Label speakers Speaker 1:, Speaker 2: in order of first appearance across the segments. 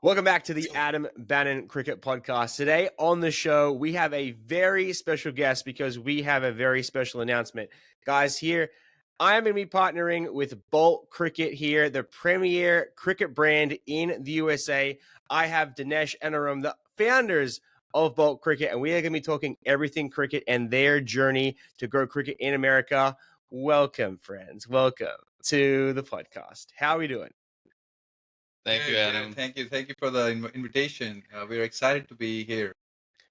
Speaker 1: Welcome back to the Adam Bannon Cricket Podcast. Today on the show, we have a very special guest because we have a very special announcement. Guys, here, I am going to be partnering with Bolt Cricket here, the premier cricket brand in the USA. I have Dinesh and Arum, the founders of Bolt Cricket, and we are going to be talking everything cricket and their journey to grow cricket in America. Welcome, friends. Welcome to the podcast. How are we doing?
Speaker 2: Thank you, Adam.
Speaker 3: Thank you for the invitation. We're excited to be here.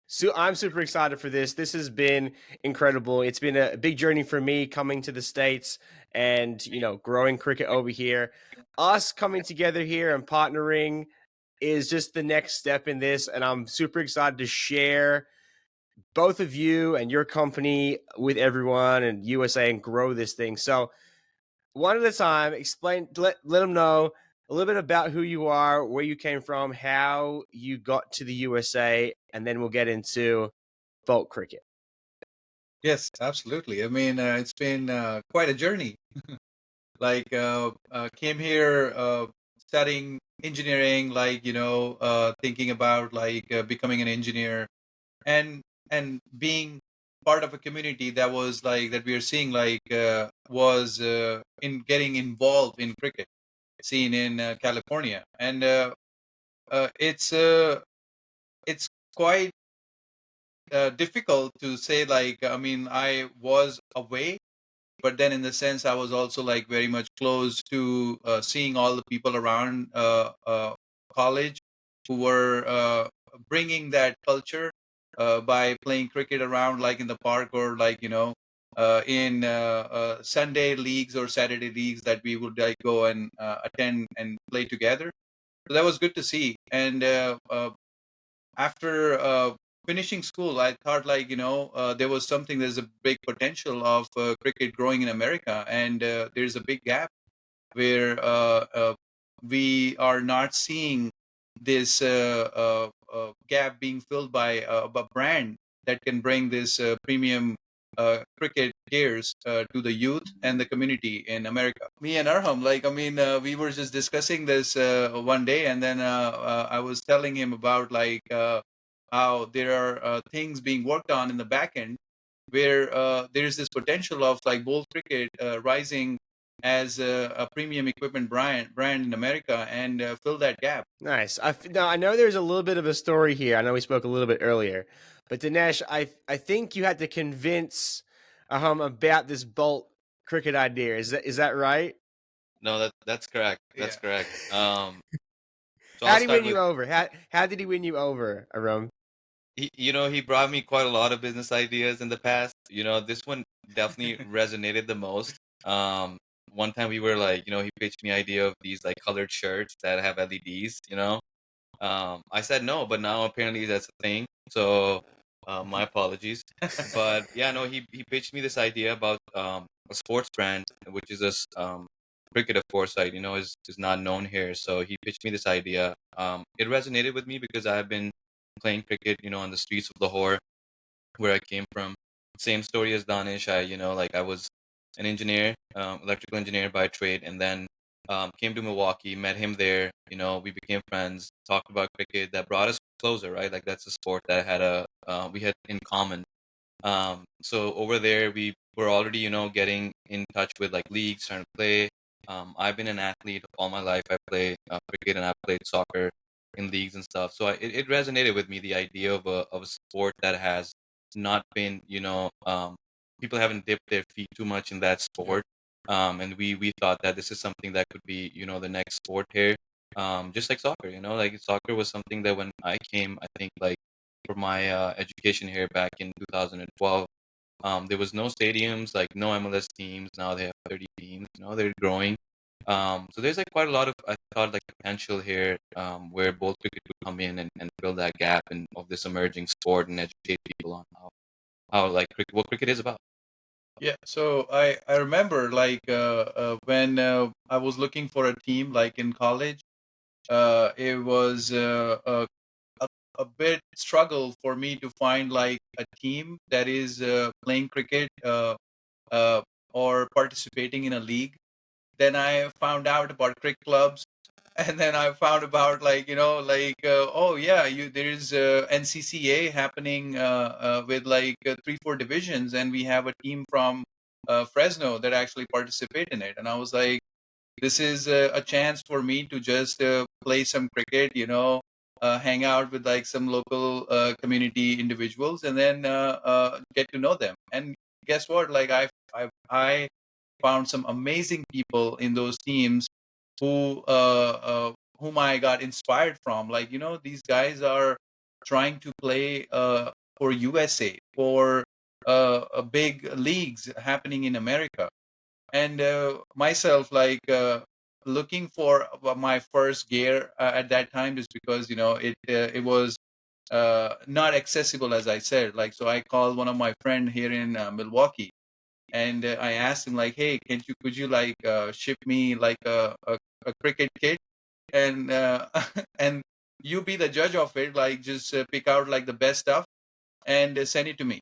Speaker 1: So I'm super excited for this. This has been incredible. It's been a big journey for me coming to the States and, growing cricket over here. Us coming together here and partnering is just the next step in this. And I'm super excited to share both of you and your company with everyone and USA and grow this thing. So one at a time, let them know a little bit about who you are, where you came from, how you got to the USA, and then we'll get into Bolt Cricket.
Speaker 3: Yes, absolutely. I mean, it's been quite a journey. Came here studying engineering, thinking about becoming an engineer, and being part of a community that was that we are seeing was in getting involved in cricket scene in California, and it's quite difficult to say. I mean, I was away, but then in the sense I was also very much close to seeing all the people around college who were bringing that culture by playing cricket around in the park, or in Sunday leagues or Saturday leagues that we would go and attend and play together. So that was good to see. And after finishing school, I thought there was something. There's a big potential of cricket growing in America, and there's a big gap where we are not seeing this gap being filled by a brand that can bring this premium cricket gears to the youth and the community in America. Me and Arham, we were just discussing this one day, and then I was telling him about how there are things being worked on in the back end where there is this potential of Bolt Cricket rising as a premium equipment brand in America and fill that gap.
Speaker 1: Nice. Now, I know there's a little bit of a story here. I know we spoke a little bit earlier, but Dinesh, I think you had to convince about this Bolt Cricket idea. Is that right?
Speaker 2: No, that's correct. That's
Speaker 3: Yeah.
Speaker 2: correct. So
Speaker 1: How
Speaker 2: I'll
Speaker 1: did he
Speaker 2: start
Speaker 1: win you
Speaker 2: with
Speaker 1: over? How did he win you over, Arum?
Speaker 2: he brought me quite a lot of business ideas in the past. This one definitely resonated the most. One time we were he pitched me idea of these colored shirts that have LEDs. I said no, but now apparently that's a thing. So my apologies. But yeah, no, he pitched me this idea about a sports brand, which is cricket of foresight, is not known here. So he pitched me this idea. It resonated with me because I have been playing cricket, on the streets of Lahore, where I came from. Same story as Danish. I was an engineer, electrical engineer by trade, and then came to Milwaukee, met him there. We became friends, talked about cricket. That brought us closer, right? Like that's a sport that we had in common. So over there, we were already, getting in touch with leagues, trying to play. I've been an athlete all my life. I play cricket and I played soccer in leagues and stuff. So it resonated with me, the idea of a sport that has not been, people haven't dipped their feet too much in that sport. And we thought that this is something that could be, the next sport here. Just like soccer, like soccer was something that when I came, I think for my education here back in 2012, there was no stadiums, no MLS teams. Now they have 30 teams. They're growing. So there's quite a lot of, I thought, potential here, where both cricket could come in and fill that gap of this emerging sport and educate people on how what cricket is about.
Speaker 3: Yeah, so I remember when I was looking for a team in college, it was a bit struggle for me to find a team that is playing cricket or participating in a league. Then I found out about cricket clubs, and then I found about like oh yeah, there's NCCA happening with like 3-4 divisions, and we have a team from Fresno that actually participate in it. And I was like, this is a chance for me to just play some cricket, hang out with like some local community individuals, and then get to know them. And guess what? Like I found some amazing people in those teams who whom I got inspired from. Like, these guys are trying to play for USA, for big leagues happening in America. And myself, like looking for my first gear at that time, just because it was not accessible, as I said. Like, so I called one of my friend here in Milwaukee, and I asked him like, hey, could you like ship me like a cricket kit, and and you be the judge of it, like just pick out like the best stuff and send it to me.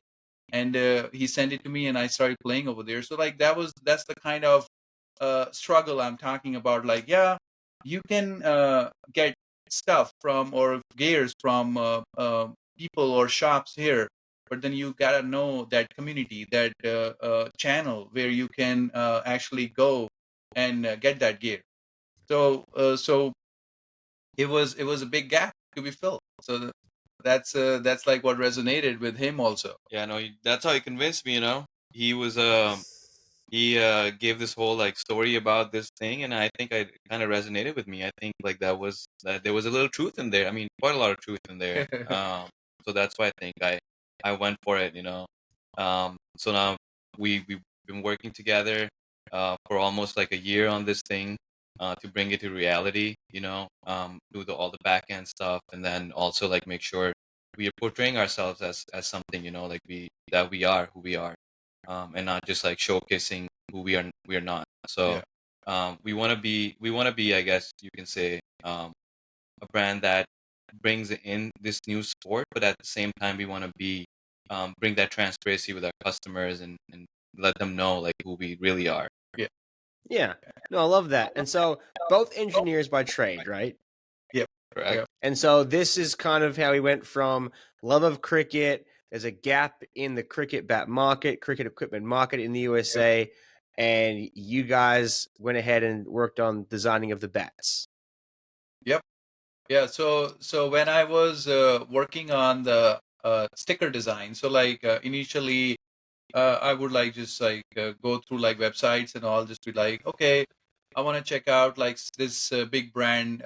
Speaker 3: And he sent it to me, and I started playing over there. So like that's the kind of struggle I'm talking about. Like, yeah, you can get stuff from or gears from people or shops here, but then you gotta know that community, that channel where you can actually go and get that gear. So it was a big gap to be filled. So that's like what resonated with him also.
Speaker 2: Yeah, no, that's how he convinced me. He was he gave this whole like story about this thing, and I think it kind of resonated with me. I think like that there was a little truth in there. I mean, quite a lot of truth in there. So that's why I think I went for it. So now we've been working together for almost like a year on this thing to bring it to reality. Do all the back end stuff, and then also like make sure we are portraying ourselves as something, like we are who we are, and not just like showcasing who we are not. So
Speaker 3: Yeah.
Speaker 2: we want to be, I guess you can say, a brand that brings in this new sport, but at the same time we want to be bring that transparency with our customers, and let them know like who we really are.
Speaker 3: Yeah.
Speaker 1: Yeah. No, I love that. And so both engineers by trade, right?
Speaker 3: Yep.
Speaker 2: Correct.
Speaker 3: Yep.
Speaker 1: And so this is kind of how he went from love of cricket. There's a gap in the cricket bat market, cricket equipment market in the USA, and you guys went ahead and worked on designing of the bats.
Speaker 3: Yep. Yeah. So when I was working on the sticker design, so like initially I would like just like go through like websites and all, just be like, okay, I want to check out like this big brand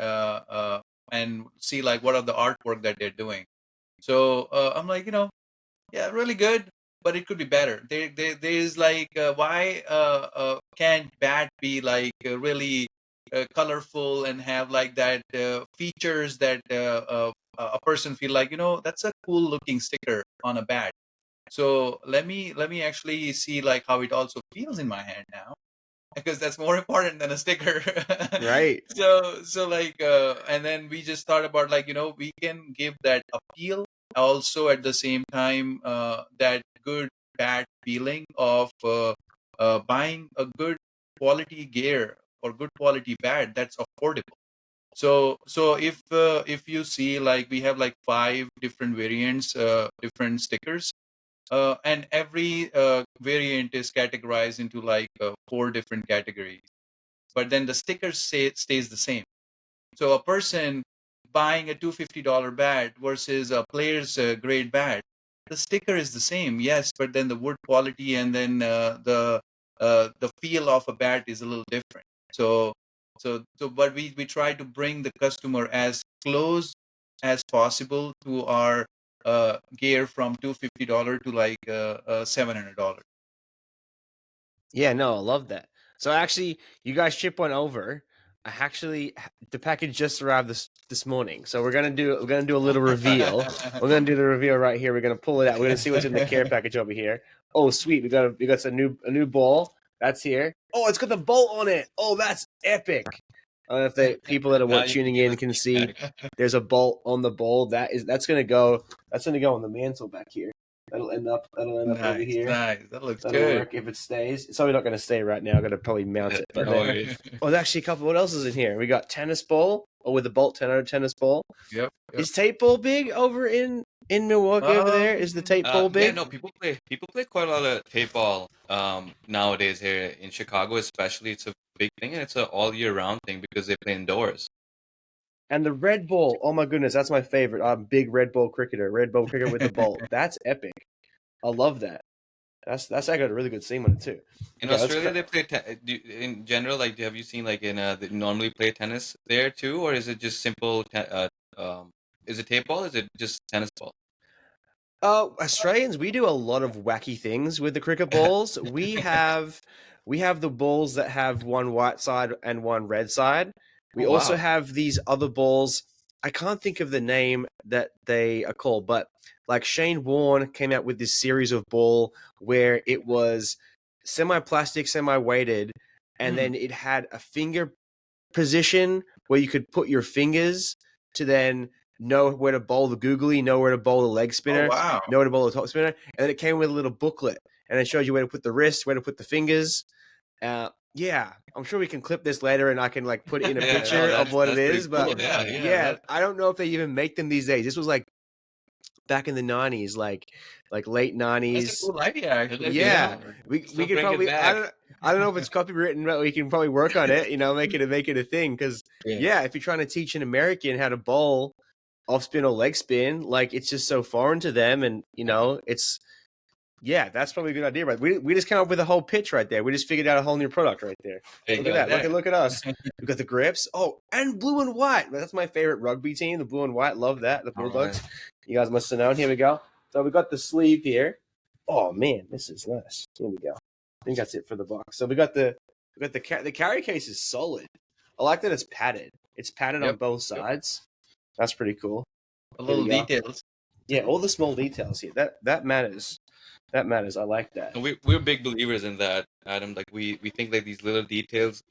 Speaker 3: and see like what are the artwork that they're doing. So I'm like, yeah, really good, but it could be better. There's like why can't bat be like really colorful and have like that features that a person feel like, that's a cool looking sticker on a bat. So let me actually see like how it also feels in my hand now, because that's more important than a sticker.
Speaker 1: Right.
Speaker 3: So like and then we just thought about like, we can give that appeal, also at the same time that good bad feeling of buying a good quality gear or good quality bat that's affordable. So if you see like we have like 5 different variants, different stickers, and every variant is categorized into like 4 different categories. But then the sticker stays the same. So a person buying a $250 bat versus a player's grade bat, the sticker is the same, yes, but then the wood quality and then the feel of a bat is a little different. But we try to bring the customer as close as possible to our gear from $250 to like $700.
Speaker 1: Yeah, no, I love that. So actually, you guys ship one over. The package just arrived this morning. So we're gonna do a little reveal. We're gonna do the reveal right here. We're gonna pull it out. We're gonna see what's in the care package over here. Oh, sweet! We got a new ball that's here. Oh, it's got the bolt on it. Oh, that's epic. I don't know if the people that
Speaker 2: Now
Speaker 1: are
Speaker 2: you
Speaker 1: tuning
Speaker 2: give
Speaker 1: in
Speaker 2: us
Speaker 1: can see.
Speaker 2: feedback.
Speaker 1: There's a bolt on the bowl. That's gonna go on the mantle back here. That'll end up over
Speaker 3: Nice,
Speaker 1: here.
Speaker 3: nice. That looks
Speaker 1: That'll
Speaker 3: good.
Speaker 1: work if it stays. It's probably not going to stay right now. I'm going to probably mount it. But
Speaker 2: No worries.
Speaker 1: there's actually a couple. What else is in here? We got tennis ball, or with a bolt tennis ball.
Speaker 3: Yep. Yep.
Speaker 1: Is tape ball big over in Milwaukee over there? Is the tape ball
Speaker 2: Yeah,
Speaker 1: big?
Speaker 2: no, people play quite a lot of tape ball nowadays here in Chicago, especially. It's a big thing, and it's an all year round thing because they play indoors.
Speaker 1: And the red ball. Oh my goodness, that's my favorite. I'm a big red ball cricketer. Red ball cricketer with the bolt. That's epic. I love that. That's I got a really good seam on it too.
Speaker 2: In
Speaker 1: Okay, let's
Speaker 2: Australia, they play in general. Like, have you seen like they normally play tennis there too, or is it just simple? Is it tape ball? Is it just tennis ball?
Speaker 1: Australians, we do a lot of wacky things with the cricket balls. We have the balls that have one white side and one red side. We
Speaker 2: Oh
Speaker 1: also
Speaker 2: wow!
Speaker 1: have these other balls. I can't think of the name that they are called, but like Shane Warne came out with this series of ball where it was semi-plastic, semi-weighted, and
Speaker 3: Hmm.
Speaker 1: then it had a finger position where you could put your fingers to then know where to bowl the googly, know where to bowl the leg
Speaker 3: Oh
Speaker 1: spinner,
Speaker 3: wow.
Speaker 1: know where to bowl the top spinner, and then it came with a little booklet and it showed you where to put the wrist, where to put the fingers. Yeah, I'm sure we can clip this later and I can like put it in a
Speaker 2: Yeah, no,
Speaker 1: picture of what it
Speaker 2: that's pretty
Speaker 1: is. But
Speaker 2: cool. Yeah, yeah.
Speaker 1: yeah, I don't know if they even make them these days. This was like back in the '90s, like late
Speaker 3: That's a
Speaker 1: '90s.
Speaker 3: cool idea, actually. You
Speaker 1: Yeah,
Speaker 3: know.
Speaker 1: we
Speaker 2: Still
Speaker 1: could
Speaker 2: bring it
Speaker 1: probably
Speaker 2: back.
Speaker 1: I don't know if it's copywritten, but we can probably work on it. You know, make it a thing. Because
Speaker 3: Yeah.
Speaker 1: yeah, if you're trying to teach an American how to bowl off spin or leg spin, like it's just so foreign to them, and you know, it's yeah, that's probably a good idea. Right? We just came up with a whole pitch right there. We just figured out a whole new product right there.
Speaker 2: There you
Speaker 1: Look at
Speaker 2: go.
Speaker 1: that. Look at us. We got the grips. Oh, and blue and white. That's my favorite rugby team. The blue and white. Love that. The
Speaker 2: All
Speaker 1: Bulldogs.
Speaker 2: right.
Speaker 1: You guys must have known. Here we go. So we got the sleeve here. Oh man, this is nice. Here we go. I think that's it for the box. So we got the carry case is solid. I like that it's padded. It's padded on
Speaker 3: Yep.
Speaker 1: both sides. That's pretty cool.
Speaker 3: The
Speaker 1: Here we
Speaker 3: little
Speaker 1: go.
Speaker 3: details.
Speaker 1: Yeah, all the small details here. That matters. That matters. I like that.
Speaker 2: And we're big believers in that, Adam. Like we think like these little details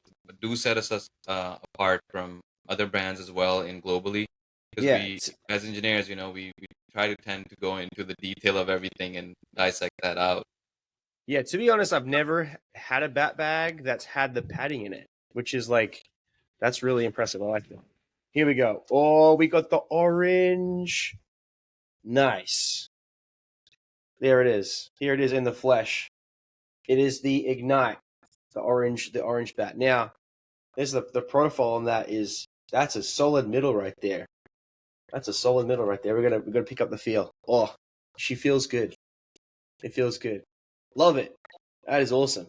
Speaker 2: do set us apart from other brands as well in globally because
Speaker 1: Yeah.
Speaker 2: we as engineers, you know, we try to tend to go into the detail of everything and dissect that out.
Speaker 1: Yeah, to be honest, I've never had a bat bag that's had the padding in it, which is like that's really impressive. I like that. Here we go. Oh, we got the orange. Nice. There it is. Here it is in the flesh. It is the Ignite, the orange bat. Now, there's the profile on that is that's a solid middle right there. That's a solid middle right there. We're gonna pick up the feel. Oh, she feels good. It feels good. Love it. That is awesome.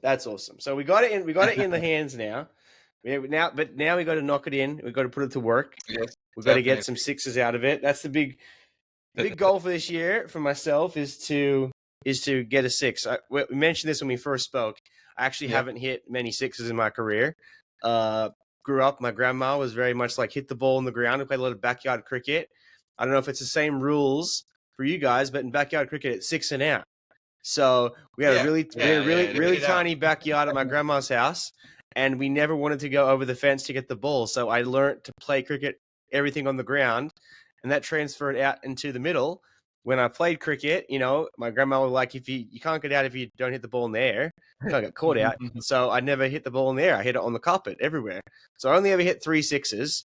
Speaker 1: That's awesome. So we got it in. We got it in the hands now. But now we got to knock it in. We got to put it to work.
Speaker 3: Yes.
Speaker 1: We've got to get
Speaker 3: Definitely.
Speaker 1: some sixes out of it. That's the big goal for this year for myself is to get a six. We mentioned this when we first spoke. I actually
Speaker 3: Yep.
Speaker 1: haven't hit many sixes in my career. Grew up, my grandma was very much like hit the ball in the ground. We played a lot of backyard cricket. I don't know if it's the same rules for you guys, but in backyard cricket, it's 6 and out. So we had
Speaker 3: Yeah.
Speaker 1: a really
Speaker 3: Hit
Speaker 1: really
Speaker 3: it out.
Speaker 1: tiny backyard at my grandma's house, and we never wanted to go over the fence to get the ball. So I learned to play cricket everything on the ground, and that transferred out into the middle. When I played cricket, you know, my grandma was like, if you can't get out if you don't hit the ball in the air. I got caught out. So I never hit the ball in the air. I hit it on the carpet everywhere. So I only ever hit 3 sixes.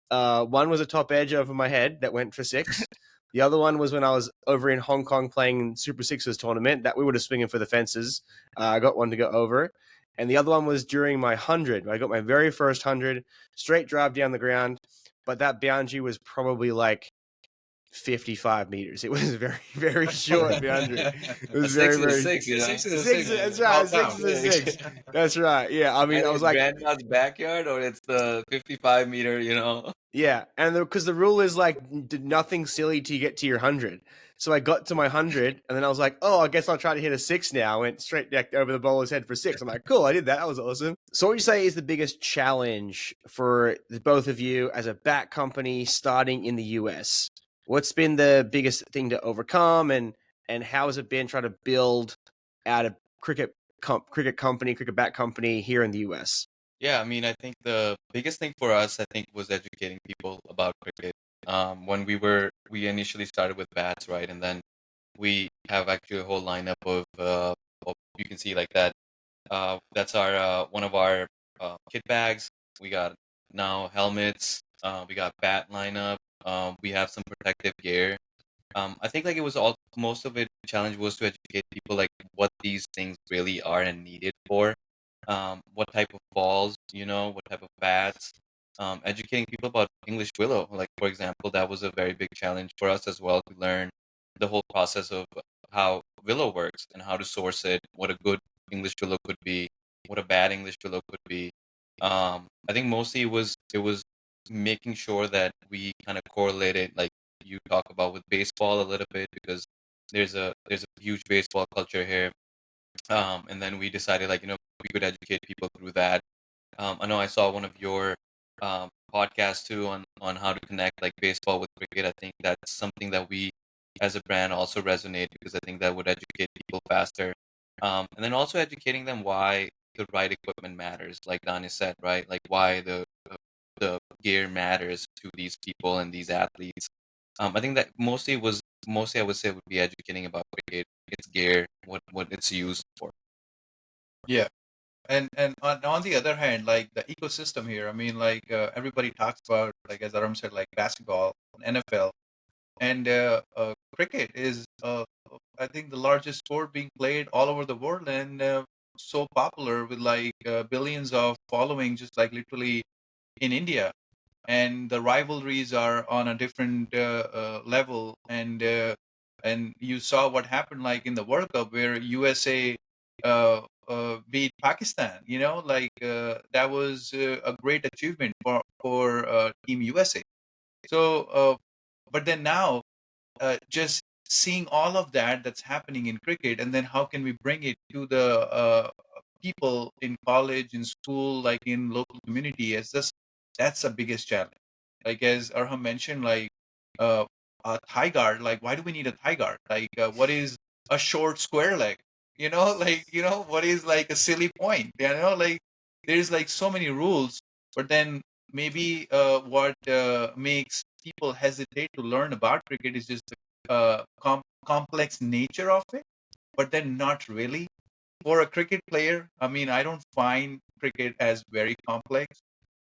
Speaker 1: One was a top edge over my head that went for 6. The other one was when I was over in Hong Kong playing Super Sixes tournament that we were just swinging for the fences. I got one to go over. And the other one was during my 100. I got my very first 100, straight drive down the ground. But that boundary was probably like 55 meters. It was very, very short boundary. It was
Speaker 2: Six
Speaker 1: very,
Speaker 2: is
Speaker 1: very
Speaker 2: six, you know.
Speaker 3: Six is
Speaker 1: Six.
Speaker 3: six.
Speaker 1: That's right.
Speaker 3: All
Speaker 1: 6
Speaker 3: down.
Speaker 1: is a 6. That's right. Yeah. I mean,
Speaker 2: And
Speaker 1: I
Speaker 2: it's
Speaker 1: was like,
Speaker 2: grandma's backyard, or it's the 55-meter, you know.
Speaker 1: yeah, and because the rule is like did nothing silly to get to your 100. So I got to my 100, and then I was like, oh, I guess I'll try to hit a 6 now. I went straight deck over the bowler's head for 6. I'm like, cool, I did that. That was awesome. So what would you say is the biggest challenge for the both of you as a bat company starting in the US? What's been the biggest thing to overcome, and how has it been trying to build out a cricket bat company here in the US?
Speaker 2: Yeah, I mean, I think the biggest thing for us, I think, was educating people about cricket. When we initially started with bats, right, and then we have actually a whole lineup of you can see like that. That's our one of our kit bags. We got now helmets. We got bat lineup. We have some protective gear. I think like it was all most of it. The challenge was to educate people like what these things really are and needed for. What type of balls, what type of bats. Educating people about English willow, like for example, that was a very big challenge for us as well to learn the whole process of how willow works and how to source it, what a good English willow could be, what a bad English willow could be. I think mostly it was making sure that we kind of correlated like you talk about with baseball a little bit because there's a huge baseball culture here. And then we decided like we could educate people through that. I know I saw one of your podcasts too on how to connect like baseball with cricket. I think that's something that we as a brand also resonate because I think that would educate people faster. And then also educating them why the right equipment matters, like Dani said, right? Like why the gear matters to these people and these athletes. I think that mostly I would say would be educating about cricket, its gear, what it's used for.
Speaker 3: Yeah. And on the other hand, like the ecosystem here, I mean, like everybody talks about, like as Aram said, like basketball, NFL, and cricket is, I think, the largest sport being played all over the world, and so popular with like billions of following, just like literally in India. And the rivalries are on a different level, and you saw what happened like in the World Cup where USA beat Pakistan. Like that was a great achievement for Team USA. So, but then now, just seeing all of that's happening in cricket, and then how can we bring it to the people in college, in school, like in local community? As this, that's the biggest challenge. Like as Arham mentioned, like uh, a thigh guard. Like, why do we need a thigh guard? Like, what is a short square leg? Like what is like a silly point? Like there's like so many rules, but then maybe what makes people hesitate to learn about cricket is just the complex nature of it, but then not really. For a cricket player, I mean, I don't find cricket as very complex,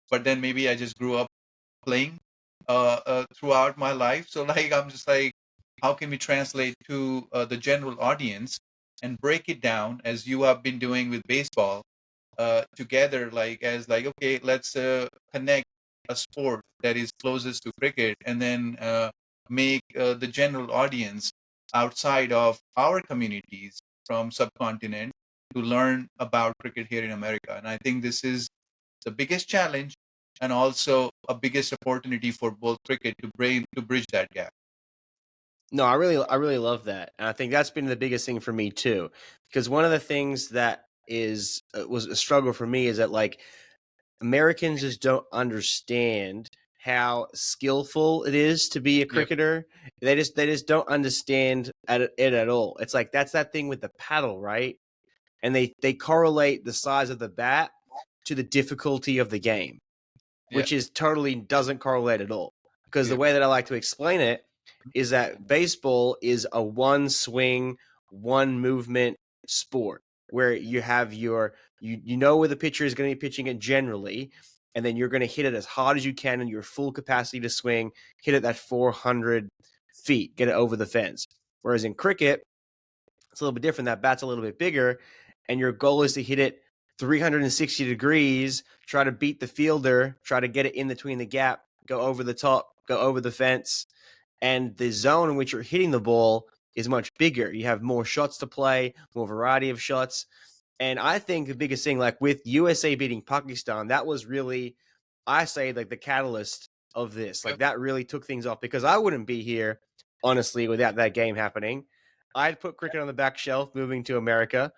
Speaker 3: but then maybe I just grew up playing throughout my life. So like, I'm just like, how can we translate to the general audience and break it down as you have been doing with baseball together, like as like, okay, let's connect a sport that is closest to cricket, and then make the general audience outside of our communities from subcontinent to learn about cricket here in America. And I think this is the biggest challenge, and also a biggest opportunity for both cricket to bridge that gap.
Speaker 1: No, I really love that, and I think that's been the biggest thing for me too, because one of the things that is was a struggle for me is that like Americans just don't understand how skillful it is to be a
Speaker 3: Yep.
Speaker 1: cricketer. They just don't understand it at all. It's like that's that thing with the paddle, right? And they correlate the size of the bat to the difficulty of the game,
Speaker 3: Yeah.
Speaker 1: which is totally doesn't correlate at all. Because the
Speaker 3: Yeah.
Speaker 1: way that I like to explain it is that baseball is a one swing, one movement sport where you have you know where the pitcher is going to be pitching it generally, and then you're going to hit it as hard as you can in your full capacity to swing, hit it at 400 feet, get it over the fence. Whereas in cricket, it's a little bit different. That bat's a little bit bigger, and your goal is to hit it 360 degrees, try to beat the fielder, try to get it in between the gap, go over the top, go over the fence. And the zone in which you're hitting the ball is much bigger. You have more shots to play, more variety of shots. And I think the biggest thing, like with USA beating Pakistan, that was really, I say, like the catalyst of this. Like
Speaker 3: Yep.
Speaker 1: that really took things off because I wouldn't be here, honestly, without that game happening. I'd put cricket on the back shelf moving to America,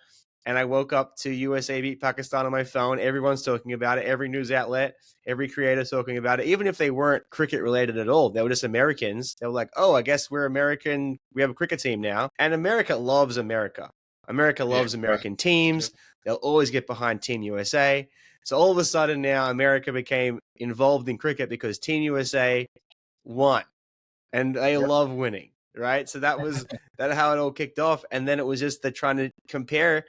Speaker 1: and I woke up to USA beat Pakistan on my phone. Everyone's talking about it. Every news outlet, every creator talking about it. Even if they weren't cricket related at all, they were just Americans. They were like, "Oh, I guess we're American. We have a cricket team now." And America loves America. America
Speaker 3: Yeah.
Speaker 1: loves
Speaker 3: Right.
Speaker 1: American teams. They'll always get behind Team USA. So all of a sudden now America became involved in cricket because Team USA won, and they
Speaker 3: Yep.
Speaker 1: love winning. right? So that how it all kicked off, and then it was just the trying to compare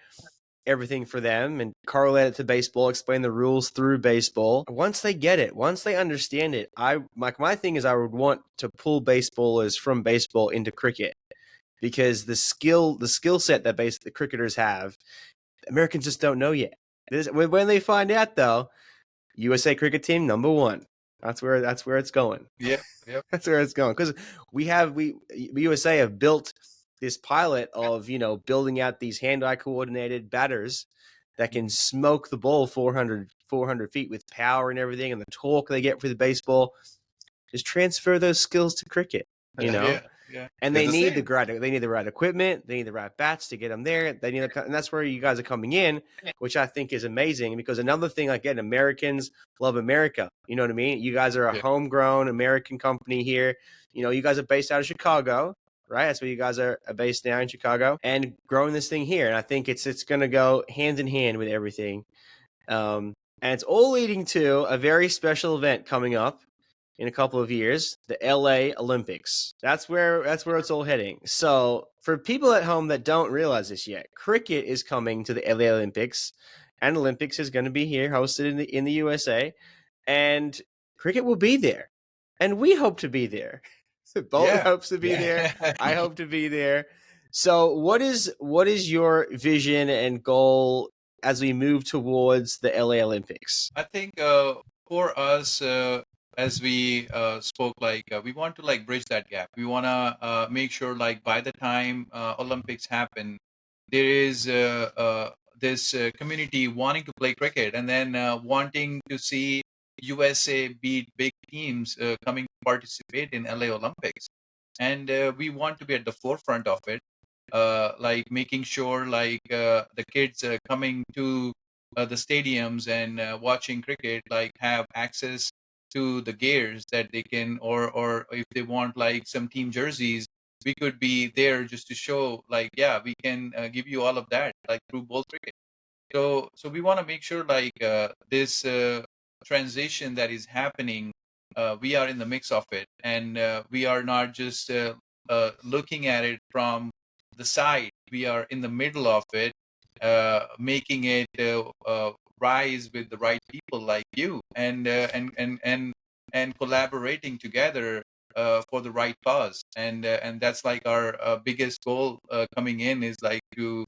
Speaker 1: everything for them and correlate it to baseball, explain the rules through baseball. Once they get it, once they understand it, I like my thing is I would want to pull baseballers from baseball into cricket because the skill set that the cricketers have, Americans just don't know yet. When they find out though, USA cricket team #1. That's where it's going.
Speaker 3: Yeah, yeah,
Speaker 1: That's where it's going because we USA have built this pilot of building out these hand-eye coordinated batters that can smoke the ball 400 feet with power and everything, and the torque they get for the baseball. Just transfer those skills to cricket, you know.
Speaker 3: yeah, yeah.
Speaker 1: And
Speaker 3: It's
Speaker 1: they
Speaker 3: the
Speaker 1: need
Speaker 3: same.
Speaker 1: the right equipment, they need the right bats to get them there. And that's where you guys are coming in, which I think is amazing because another thing, again, Americans love America. You know what I mean? You guys are a
Speaker 3: Yeah,
Speaker 1: homegrown American company here. You guys are based out of Chicago, right? That's where you guys are based now in Chicago, and growing this thing here. And I think it's going to go hand in hand with everything. And it's all leading to a very special event coming up in a couple of years, the LA Olympics. That's where it's all heading. So, for people at home that don't realize this yet, cricket is coming to the LA Olympics, and Olympics is going to be here, hosted in the USA, and cricket will be there, and we hope to be there. Bolton
Speaker 3: yeah,
Speaker 1: hopes to be there.
Speaker 3: yeah.
Speaker 1: I hope to be there. So, what is your vision and goal as we move towards the LA Olympics?
Speaker 3: I think for us, as we spoke, like we want to like bridge that gap. We want to make sure like by the time Olympics happen, there is this community wanting to play cricket and then wanting to see USA beat big teams coming to participate in LA Olympics. And we want to be at the forefront of it, like making sure like the kids coming to the stadiums and watching cricket like have access to the gears that they can, or if they want like some team jerseys, we could be there just to show like, yeah, we can give you all of that like through both cricket. So we want to make sure like this transition that is happening, we are in the mix of it, and we are not just looking at it from the side. We are in the middle of it, making it rise with the right people like you, and collaborating together for the right cause. And that's like our biggest goal coming in, is like to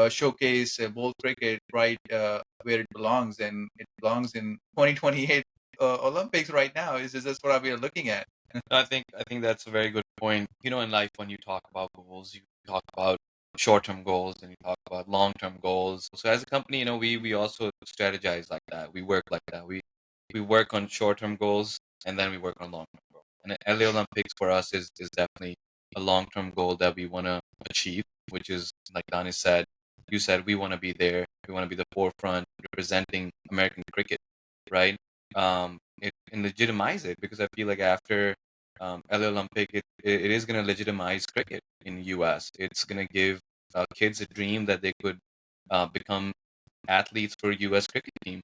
Speaker 3: showcase ball cricket right where it belongs, and it belongs in 2028 Olympics right now. Is That's what we are looking at.
Speaker 2: I think that's a very good point. In life, when you talk about goals, you talk about short-term goals and you talk about long-term goals. So as a company, we also strategize like that. We work like that. We work on short-term goals and then we work on long-term goals. And the LA Olympics for us is definitely a long-term goal that we want to achieve, which is like Dani said. You said we want to be there. We want to be the forefront representing American cricket, right? And legitimize it, because I feel like after LA Olympic, it is going to legitimize cricket in the US. It's going to give kids a dream that they could become athletes for US cricket team.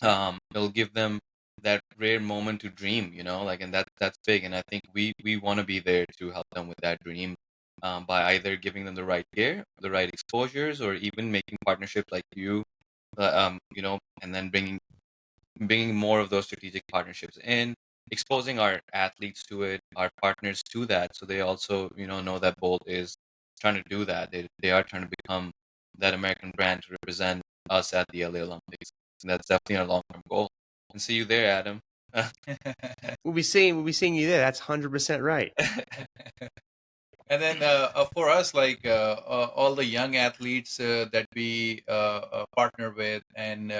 Speaker 2: It'll give them that rare moment to dream, and that's big. And I think we want to be there to help them with that dream, by either giving them the right gear, the right exposures, or even making partnerships like and then bringing more of those strategic partnerships in, exposing our athletes to it, our partners to that, so they also know that Bolt is trying to do that. They are trying to become that American brand to represent us at the LA Olympics. And that's definitely our long term goal. And see you there, Adam.
Speaker 1: We'll be seeing you there. That's 100% right.
Speaker 3: And then for us, like all the young athletes that we partner with and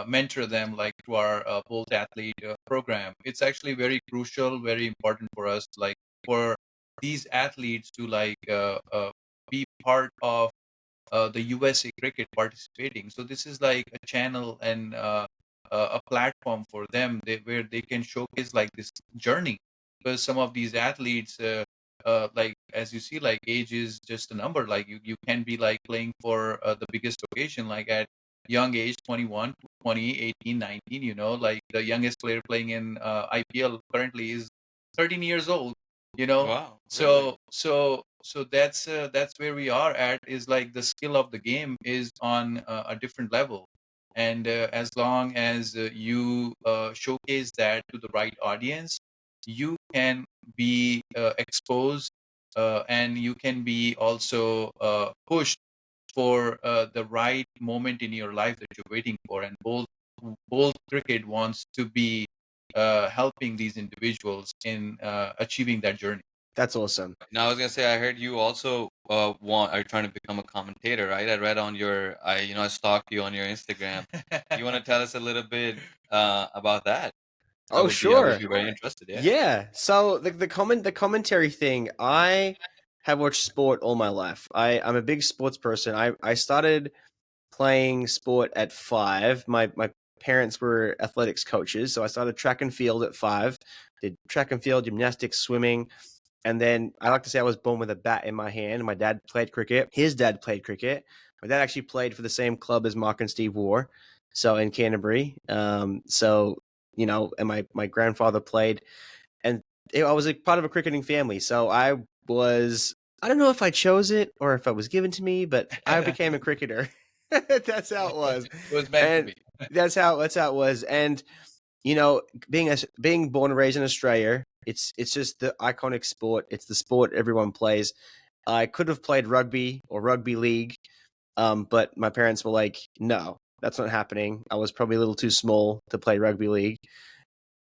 Speaker 3: mentor them like through our Bolt Athlete program, it's actually very crucial, very important for us, like for these athletes to like be part of the USA cricket participating. So this is like a channel and a platform for them, where they can showcase like this journey, because some of these athletes, like as you see, like age is just a number. Like you can be like playing for the biggest occasion, like at young age, 21, 20, 18, 19. Like the youngest player playing in IPL currently is 13 years old. you know.
Speaker 2: Wow, really?
Speaker 3: So that's where we are at, is like the skill of the game is on a different level. And as long as you showcase that to the right audience, you can be exposed, and you can be also pushed for the right moment in your life that you're waiting for. And both cricket wants to be helping these individuals in achieving that journey.
Speaker 1: That's awesome.
Speaker 2: Now I was gonna say I heard you also are trying to become a commentator, right? I read on your I stalked you on your Instagram. You want to tell us a little bit about that?
Speaker 1: Oh,
Speaker 2: I would
Speaker 1: sure.
Speaker 2: be very interested. Yeah.
Speaker 1: Yeah. So the commentary thing, I have watched sport all my life. I'm a big sports person. I started playing sport at 5. My parents were athletics coaches, so I started track and field at 5. Did track and field, gymnastics, swimming, and then I like to say I was born with a bat in my hand. My dad played cricket. His dad played cricket. My dad actually played for the same club as Mark and Steve Waugh, so in Canterbury. And my grandfather played, and I was a part of a cricketing family. So I don't know if I chose it or if it was given to me, but I became a cricketer. That's how it was,
Speaker 3: It was meant to
Speaker 1: and
Speaker 3: be.
Speaker 1: that's how it was. And being born and raised in Australia, it's just the iconic sport. It's the sport everyone plays. I could have played rugby or rugby league, but my parents were like, "No, that's not happening." I was probably a little too small to play rugby league,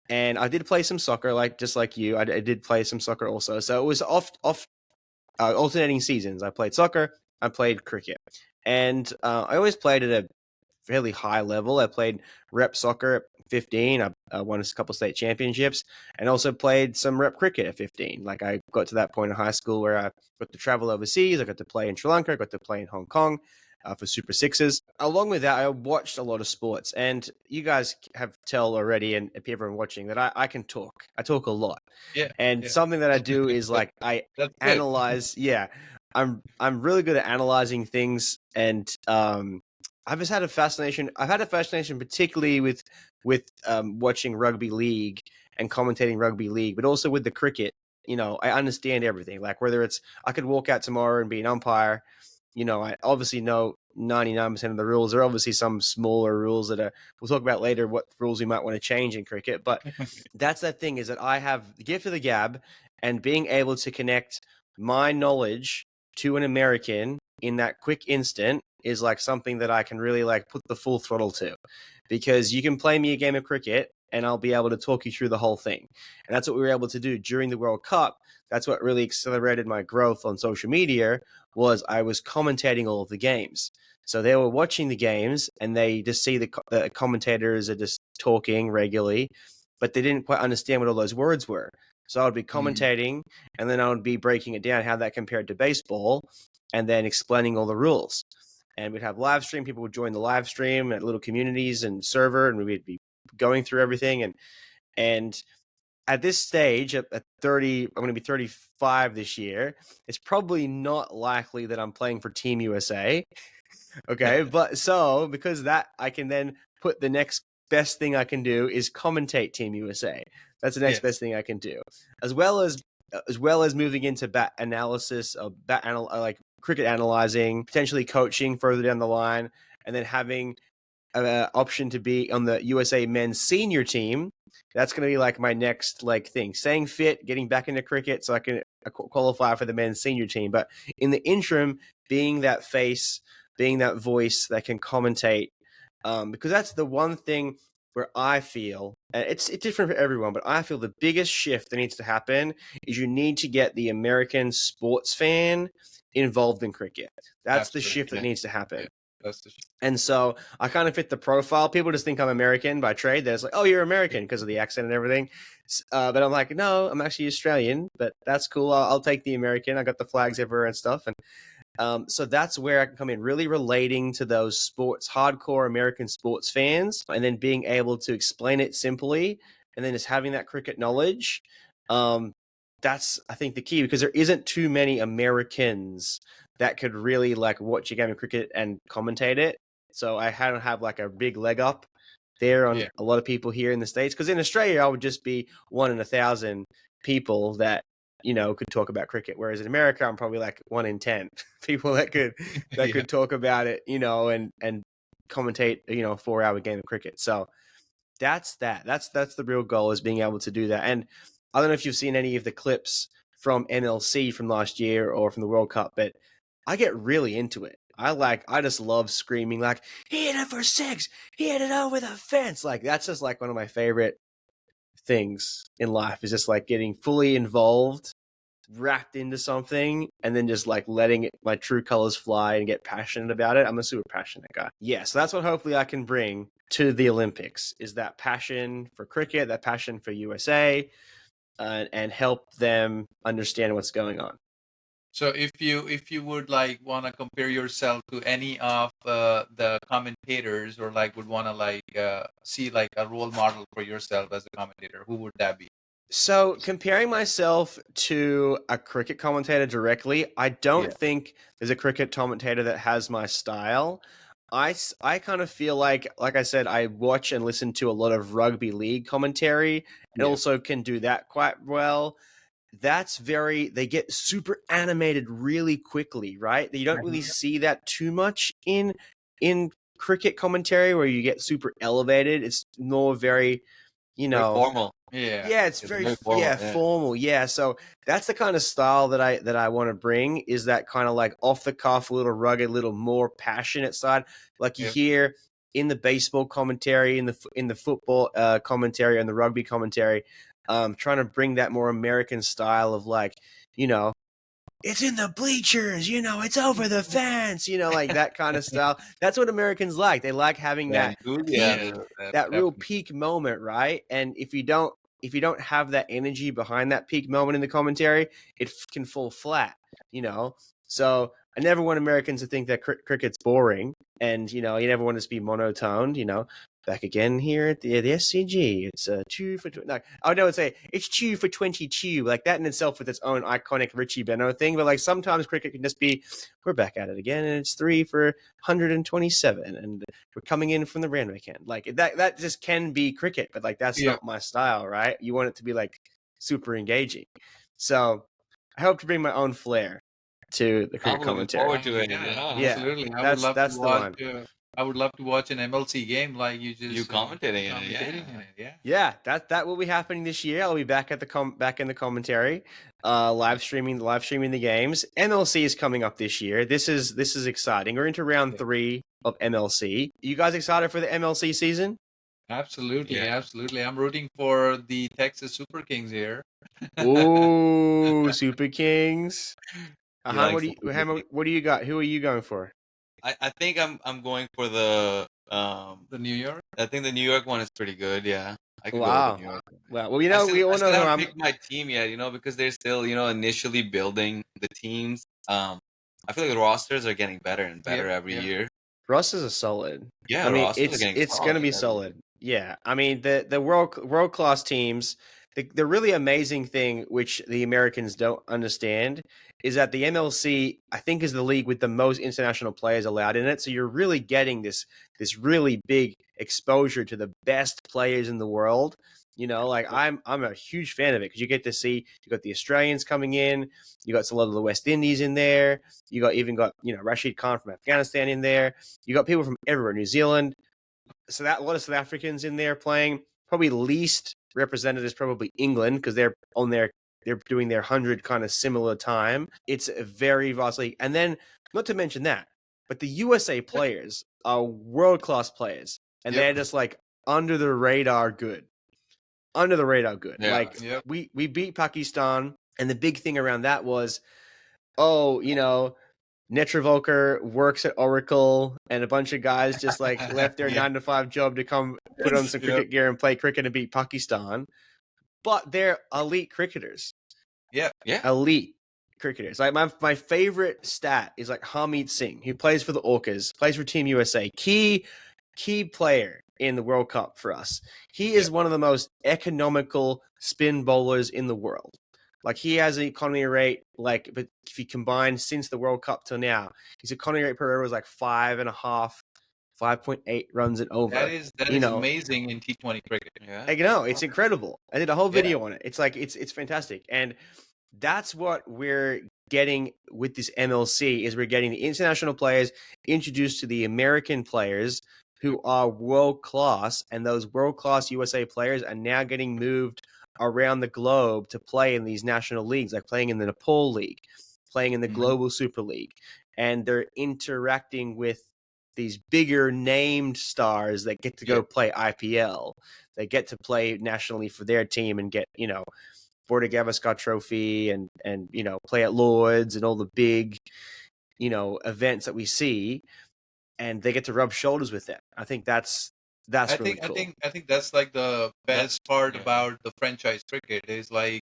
Speaker 1: and I did play some soccer, just like you. I did play some soccer also. So it was off alternating seasons. I played soccer, I played cricket, and I always played at a fairly high level. I played rep soccer at 15. I won a couple state championships, and also played some rep cricket at 15. Like I got to that point in high school where I got to travel overseas. I got to play in Sri Lanka. I got to play in Hong Kong. For Super Sixes. Along with that, I watched a lot of sports, and you guys have tell already, and everyone watching that I can talk. I talk a lot,
Speaker 3: Yeah,
Speaker 1: and
Speaker 3: yeah.
Speaker 1: something that I do is like I
Speaker 3: That's good.
Speaker 1: analyze. Yeah, I'm really good at analyzing things, and I've just had a fascination. I've had a fascination, particularly with watching rugby league and commentating rugby league, but also with the cricket. I understand everything. Like whether it's I could walk out tomorrow and be an umpire. I obviously know 99% of the rules. There are obviously some smaller rules we'll talk about later. What rules we might want to change in cricket, but that's that thing is that I have the gift of the gab, and being able to connect my knowledge to an American in that quick instant is like something that I can really like put the full throttle to, because you can play me a game of cricket and I'll be able to talk you through the whole thing. And that's what we were able to do during the World Cup. That's what really accelerated my growth on social media, was I was commentating all of the games. So they were watching the games and they just see the commentators are just talking regularly, but they didn't quite understand what all those words were. So I would be commentating, and then I would be breaking it down how that compared to baseball, and then explaining all the rules. And we'd have live stream. People would join the live stream at little communities and server, and we'd be going through everything. And at this stage, at 30, I'm going to be 35 this year. It's probably not likely that I'm playing for Team USA. Okay, but so because of that, I can then put the next best thing I can do is commentate Team USA. That's the next
Speaker 3: Yes.
Speaker 1: best thing I can do, as well as moving into bat analysis, like cricket analyzing, potentially coaching further down the line, and then having an option to be on the USA men's senior team. That's going to be like my next like thing. Staying fit, getting back into cricket so I can qualify for the men's senior team. But in the interim, being that face, being that voice that can commentate, because that's the one thing where I feel, and it's different for everyone, but I feel the biggest shift that needs to happen is you need to get the American sports fan involved in cricket. That's the
Speaker 3: Absolutely.
Speaker 1: shift that
Speaker 3: Yeah.
Speaker 1: needs to happen.
Speaker 3: Yeah. That's the
Speaker 1: And so I kind of fit the profile. People just think I'm American by trade. They're just like, oh, you're American because of the accent and everything. But I'm like, no, I'm actually Australian, but that's cool. I'll take the American. I got the flags everywhere and stuff. And so that's where I can come in, really relating to those hardcore American sports fans, and then being able to explain it simply, and then just having that cricket knowledge. That's, I think, the key, because there isn't too many Americans that could really like watch a game of cricket and commentate it. So I don't have like a big leg up there on a lot of people here in the States, because in Australia I would just be one in 1,000 people that could talk about cricket. Whereas in America, I'm probably like 1 in 10 people that could talk about it, and commentate, a 4-hour game of cricket. So that's the real goal, is being able to do that. And I don't know if you've seen any of the clips from MLC from last year or from the World Cup, but I get really into it. I just love screaming like, he hit it for 6, he hit it over the fence. Like, that's just like one of my favorite things in life, is just like getting fully involved, wrapped into something, and then just like letting my true colors fly and get passionate about it. I'm a super passionate guy. Yeah, so that's what hopefully I can bring to the Olympics, is that passion for cricket, that passion for USA, and help them understand what's going on.
Speaker 3: So if you would like want to compare yourself to any of the commentators, or like would want to like see like a role model for yourself as a commentator, who would that be?
Speaker 1: So comparing myself to a cricket commentator directly, I don't
Speaker 3: Yeah.
Speaker 1: think there's a cricket commentator that has my style. I kind of feel like I said, I watch and listen to a lot of rugby league commentary, and
Speaker 3: Yeah.
Speaker 1: also can do that quite well. They get super animated really quickly, right? You don't really see that too much in cricket commentary, where you get super elevated. It's more very,
Speaker 2: Very formal.
Speaker 3: Yeah.
Speaker 1: yeah, it's
Speaker 2: It's
Speaker 1: very,
Speaker 2: very formal, yeah.
Speaker 1: formal. Yeah, so that's the kind of style that I want to bring, is that kind of like off the cuff, a little rugged, little more passionate side, like you
Speaker 3: Yep.
Speaker 1: hear in the baseball commentary, in the football commentary, and the rugby commentary. Trying to bring that more American style of like, it's in the bleachers, it's over the fence, like that kind of style. That's what Americans like. They like having that peak, that real peak moment, right? And if you don't have that energy behind that peak moment in the commentary, it can fall flat, So I never want Americans to think that cricket's boring, and you never want it to be monotoned. Back again here at the SCG, it's 2 for no, I would say it's 2 for 22, like that in itself with its own iconic Richie Benno thing. But like sometimes cricket can just be, we're back at it again, and it's 3 for 127, and we're coming in from the rain weekend. Like that just can be cricket, but like that's not my style, right? You want it to be like super engaging. So I hope to bring my own flair to the cricket
Speaker 2: I'm looking
Speaker 1: commentary.
Speaker 2: forward to it.
Speaker 1: Yeah,
Speaker 3: Absolutely.
Speaker 1: that's the one.
Speaker 3: I would love to watch an MLC game like you just
Speaker 2: You commentating in it,
Speaker 3: commentating in it. Yeah.
Speaker 1: Yeah, that will be happening this year. I'll be back at back in the commentary, live streaming the games. MLC is coming up this year. This is exciting. We're into round 3 of MLC. You guys excited for the MLC season?
Speaker 3: Absolutely,
Speaker 2: Yeah.
Speaker 3: absolutely. I'm rooting for the Texas Super Kings here.
Speaker 1: Ooh, Super Kings.
Speaker 2: He
Speaker 1: What
Speaker 2: likes
Speaker 1: do you what do you got? Who are you going for?
Speaker 2: I think I'm going for the
Speaker 3: The New York.
Speaker 2: I think the New York one is pretty good. Yeah, I could go
Speaker 1: Wow.
Speaker 2: with the New York.
Speaker 1: Well,
Speaker 2: I
Speaker 1: we all
Speaker 2: I
Speaker 1: know
Speaker 2: still
Speaker 1: who
Speaker 2: haven't
Speaker 1: I'm.
Speaker 2: picked my team yet, because they're still initially building the teams. I feel like the rosters are getting better and better every year.
Speaker 1: Rosters are solid.
Speaker 2: Yeah,
Speaker 1: I mean,
Speaker 2: rosters are getting
Speaker 1: it's going to be
Speaker 2: solid every
Speaker 1: solid. Yeah, I mean the world class teams. The really amazing thing, which the Americans don't understand, is that the MLC, I think, is the league with the most international players allowed in it. So you're really getting this really big exposure to the best players in the world. Like I'm a huge fan of it, because you get to see, you got the Australians coming in, you got a lot of the West Indies in there, you got Rashid Khan from Afghanistan in there, you got people from everywhere, New Zealand. So that a lot of South Africans in there playing. Probably least represented is probably England, because they're doing their 100 kind of similar time. It's a very vast league. And then, not to mention that, but the USA players are world class players, and they're just like under the radar good. Under the radar good.
Speaker 2: Yeah.
Speaker 1: Like we beat Pakistan, and the big thing around that was, Netravolker works at Oracle, and a bunch of guys just like left their 9-to-5 job to come put on some cricket gear and play cricket and beat Pakistan. But they're elite cricketers.
Speaker 3: Yeah.
Speaker 1: Elite cricketers. Like my favorite stat is like Harmeet Singh, who plays for the Orcas, plays for Team USA. Key player in the World Cup for us. He is one of the most economical spin bowlers in the world. Like, he has an economy rate, but if you combine since the World Cup till now, his economy rate per over was like 5.5, 5.8 runs and over.
Speaker 3: That is amazing in T20 cricket.
Speaker 1: Yeah, it's incredible. I did a whole video on it. It's like it's fantastic. And That's what we're getting with this MLC is we're getting the international players introduced to the American players who are world class, and those world class USA players are now getting moved around the globe to play in these national leagues, like playing in the Nepal League, playing in the
Speaker 3: Mhm.
Speaker 1: Global Super League, and they're interacting with these bigger named stars that get to
Speaker 3: Yeah.
Speaker 1: go play IPL. They get to play nationally for their team and get, Border Gavaskar Trophy and play at Lords and all the big events that we see, and they get to rub shoulders with them. I think that's really cool.
Speaker 3: I think that's like the
Speaker 2: That
Speaker 3: best part
Speaker 2: yeah.
Speaker 3: about the franchise cricket is like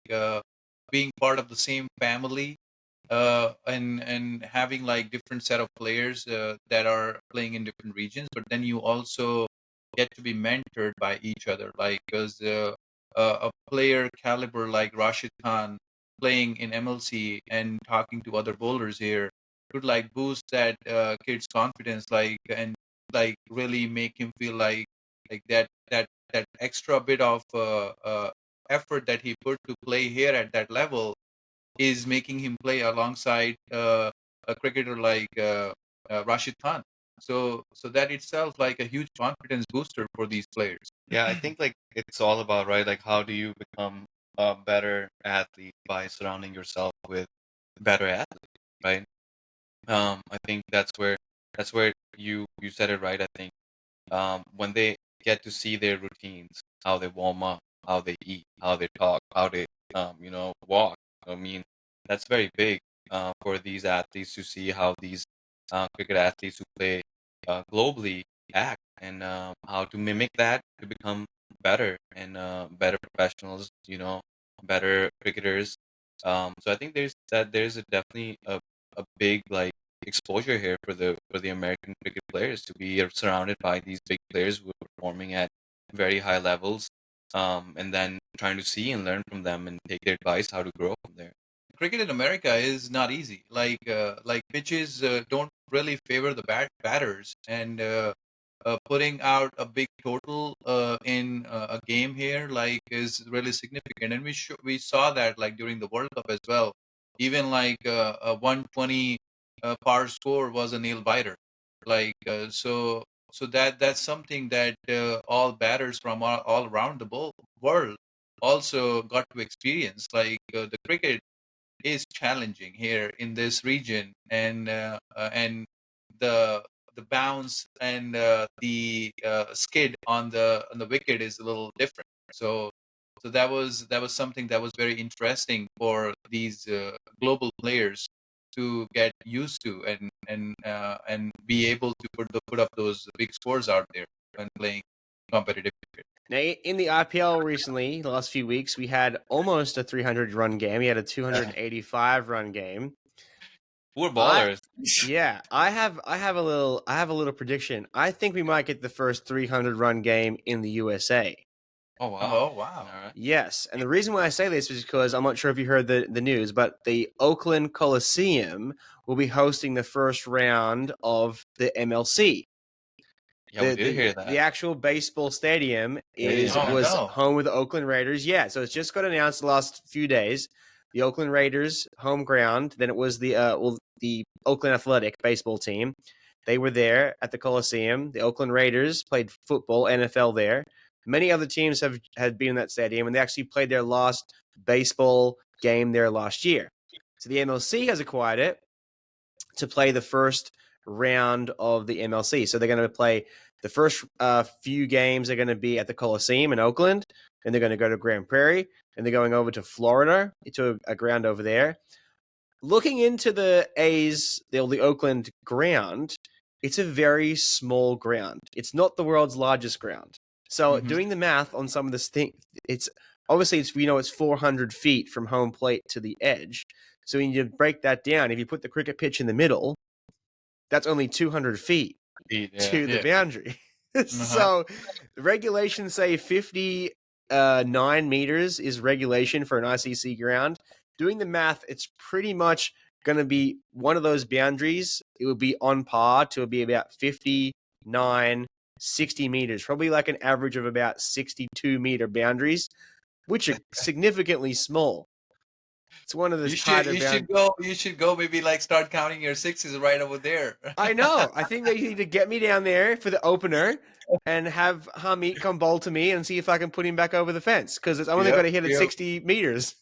Speaker 3: being part of the same family, and having like different set of players that are playing in different regions, but then you also get to be mentored by each other, like because a player caliber like Rashid Khan playing in MLC and talking to other bowlers here could like boost that kid's confidence, like, and like really make him feel like that extra bit of effort that he put to play here at that level is making him play alongside a cricketer like Rashid Khan. So that itself like a huge confidence booster for these players.
Speaker 2: Yeah, I think like it's all about, right, like how do you become a better athlete by surrounding yourself with better athletes, right? I think that's where you said it right. I think when they get to see their routines, how they warm up, how they eat, how they talk, how they walk. I mean, that's very big for these athletes to see how these cricket athletes who play globally act, and how to mimic that to become better and better professionals. Better cricketers. So I think there's definitely a big like exposure here for the American cricket players to be surrounded by these big players who are performing at very high levels, and then trying to see and learn from them and take their advice how to grow from there.
Speaker 3: Cricket in America is not easy. Like pitches don't really favor the batters, and putting out a big total in a game here like is really significant. And we saw that like during the World Cup as well. Even like a 120 par score was a nail biter. So that's something that all batters from all around the world also got to experience. Like the cricket is challenging here in this region, and the the bounce and the skid on the wicket is a little different. So that was something that was very interesting for these global players to get used to, and be able to put up those big scores out there when playing competitive cricket.
Speaker 1: Now, in the IPL recently, the last few weeks, we had almost a 300 run game. We had a 285 run game.
Speaker 2: Poor
Speaker 1: I
Speaker 2: ballers.
Speaker 1: Yeah, I have a little prediction. I think we might get the first 300 run game in the USA.
Speaker 2: Oh wow.
Speaker 3: Oh
Speaker 2: All
Speaker 3: wow.
Speaker 2: right.
Speaker 1: Yes, and the reason why I say this is because I'm not sure if you heard the news, but the Oakland Coliseum will be hosting the first round of the MLC.
Speaker 2: Yeah, we did
Speaker 1: the
Speaker 2: hear
Speaker 1: the
Speaker 2: that.
Speaker 1: actual baseball stadium
Speaker 2: Stadium,
Speaker 3: Oh
Speaker 1: was
Speaker 3: no.
Speaker 1: home with the Oakland Raiders. Yeah, so it's just got announced the last few days. The Oakland Raiders home ground. Then it was the Oakland Athletic baseball team. They were there at the Coliseum. The Oakland Raiders played football, NFL there. Many other teams had been in that stadium, and they actually played their last baseball game there last year. So the MLC has acquired it to play the first round of the MLC. So they're going to play the first few games. They're going to be at the Coliseum in Oakland, and they're going to go to Grand Prairie, and they're going over to Florida to a ground over there. Looking into the Oakland ground, it's a very small ground. It's not the world's largest ground. So
Speaker 3: Hmm.
Speaker 1: doing the math on some of this thing, it's obviously it's 400 feet from home plate to the edge. So when you break that down, if you put the cricket pitch in the middle, that's only 200 feet
Speaker 2: Yeah.
Speaker 1: to the
Speaker 3: Yeah.
Speaker 1: boundary.
Speaker 3: Uh-huh.
Speaker 1: So the regulations say 59 meters is regulation for an ICC ground. Doing the math, it's pretty much going to be one of those boundaries. It would be on par to be about 59, 60 meters, probably like an average of about 62-meter boundaries, which are significantly small. It's one of the
Speaker 3: You should
Speaker 1: tighter
Speaker 3: you should
Speaker 1: bound.
Speaker 3: go you should go maybe like start counting your sixes right over there.
Speaker 1: I know. I think they need to get me down there for the opener and have Hamid come bowl to me and see if I can put him back over the fence because it's only
Speaker 3: Yep,
Speaker 1: got to hit at
Speaker 3: yep.
Speaker 1: 60 meters.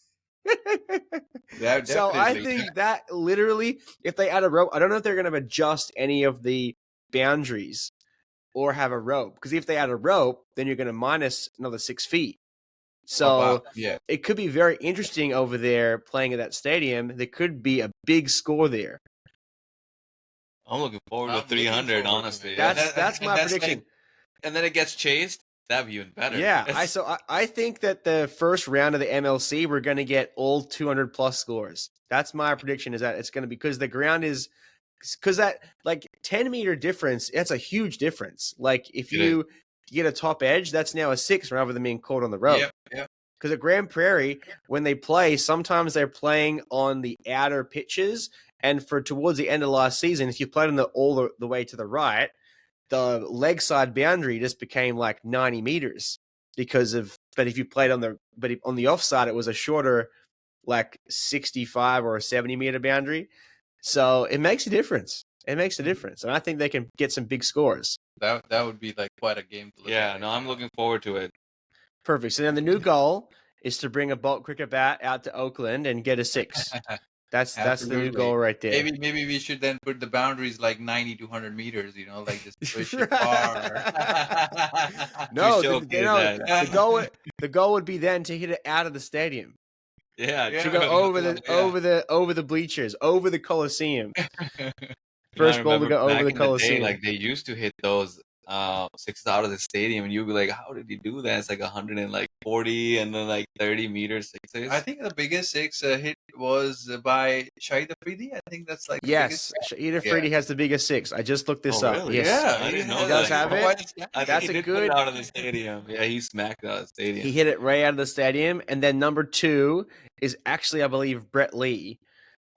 Speaker 3: Yeah,
Speaker 1: So I
Speaker 3: definitely.
Speaker 1: think that literally, if they add a rope, I don't know if they're going to adjust any of the boundaries or have a rope. Because if they add a rope, then you're going to minus another 6 feet.
Speaker 3: Oh wow.
Speaker 1: So
Speaker 3: Yeah.
Speaker 1: it could be very interesting over there playing at that stadium. There could be a big score there.
Speaker 2: I'm looking forward to
Speaker 3: I'm looking
Speaker 2: 300,
Speaker 3: forward to
Speaker 2: honestly.
Speaker 3: it.
Speaker 2: Yeah.
Speaker 1: That's my prediction.
Speaker 2: And then it gets chased. That'd be even better.
Speaker 1: Yeah, I think that the first round of the MLC we're going to get all 200 plus scores. That's my prediction. Is that it's going to be because the ground is because that like 10-meter difference. That's a huge difference. Like if
Speaker 2: It is.
Speaker 1: you get a top edge, that's now a 6 rather than being caught on the rope.
Speaker 3: Yep, yep.
Speaker 1: Because at Grand Prairie, when they play, sometimes they're playing on the outer pitches, and for towards the end of last season, if you played on all the way to the right, the leg side boundary just became like 90 meters because of. But if you played on the offside, it was a shorter, like 65 or a 70-meter boundary. So it makes a difference. It makes a difference, and I think they can get some big scores.
Speaker 3: That would be like quite a game to look
Speaker 2: Yeah,
Speaker 3: at.
Speaker 2: no, I'm looking forward to it.
Speaker 1: Perfect. So then the new goal is to bring a bulk cricket bat out to Oakland and get a 6. That's the new
Speaker 3: Absolutely.
Speaker 1: goal right there.
Speaker 3: Maybe we should then put the boundaries like 90 to 100 meters. You know, like just push it
Speaker 1: Right.
Speaker 3: far.
Speaker 1: No,
Speaker 2: To showcase that.
Speaker 1: the goal would be then to hit it out of the stadium.
Speaker 2: Yeah,
Speaker 3: Yeah.
Speaker 1: To go
Speaker 3: Yeah.
Speaker 1: over the bleachers, over the Coliseum.
Speaker 2: You know,
Speaker 1: First
Speaker 2: I
Speaker 1: ball to
Speaker 2: remember
Speaker 1: go over
Speaker 2: back
Speaker 1: the
Speaker 2: in the day,
Speaker 1: Coliseum.
Speaker 2: like they used to hit those sixes out of the stadium, and you'd be like, "How did he do that?" It's like 140 and then like 30-meter sixes.
Speaker 3: I think the biggest six hit was by Shahid Afridi. I think that's like the
Speaker 1: Yes,
Speaker 3: biggest.
Speaker 1: Shahid Afridi has the biggest 6. I just looked this
Speaker 2: Oh,
Speaker 1: up.
Speaker 2: really?
Speaker 1: Yes.
Speaker 3: Yeah,
Speaker 2: I didn't know
Speaker 1: He does
Speaker 2: that.
Speaker 1: have it.
Speaker 3: Quite a
Speaker 2: I
Speaker 1: That's
Speaker 2: think
Speaker 1: a
Speaker 2: he did put
Speaker 1: good-
Speaker 2: it out of the stadium. Yeah, he smacked it out of the stadium.
Speaker 1: He hit it right out of the stadium. And then number 2 is actually, I believe, Brett Lee.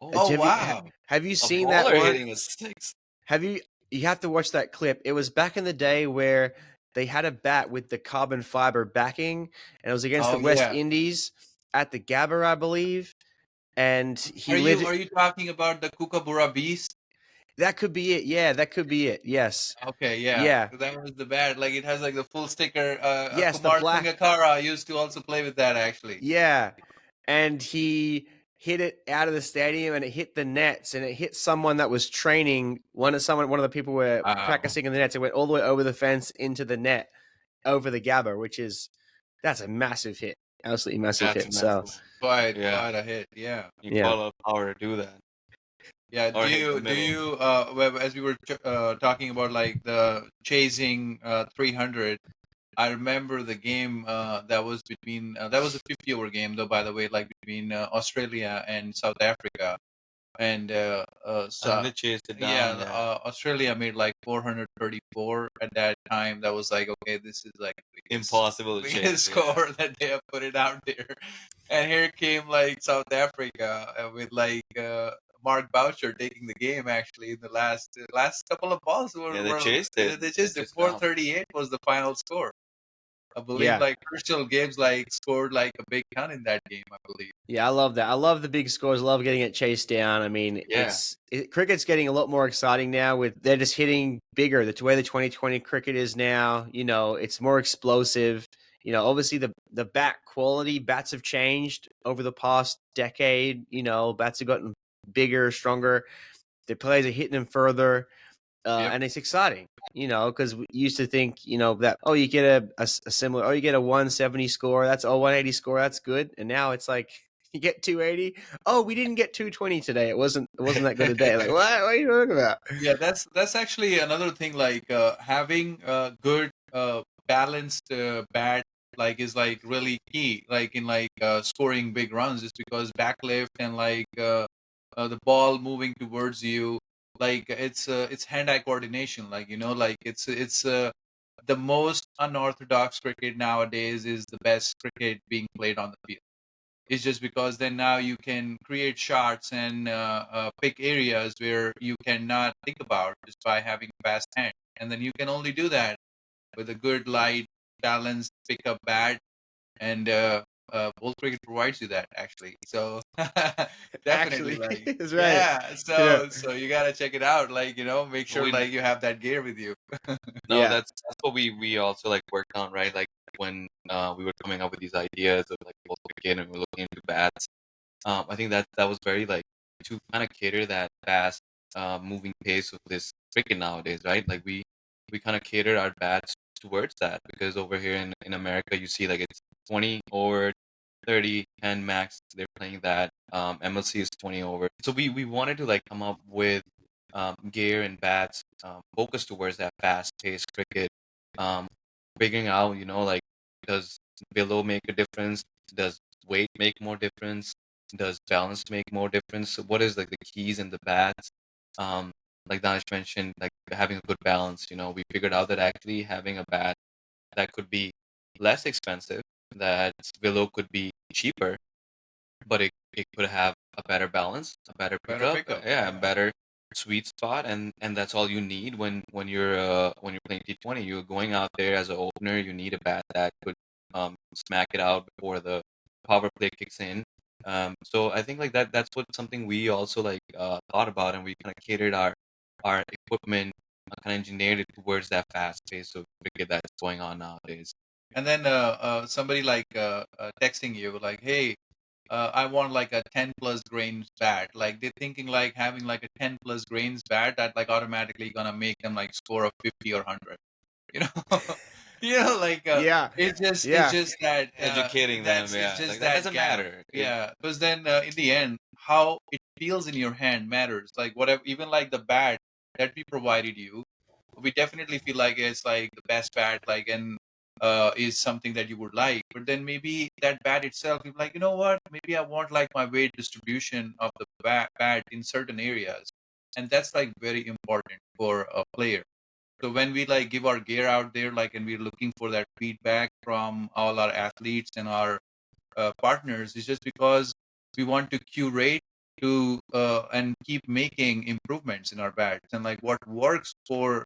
Speaker 3: Oh, wow.
Speaker 1: Have you
Speaker 2: A
Speaker 1: seen that
Speaker 2: baller
Speaker 1: one?
Speaker 2: hitting a six.
Speaker 1: You have to watch that clip. It was back in the day where they had a bat with the carbon fiber backing, and it was against
Speaker 3: Oh,
Speaker 1: the West
Speaker 3: yeah.
Speaker 1: Indies at the Gabba, I believe. And
Speaker 3: Are you talking about the Kookaburra Beast?
Speaker 1: that could be it. Yeah, that could be it. Yes.
Speaker 3: Okay, yeah.
Speaker 1: Yeah.
Speaker 3: That was the bat. Like it has like the full sticker.
Speaker 1: Yes, the
Speaker 3: Kumar
Speaker 1: black-
Speaker 3: Sangakkara used to also play with that actually.
Speaker 1: Yeah. And he hit it out of the stadium and it hit the nets and it hit someone that was training. One of the people were
Speaker 3: Wow.
Speaker 1: practicing in the nets. It went all the way over the fence into the net over the Gabba, that's a massive hit. Absolutely massive
Speaker 2: That's
Speaker 1: hit. So
Speaker 2: massive.
Speaker 3: Quite
Speaker 2: Yeah.
Speaker 3: a hit. Yeah.
Speaker 2: You
Speaker 1: Yeah.
Speaker 2: call up power to do that.
Speaker 3: Yeah.
Speaker 2: Or
Speaker 3: Do
Speaker 2: hit the
Speaker 3: you
Speaker 2: middle.
Speaker 3: well, as we were talking about like the chasing 300, I remember the game that was between that was a 50-over game though, by the way, like between Australia and South Africa, and
Speaker 2: And they chased it down.
Speaker 3: yeah, Australia made like 434 at that time. That was like, okay, this is like the biggest-
Speaker 2: Impossible to
Speaker 3: biggest
Speaker 2: chase.
Speaker 3: score that they have put it out there. And here came like South Africa with like Mark Boucher taking the game actually in the last couple of balls.
Speaker 2: Yeah, they chased it.
Speaker 3: They chased it.
Speaker 2: Just now.
Speaker 3: 438 was the final score. I believe
Speaker 1: Yeah.
Speaker 3: like Crystal Games like scored like a big ton in that game, I believe.
Speaker 1: yeah, I love that. I love the big scores. I love getting it chased down. I mean,
Speaker 2: Yeah.
Speaker 1: cricket's getting a lot more exciting now. They're just hitting bigger. That's the way the 2020 cricket is now. It's more explosive. Obviously the bat quality, bats have changed over the past decade. Bats have gotten bigger, stronger. The players are hitting them further.
Speaker 3: Yep.
Speaker 1: And it's exciting, because we used to think, that, you get a similar, you get a 170 score. That's 180 score. That's good. And now it's like, you get 280. Oh, we didn't get 220 today. It wasn't that good a day. Like, what are you talking about?
Speaker 3: Yeah, that's actually another thing. Like having a good balanced bat like is like really key. Like in like scoring big runs, just because backlift and like the ball moving towards you, like it's hand-eye coordination. Like like it's the most unorthodox cricket nowadays is the best cricket being played on the field. It's just because then now you can create shots and pick areas where you cannot think about just by having a fast hand. And then you can only do that with a good light, balanced pickup bat. And Bolt Cricket provides you that actually. So definitely,
Speaker 1: Actually,
Speaker 3: like,
Speaker 1: that's right.
Speaker 3: yeah.
Speaker 1: You know,
Speaker 3: So you gotta check it out. Like, make sure
Speaker 2: We
Speaker 3: like you have that gear with you.
Speaker 2: No,
Speaker 1: yeah,
Speaker 2: that's what we also like worked on, right? Like when we were coming up with these ideas of like both cricket and we're looking into bats. I think that was very like to kind of cater that fast moving pace of this cricket nowadays, right? Like we kind of catered our bats towards that because over here in America you see like it's 20 over 30 and max they're playing that. MLC is 20 over. So we wanted to like come up with gear and bats focused towards that fast paced cricket. Um, Figuring out, like does below make a difference? Does weight make more difference? Does balance make more difference? So what is like the keys in the bats? Um, like Danish mentioned, like having a good balance. We figured out that actually having a bat that could be less expensive, that below could be cheaper, but it could have a better balance, a better
Speaker 3: Better
Speaker 2: pickup,
Speaker 3: pickup.
Speaker 2: yeah, a
Speaker 3: Yeah.
Speaker 2: better sweet spot, and that's all you need when you're playing T20. You're going out there as an opener. You need a bat that could smack it out before the power play kicks in. So I think like that's what something we also like thought about, and we kind of catered our equipment, kind of engineered it towards that fast pace of cricket that's going on nowadays.
Speaker 3: And then somebody like texting you like, hey, I want like a 10 plus grains bat. Like they're thinking like having like a 10 plus grains bat that like automatically gonna make them like score a 50 or 100. You know, like
Speaker 1: yeah,
Speaker 3: it's
Speaker 1: yeah.
Speaker 3: just that
Speaker 2: Educating them,
Speaker 3: that's it's
Speaker 2: yeah,
Speaker 3: just
Speaker 2: like that
Speaker 3: that
Speaker 2: doesn't
Speaker 3: gap.
Speaker 2: matter.
Speaker 3: Yeah, because then in the end, how it feels in your hand matters. Like whatever, even like the bat that we provided you, we definitely feel like it's like the best bat, like, and is something that you would like. But then maybe that bat itself, you're like, you know what? Maybe I want like my weight distribution of the bat in certain areas, and that's like very important for a player. So when we like give our gear out there, like, and we're looking for that feedback from all our athletes and our partners, it's just because we want to curate to and keep making improvements in our bats and like what works for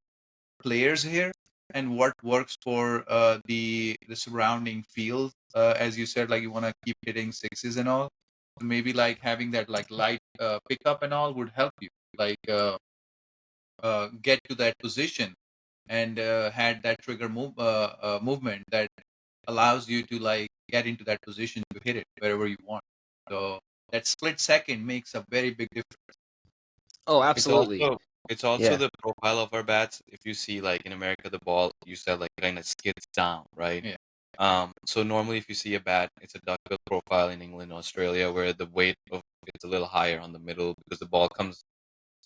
Speaker 3: players here and what works for the surrounding field. As you said, like you want to keep hitting sixes and all. So maybe like having that like light pickup and all would help you like get to that position and had that trigger movement that allows you to like get into that position to hit it wherever you want. So that split second makes a very big difference.
Speaker 1: Oh,
Speaker 2: It's
Speaker 1: absolutely.
Speaker 2: also it's also
Speaker 1: Yeah.
Speaker 2: the profile of our bats. If you see like in America, the ball you said like kind of skids down, right?
Speaker 3: Yeah.
Speaker 2: So normally if you see a bat, it's a duckbill profile in England, Australia, where the weight of it's a little higher on the middle because the ball comes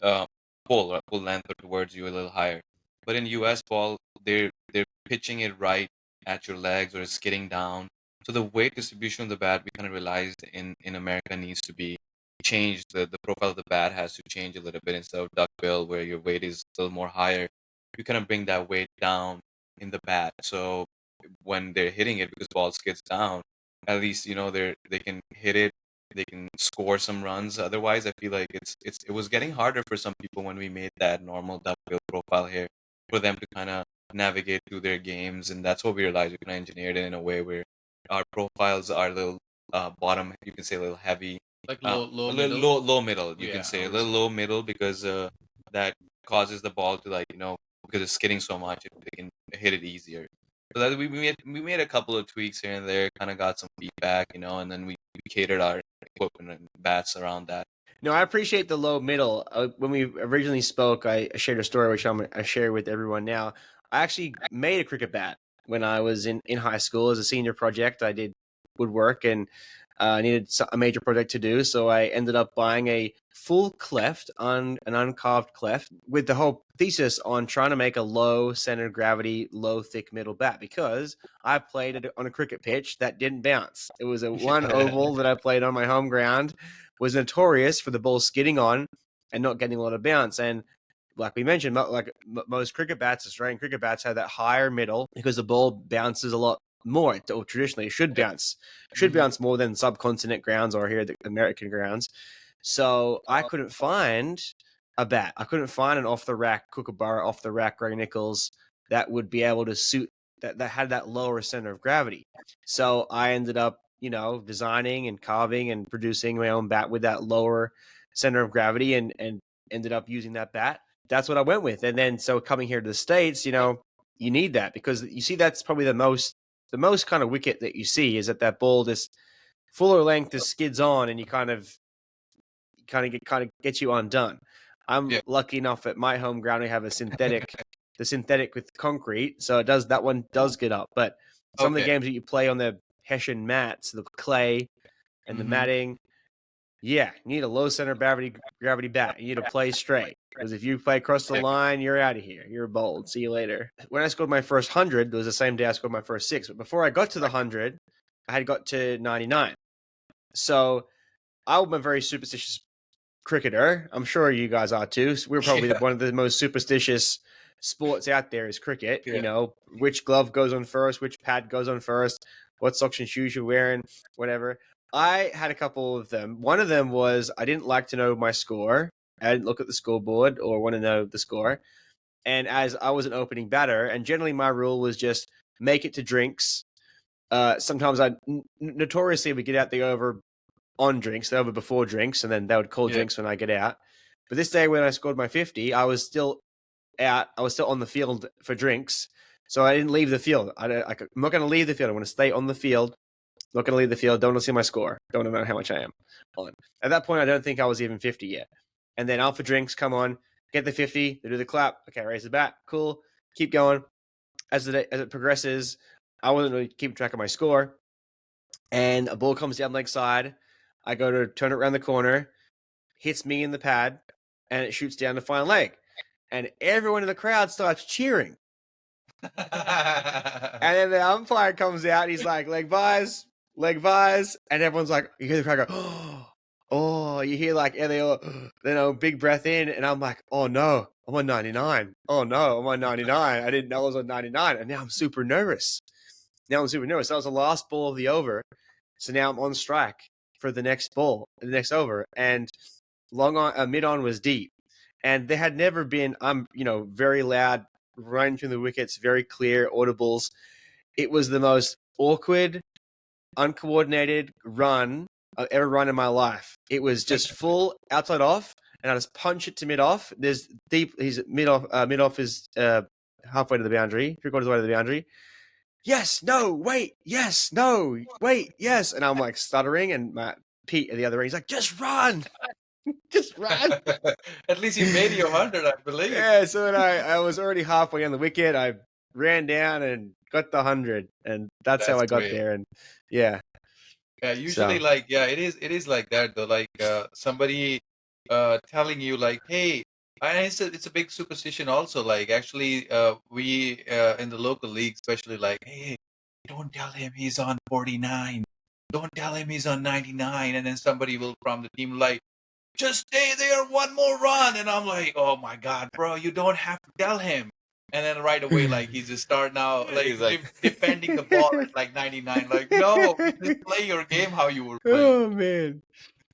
Speaker 2: uh, full length or towards you a little higher. But in U.S. ball, they're pitching it right at your legs or it's skidding down. So the weight distribution of the bat, we kind of realized in America needs to be changed. The profile of the bat has to change a little bit instead of duckbill where your weight is a little more higher. You kind of bring that weight down in the bat. So when they're hitting it because ball skids down, at least they can hit it, they can score some runs. Otherwise, I feel like it was getting harder for some people when we made that normal duckbill profile here for them to kind of navigate through their games, and that's what we realized. We kind of engineered it in a way where our profiles are a little bottom, you can say a little heavy,
Speaker 3: Like
Speaker 2: a
Speaker 3: low
Speaker 2: little
Speaker 3: middle.
Speaker 2: low middle, you can
Speaker 3: Yeah, I
Speaker 2: say a
Speaker 3: would
Speaker 2: little
Speaker 3: say.
Speaker 2: low middle because that causes the ball to like because it's skidding so much, they can hit it easier. So that we made a couple of tweaks here and there, kind of got some feedback, and then we catered our equipment and bats around that.
Speaker 1: No, I appreciate the low middle. When we originally spoke, I shared a story which I share with everyone now. I actually made a cricket bat when I was in high school as a senior project. I did woodwork and needed a major project to do, so I ended up buying a full cleft on an uncarved cleft with the whole thesis on trying to make a low center of gravity, low thick middle bat because I played it on a cricket pitch that didn't bounce. It was a one oval that I played on my home ground, was notorious for the ball skidding on and not getting a lot of bounce. And like we mentioned, like most cricket bats, Australian cricket bats have that higher middle because the ball bounces a lot more. Or traditionally, it should
Speaker 3: Mhm.
Speaker 1: bounce more than subcontinent grounds or here the American grounds. So I couldn't find a bat. I couldn't find an off the rack Kookaburra, off the rack Gray Nichols that would be able to suit that had that lower center of gravity. So I ended up designing and carving and producing my own bat with that lower center of gravity, and ended up using that bat. That's what I went with. And then so coming here to the States, you need that, because you see that's probably the most kind of wicket that you see, is that ball just fuller length just skids on, and you kind of gets you undone. I'm
Speaker 3: Yeah.
Speaker 1: lucky enough at my home ground we have the synthetic with concrete, so that one does get up. But some of the
Speaker 3: Okay.
Speaker 1: games that you play on the Hessian mats, the clay and the
Speaker 3: Mhm.
Speaker 1: matting, yeah, you need a low center gravity bat. You need to play straight, because if you play across the line, you're out of here. You're bowled. See you later. When I scored my first 100, it was the same day I scored my first 6. But before I got to the 100, I had got to 99. So I'm a very superstitious cricketer. I'm sure you guys are too. We're probably
Speaker 3: Yeah.
Speaker 1: one of the most superstitious sports out there is cricket.
Speaker 3: Yeah.
Speaker 1: Which glove goes on first, which pad goes on first, what socks and shoes you're wearing, whatever. I had a couple of them. One of them was I didn't like to know my score. I didn't look at the scoreboard or want to know the score. And as I was an opening batter, and generally my rule was just make it to drinks. Sometimes I notoriously would get out the over on drinks, the over before drinks, and then they would call drinks when I get out. But this day when I scored my 50, I was still out. I was still on the field for drinks. So I didn't leave the field. I'm not going to leave the field. I want to stay on the field. I'm not going to leave the field. Don't want to see my score. Don't want to know how much I am on. At that point, I don't think I was even 50 yet. And then out for drinks, come on, get the 50. They do the clap. Okay, raise the bat. Cool. Keep going. As it progresses, I wasn't really keeping track of my score. And a ball comes down leg side. I go to turn it around the corner, hits me in the pad, and it shoots down the final leg. And everyone in the crowd starts cheering. And then the umpire comes out. He's like, leg buys. And everyone's like, you hear the crowd go, oh, you hear like, and they all, big breath in. And I'm like, oh no, I'm on 99. Oh no, I'm on 99. I didn't know I was on 99. And now I'm super nervous. That was the last ball of the over. So now I'm on strike for the next ball, the next over. And mid on was deep. And there had never been, very loud, running through the wickets, very clear audibles. It was the most awkward, uncoordinated run I've ever run in my life. It was just full outside off, and I just punch it to mid off. There's deep. He's mid off is halfway to the boundary, 3/4 of the way to the boundary. Yes, no, wait, yes, no, wait, yes, and I'm like stuttering, and Pete at the other end, he's like, just run. Just run.
Speaker 3: At least you made your 100, I believe.
Speaker 1: Yeah, so then I was already halfway on the wicket. I ran down and got the 100, and that's how
Speaker 3: That's
Speaker 1: I got
Speaker 3: great.
Speaker 1: there. And yeah,
Speaker 3: Yeah, usually
Speaker 1: So-
Speaker 3: it is like that though. Like somebody telling you like, hey, and it's a big superstition also. Like actually, we in the local league, especially like, hey, don't tell him he's on 49. Don't tell him he's on 99. And then somebody will from the team like, just stay there, one more run. And I'm like, oh my God, bro, you don't have to tell him. And then right away, like he just start now, like,
Speaker 2: He's like-
Speaker 3: defending the ball at like 99. Like, no, just play your game how you were playing.
Speaker 1: Oh man.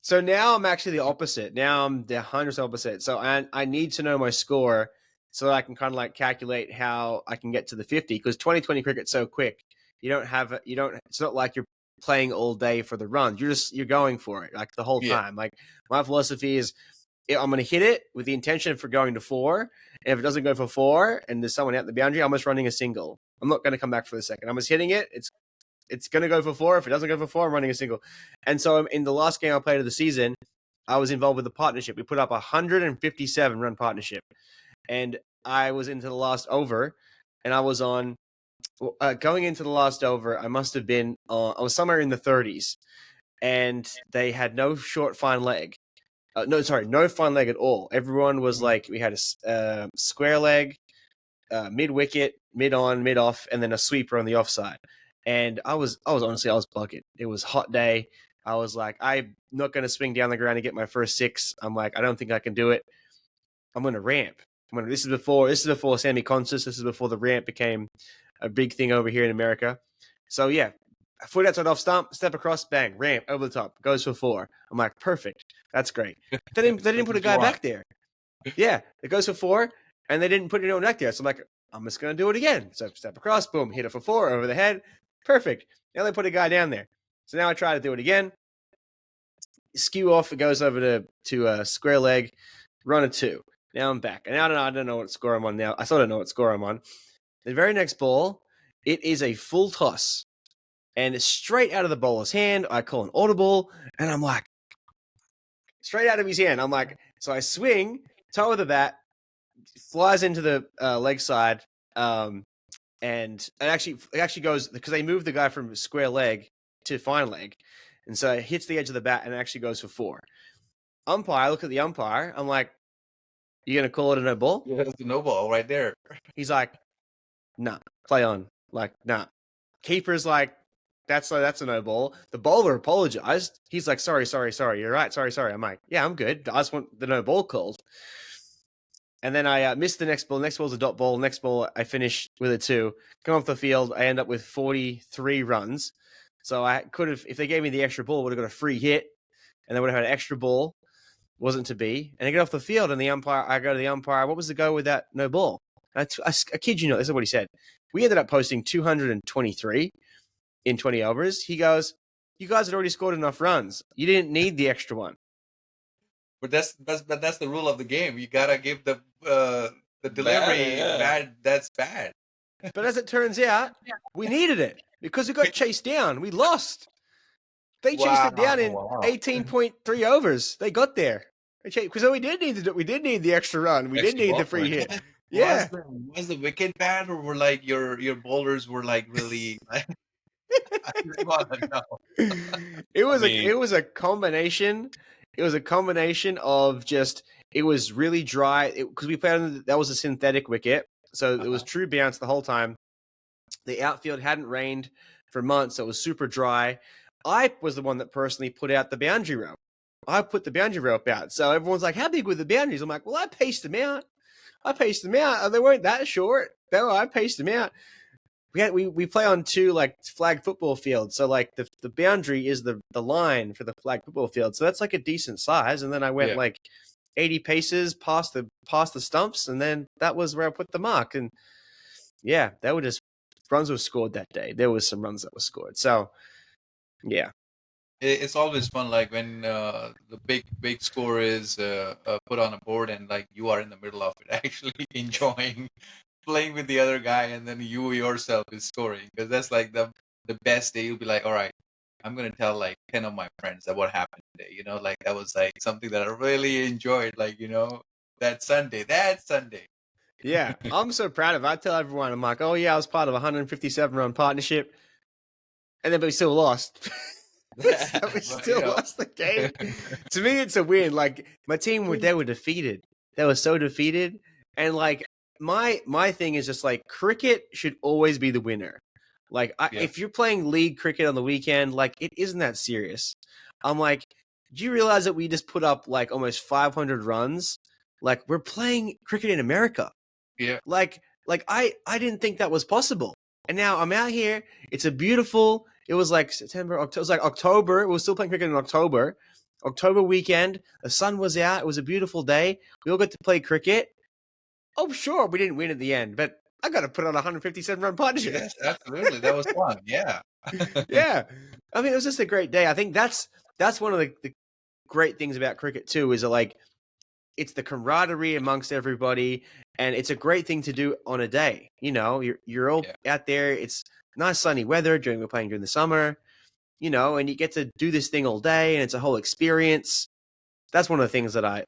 Speaker 1: So now I'm actually the opposite. Now I'm the 100% opposite. So I need to know my score so that I can kind of like calculate how I can get to the 50, because 2020 cricket's so quick. It's not like you're playing all day for the runs. You're going for it like the whole
Speaker 3: Yeah.
Speaker 1: time. Like my philosophy is I'm going to hit it with the intention for going to 4. And if it doesn't go for 4 and there's someone out the boundary, I'm just running a single. I'm not going to come back for the second. I'm just hitting it. It's going to go for 4. If it doesn't go for 4, I'm running a single. And so in the last game I played of the season, I was involved with the partnership. We put up a 157 run partnership. And I was into the last over, and I was on going into the last over. I must have been I was somewhere in the 30s, and they had no short fine leg. No fine leg at all. Everyone was like, we had a square leg, mid wicket, mid on, mid off, and then a sweeper on the offside. And I was bucket. It was a hot day. I was like, I'm not going to swing down the ground and get my first 6. I'm like, I don't think I can do it. I'm going to ramp. This is before Sammy Conscious. This is before the ramp became a big thing over here in America. So yeah, foot outside off stump, step across, bang, ramp over the top, goes for 4. I'm like, perfect. That's great. They didn't put a guy back there. Yeah, it goes for 4, and they didn't put anyone back there. So I'm like, I'm just going to do it again. So step across, boom, hit it for 4 over the head. Perfect. Now they put a guy down there. So now I try to do it again. Skew off, it goes over to a square leg, run a 2. Now I'm back. And I don't know what score I'm on now. I still don't know what score I'm on. The very next ball, it is a full toss. And it's straight out of the bowler's hand. I call an audible, and I'm like, straight out of his hand. I'm like, so I swing, toe of the bat, flies into the leg side, and it actually goes, because they moved the guy from square leg to fine leg, and so it hits the edge of the bat and it actually goes for 4. Umpire, I look at the umpire. I'm like, you gonna call it a no ball?
Speaker 3: Yeah, that's a no ball right there.
Speaker 1: He's like, nah, play on. Like, nah. Keeper's like, that's a no ball. The bowler apologized. He's like, sorry. You're right. Sorry. I'm like, yeah, I'm good. I just want the no ball called. And then I missed the next ball. Next ball's a dot ball. Next ball, I finish with a 2. Come off the field, I end up with 43 runs. So I could have, if they gave me the extra ball, would have got a free hit, and they would have had an extra ball. Wasn't to be. And I get off the field, and I go to the umpire. What was the go with that no ball? I kid you not, this is what he said. We ended up posting 223 in 20 overs. He goes, you guys had already scored enough runs. You didn't need the extra one.
Speaker 3: But that's the rule of the game. You gotta give the delivery bad. That's bad.
Speaker 1: But as it turns out, we needed it because we got chased down. We lost. They chased it down in 18.3 overs. They got there. Because we did need the extra run. We did need the free hit. Yeah.
Speaker 3: Was the wicket bad, or were like your bowlers were like really? I just want to know.
Speaker 1: It was a combination. It was a combination of just, it was really dry because we played on, that was a synthetic wicket, so it was true bounce the whole time. The outfield hadn't rained for months, so it was super dry. I was the one that personally put out the boundary rope. I put the boundary rope out. So everyone's like, how big were the boundaries? I'm like, well, I paced them out. They weren't that short. I paced them out. We play on 2 like flag football fields. So like the boundary is the line for the flag football field. So that's like a decent size. And then I went like 80 paces past the stumps, and then that was where I put the mark. And yeah, that would just, runs were scored that day. There was some runs that were scored. So yeah.
Speaker 3: It's always fun, like when the big score is put on a board, and like you are in the middle of it, actually enjoying playing with the other guy, and then you yourself is scoring, because that's like the best day. You'll be like, all right, I'm gonna tell like 10 of my friends that what happened today. Like that was like something that I really enjoyed. Like that Sunday.
Speaker 1: Yeah, I'm so proud of it. I tell everyone, I'm like, oh yeah, I was part of a 157 run partnership, and then but we still lost. We still lost the game. To me, it's a win. Like my team they were defeated. They were so defeated, and like my thing is just like, cricket should always be the winner. Like if you're playing league cricket on the weekend, like it isn't that serious. I'm like, do you realize that we just put up like almost 500 runs? Like we're playing cricket in America.
Speaker 3: Yeah.
Speaker 1: Like I didn't think that was possible. And now I'm out here. It's a beautiful, it was like September, October. It was like October. We were still playing cricket in October. October weekend. The sun was out. It was a beautiful day. We all got to play cricket. Oh, sure, we didn't win at the end, but I got to put on a 157 run partnership.
Speaker 3: Yes, absolutely. That was fun. Yeah.
Speaker 1: Yeah. I mean, it was just a great day. I think that's one of the great things about cricket too, is that like, it's the camaraderie amongst everybody, and it's a great thing to do on a day. You're all out there. It's nice sunny weather we're playing during the summer, and you get to do this thing all day, and it's a whole experience. That's one of the things that I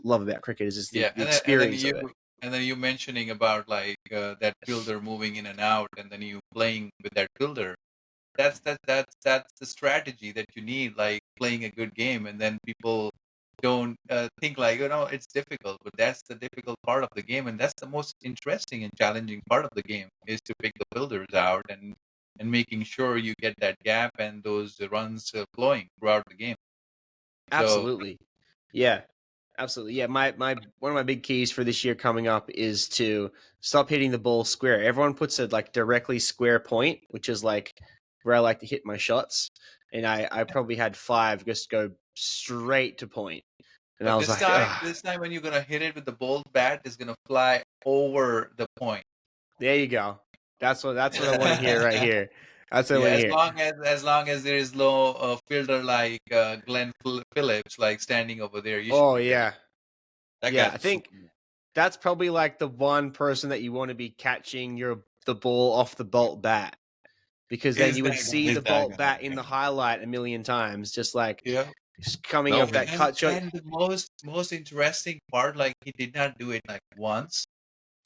Speaker 1: love about cricket, is just the experience of it.
Speaker 3: And then you mentioning about like that fielder moving in and out, and then you playing with that fielder. That's the strategy that you need, like playing a good game, and then people don't think like, it's difficult, but that's the difficult part of the game, and that's the most interesting and challenging part of the game, is to pick the fielders out and making sure you get that gap and those runs flowing throughout the game.
Speaker 1: Absolutely. Yeah. Absolutely. Yeah, my one of my big keys for this year coming up is to stop hitting the ball square. Everyone puts it like directly square point, which is like where I like to hit my shots. And I probably had 5 just go straight to point. And I was
Speaker 3: this time when you're gonna hit it with the bowled bat, it's gonna fly over the point.
Speaker 1: There you go. That's what I want to hear right here. That's what I
Speaker 3: Yeah,
Speaker 1: want to hear.
Speaker 3: as long as there is no fielder like Glenn Phillips like standing over there, you should
Speaker 1: Oh
Speaker 3: be good.
Speaker 1: yeah,
Speaker 2: That
Speaker 1: yeah.
Speaker 2: guy's
Speaker 1: I
Speaker 2: a
Speaker 1: think
Speaker 2: Superman.
Speaker 1: that's probably like the one person that you want to be catching the ball off the bolt bat, because then
Speaker 3: Is
Speaker 1: you
Speaker 3: that
Speaker 1: would see
Speaker 3: guy?
Speaker 2: He's
Speaker 1: the
Speaker 2: that
Speaker 1: bolt
Speaker 2: guy.
Speaker 1: bat in the highlight a million times, just like
Speaker 3: Yeah.
Speaker 1: just coming
Speaker 2: No,
Speaker 1: off
Speaker 2: he,
Speaker 1: that cut shot.
Speaker 3: And the most interesting part, like he did not do it like once.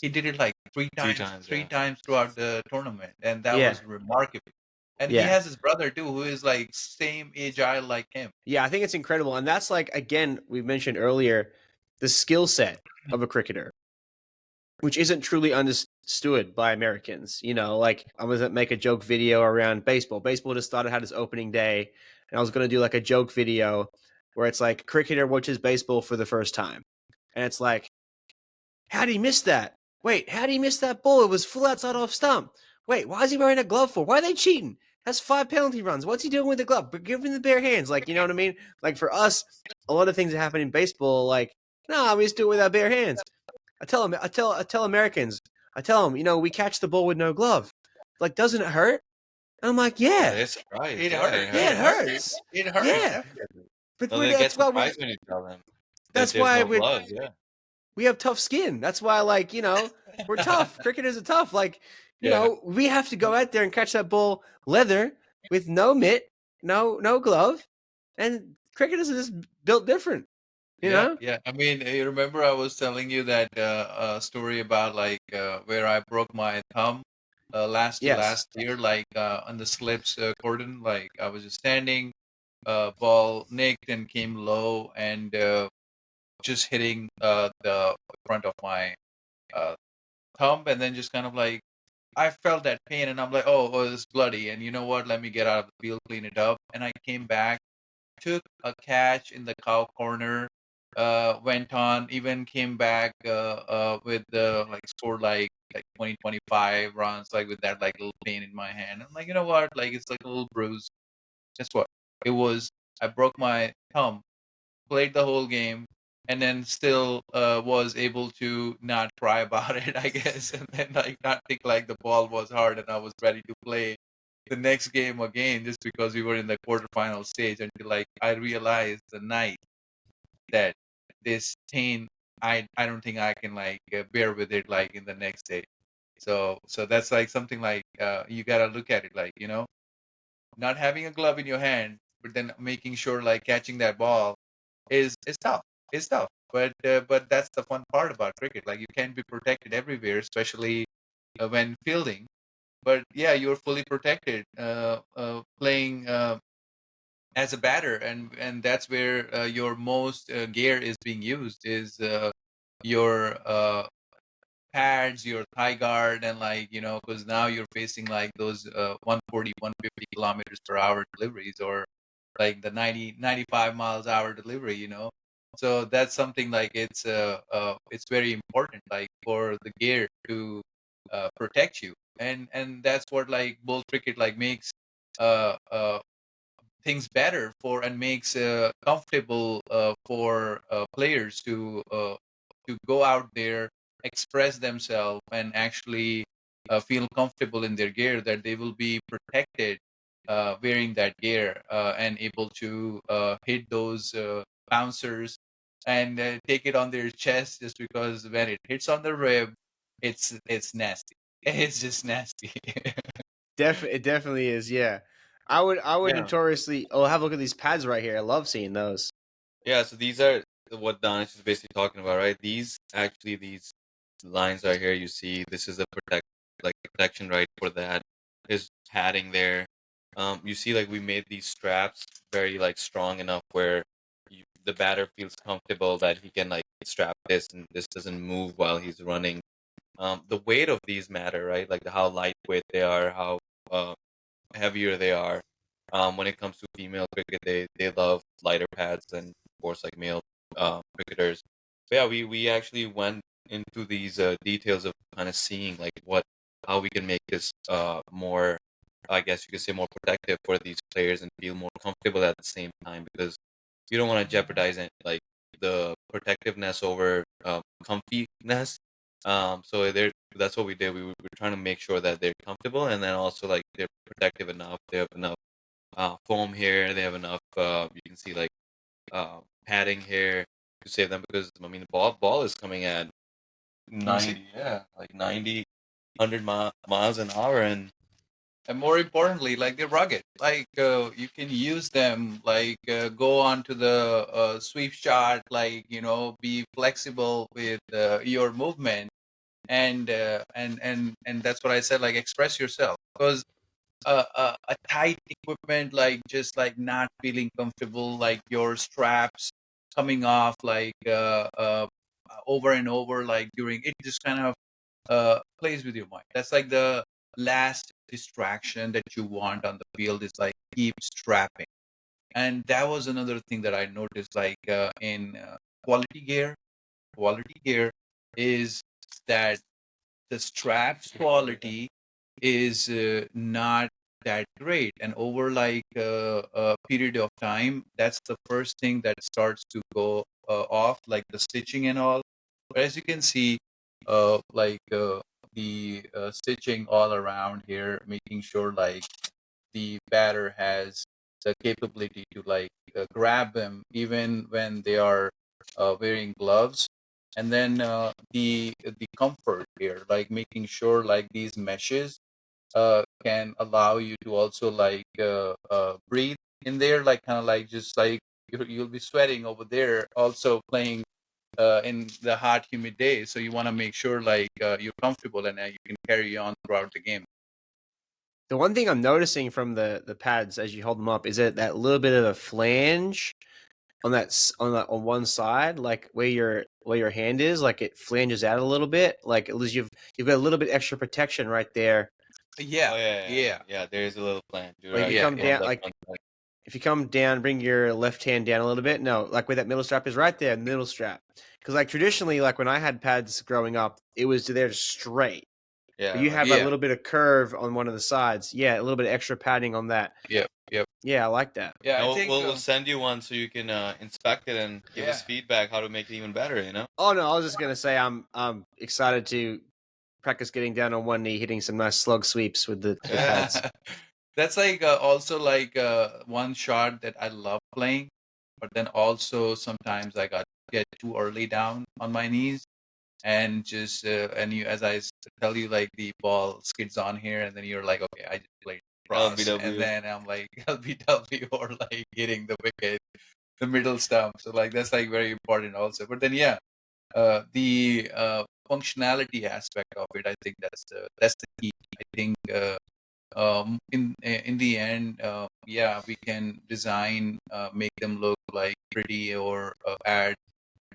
Speaker 3: He did it like
Speaker 2: three times.
Speaker 3: three
Speaker 2: Yeah.
Speaker 3: times throughout the tournament, and that
Speaker 1: Yeah,
Speaker 3: was remarkable. And he
Speaker 1: yeah,
Speaker 3: has his brother too, who is like same agile like him.
Speaker 1: yeah. I think it's incredible, and that's like again we mentioned earlier, the skill set of a cricketer, which isn't truly understood by Americans. You know, like I was gonna make a joke video around baseball. Baseball just started had its opening day, and I was going to do like a joke video where it's like cricketer watches baseball for the first time, and it's like, how did he miss that? Wait, how did he miss that ball? It was full outside off stump. Wait, why is he wearing a glove for? Why are they cheating? That's 5 penalty runs. What's he doing with the glove? But give him the bare hands. Like, you know what I mean? Like for us, a lot of things that happen in baseball, like, nah, we just do it with our bare hands. I tell Americans, I tell them, you know, we catch the ball with no glove. Like, doesn't it hurt? And I'm like,
Speaker 2: Yeah,
Speaker 1: yeah,
Speaker 2: they're surprised.
Speaker 3: It
Speaker 2: Yeah,
Speaker 3: hurts.
Speaker 2: it
Speaker 1: yeah,
Speaker 3: It
Speaker 1: it
Speaker 2: hurts.
Speaker 3: hurts.
Speaker 1: hurts.
Speaker 3: It hurts
Speaker 1: Yeah,
Speaker 3: definitely.
Speaker 1: but
Speaker 2: No, they get
Speaker 1: that's why
Speaker 2: surprised when you tell them that
Speaker 1: that's
Speaker 2: there's
Speaker 1: why
Speaker 2: no gloves. Yeah.
Speaker 1: we have tough skin. That's why, like, you know, we're tough. Cricketers are tough. Like, you
Speaker 2: Yeah.
Speaker 1: know, we have to go out there and catch that ball leather with no mitt, no glove, and cricketers are just built different. You
Speaker 3: Yeah,
Speaker 1: know?
Speaker 3: yeah. I mean, you remember I was telling you that story about like where I broke my thumb
Speaker 1: Yes.
Speaker 3: last year, like on the slips cordon. Like I was just standing, ball nicked and came low, and just hitting the front of my uh, thumb, and then just kind of like I felt that pain, and I'm like, oh, it's bloody, and you know what? Let me get out of the field, clean it up, and I came back, took a catch in the cow corner, went on, even came back with the like scored like 20 25 runs, like with that like little pain in my hand. I'm like, you know what? Like it's like a little bruise. Guess what? It was I broke my thumb, played the whole game, and then still was able to not cry about it, I guess, and then like not think like the ball was hard and I was ready to play the next game again just because we were in the quarterfinal stage until like I realized the night that this pain I don't think I can like bear with it like in the next day. So that's like something like you gotta look at it like not having a glove in your hand, but then making sure like catching that ball is tough. It's tough, but that's the fun part about cricket. Like you can't be protected everywhere, especially when fielding. But yeah, you're fully protected playing as a batter, and that's where your most gear is being used is your pads, your thigh guard, and like because now you're facing like those 140, 150 kilometers per hour deliveries, or like the 90, 95 miles hour delivery. So that's something like it's very important, like for the gear to protect you, and that's what like bull cricket like makes uh things better for and makes comfortable for players to go out there, express themselves, and actually feel comfortable in their gear, that they will be protected wearing that gear and able to hit those bouncers and take it on their chest, just because when it hits on the rib, it's nasty. It's just nasty.
Speaker 1: It definitely is, yeah. I would
Speaker 2: Yeah.
Speaker 1: notoriously have a look at these pads right here. I love seeing those.
Speaker 2: Yeah. So these are what Danish is basically talking about, right? These lines right here, you see, this is a protection right for that. There's padding there. You see, like we made these straps very like strong enough where the batter feels comfortable that he can like strap this and this doesn't move while he's running. The weight of these matter, right? Like how lightweight they are, how uh, heavier they are. When it comes to female cricket, they love lighter pads than, of course, like male cricketers. But yeah, we actually went into these details of kind of seeing like how we can make this more, I guess you could say, more protective for these players and feel more comfortable at the same time, because you don't want to jeopardize it, like the protectiveness over comfiness. So that's what we did. We're trying to make sure that they're comfortable, and then also like they're protective enough. They have enough foam here. They have enough. You can see like padding here to save them, because I mean the ball is coming at 90, yeah, like 90, 100 miles an hour, and
Speaker 3: more importantly, like they're rugged. Like you can use them, like go on to the sweep shot, like be flexible with your movement, and that's what I said. Like express yourself, because a tight equipment, like just like not feeling comfortable, like your straps coming off, like over and over, like during it, just kind of plays with your mind. That's like the last distraction that you want on the field, is like keep strapping. And that was another thing that I noticed, like in quality gear. Quality gear is that the straps quality is not that great, and over like a period of time, that's the first thing that starts to go off, like the stitching and all. But as you can see, like the stitching all around here, making sure like the batter has the capability to like grab them even when they are wearing gloves. And then the comfort here, like making sure like these meshes can allow you to also like breathe in there, like kind of like just like you'll be sweating over there also playing in the hot humid days, so you want to make sure like you're comfortable and you can carry on throughout the game.
Speaker 1: The one thing I'm noticing from the pads as you hold them up is that little bit of a flange on on one side, like where your hand is, like it flanges out a little bit, like at least you've got a little bit extra protection right there.
Speaker 3: Yeah,
Speaker 2: oh yeah,
Speaker 3: yeah,
Speaker 2: yeah. There is a little plan. You're
Speaker 1: Like if you
Speaker 2: right.
Speaker 3: yeah,
Speaker 1: come
Speaker 3: yeah.
Speaker 1: down,
Speaker 2: On the
Speaker 1: like
Speaker 2: front side.
Speaker 1: if you come down, bring your left hand down a little bit. No, like where that middle strap is, right there, middle strap. Because like traditionally, like when I had pads growing up, it was there straight. But
Speaker 2: Yeah,
Speaker 1: you
Speaker 2: right.
Speaker 1: have a
Speaker 3: Yeah,
Speaker 1: little bit of curve on one of the sides. Yeah, a little bit of extra padding on that.
Speaker 3: yep, yep.
Speaker 1: Yeah, I like that.
Speaker 3: Yeah, I
Speaker 2: And
Speaker 3: think
Speaker 2: we'll send you one so you can inspect it and give us
Speaker 3: yeah.
Speaker 2: feedback how to make it even better. You know.
Speaker 1: Oh no, I was just gonna say I'm excited to practice getting down on one knee, hitting some nice slug sweeps with the pads.
Speaker 3: That's like also like one shot that I love playing, but then also sometimes I get too early down on my knees, and just and you, as tell you, like the ball skids on here, and then you're like, okay, I just played cross, and
Speaker 2: LBW.
Speaker 3: then I'm like LBW, or like hitting the wicket, the middle stump. So like that's like very important also. But then yeah, the functionality aspect of it, I think that's the key. I think in the end, yeah, we can design, make them look like pretty, or add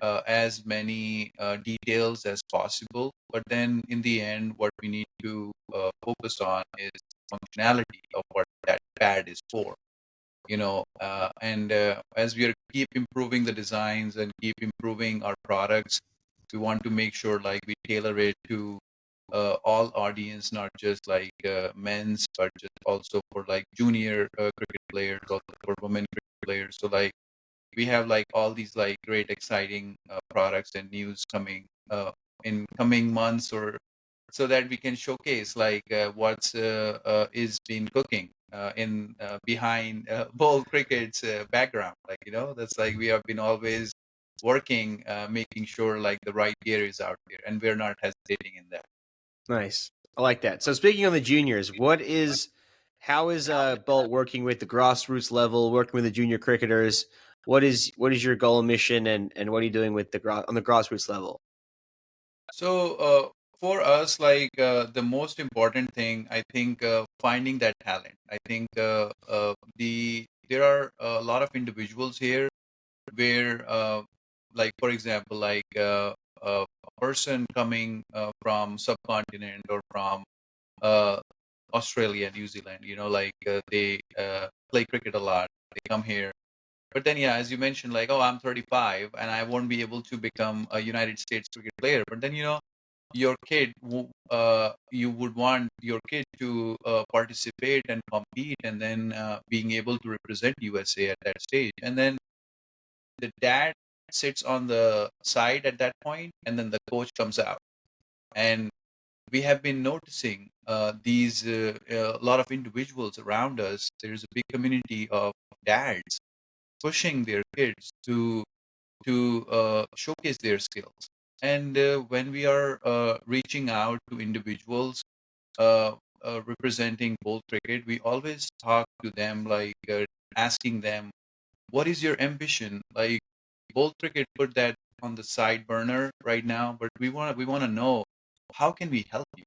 Speaker 3: as many details as possible. But then in the end, what we need to focus on is functionality of what that pad is for. And as we are keep improving the designs and keep improving our products, we want to make sure like we tailor it to all audience, not just like men's, but just also for like junior cricket players, also for women cricket players. So like we have like all these like great exciting products and news coming in coming months, or so that we can showcase like what's is been cooking in behind bowl cricket's background. Like that's like we have been always working, making sure like the right gear is out there, and we're not hesitating in that.
Speaker 1: Nice. I like that. So speaking on the juniors, how is Bolt working with the grassroots level, working with the junior cricketers? What is your goal and mission, and what are you doing with on the grassroots level?
Speaker 3: So for us, like the most important thing, I think, finding that talent. I think there are a lot of individuals here where, like for example, like a person coming from subcontinent, or from uh, Australia, New Zealand, like they play cricket a lot. They come here, but then yeah, as you mentioned, like, oh, I'm 35 and I won't be able to become a United States cricket player. But then your kid, you would want your kid to participate and compete, and then being able to represent USA at that stage. And then the dad sits on the side at that point, and then the coach comes out, and we have been noticing these a lot of individuals around us. There's a big community of dads pushing their kids to showcase their skills. And when we are reaching out to individuals uh, representing Bolt Cricket, we always talk to them like asking them, "What is your ambition?" Like Bolt Cricket put that on the side burner right now, but we want to know how can we help you,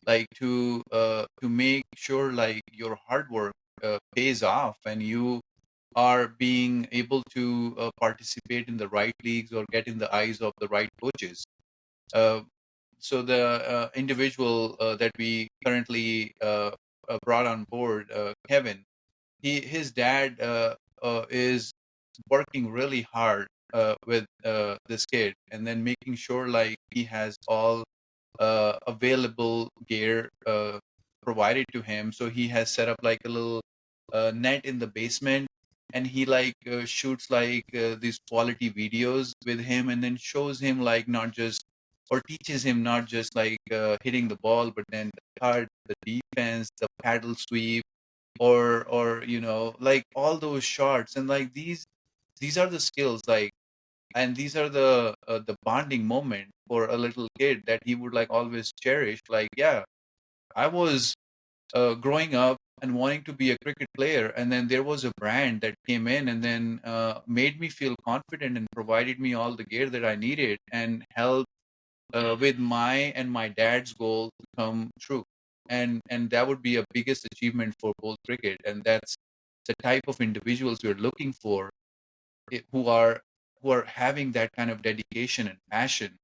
Speaker 3: like to make sure like your hard work pays off and you are being able to participate in the right leagues or get in the eyes of the right coaches. Uh, so the individual that we currently brought on board, Kevin, his dad is working really hard with this kid, and then making sure like he has all available gear provided to him. So he has set up like a little net in the basement, and he like shoots like these quality videos with him, and then shows him like not just or teaches him not just like hitting the ball, but then the cut, the defense, the paddle sweep, or like all those shots. And like these are the skills, like, and these are the bonding moment for a little kid that he would like always cherish. Like, yeah, I was growing up and wanting to be a cricket player, and then there was a brand that came in and then made me feel confident and provided me all the gear that I needed and helped with my dad's goal to come true. And that would be a biggest achievement for both cricket, and that's the type of individuals we're looking for, who are having that kind of dedication and passion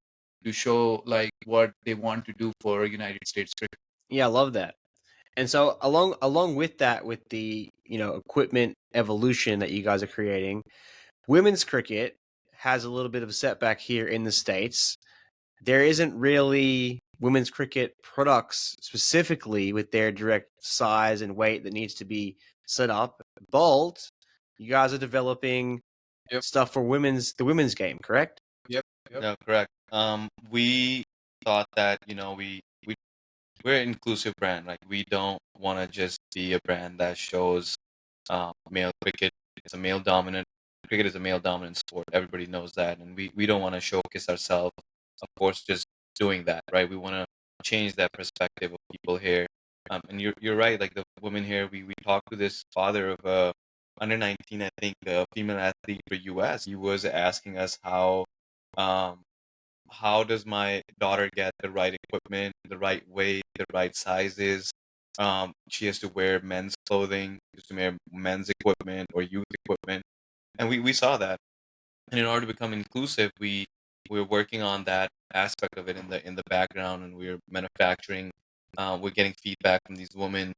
Speaker 3: to show like what they want to do for United States cricket.
Speaker 1: Yeah, I love that. And so along with that, with the equipment evolution that you guys are creating, women's cricket has a little bit of a setback here in the States. There isn't really women's cricket products specifically with their direct size and weight that needs to be set up. Bolt, you guys are developing
Speaker 3: Yep.
Speaker 1: stuff for the women's game, correct?
Speaker 3: Yep.
Speaker 2: No, correct. We thought that we're an inclusive brand. Like we don't want to just be a brand that shows male cricket. It's a male dominant cricket is a male dominant sport. Everybody knows that, and we don't want to showcase ourselves. Of course, just doing that, right? We want to change that perspective of people here. And you're right. Like the women here, we talked to this father of under 19, I think, female athlete for U.S. He was asking us um, how does my daughter get the right equipment, the right weight, the right sizes? She has to wear men's clothing, she has to wear men's equipment or youth equipment, and we saw that. And in order to become inclusive, we're working on that aspect of it in the background, and we're manufacturing. We're getting feedback from these women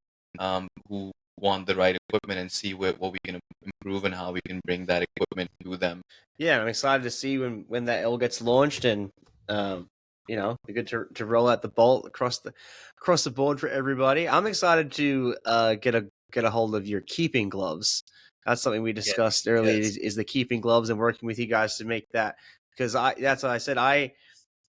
Speaker 2: who want the right equipment and see what we can improve and how we can bring that equipment to them.
Speaker 1: Yeah, I'm excited to see when that all gets launched, and be good to roll out the Bolt across the board for everybody. I'm excited to get a hold of your keeping gloves. That's something we
Speaker 3: Yes.
Speaker 1: discussed earlier.
Speaker 3: Yes.
Speaker 1: Is the keeping gloves and working with you guys to make that, because that's what I said. I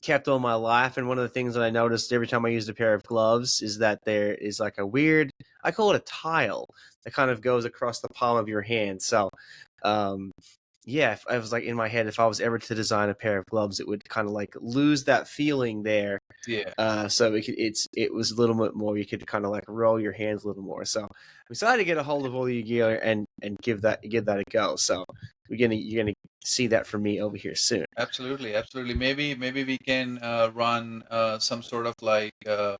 Speaker 1: kept all my life, and one of the things that I noticed every time I used a pair of gloves is that there is like a weird, I call it a tile, that kind of goes across the palm of your hand. So um yeah, if I was like in my head, if I was ever to design a pair of gloves, it would kind of like lose that feeling there.
Speaker 3: Yeah.
Speaker 1: So it was a little bit more. You could kind of like roll your hands a little more. So I'm excited to get a hold of all your gear and give that a go. So you're gonna see that from me over here soon.
Speaker 3: Absolutely. Absolutely. Maybe we can run some sort of uh,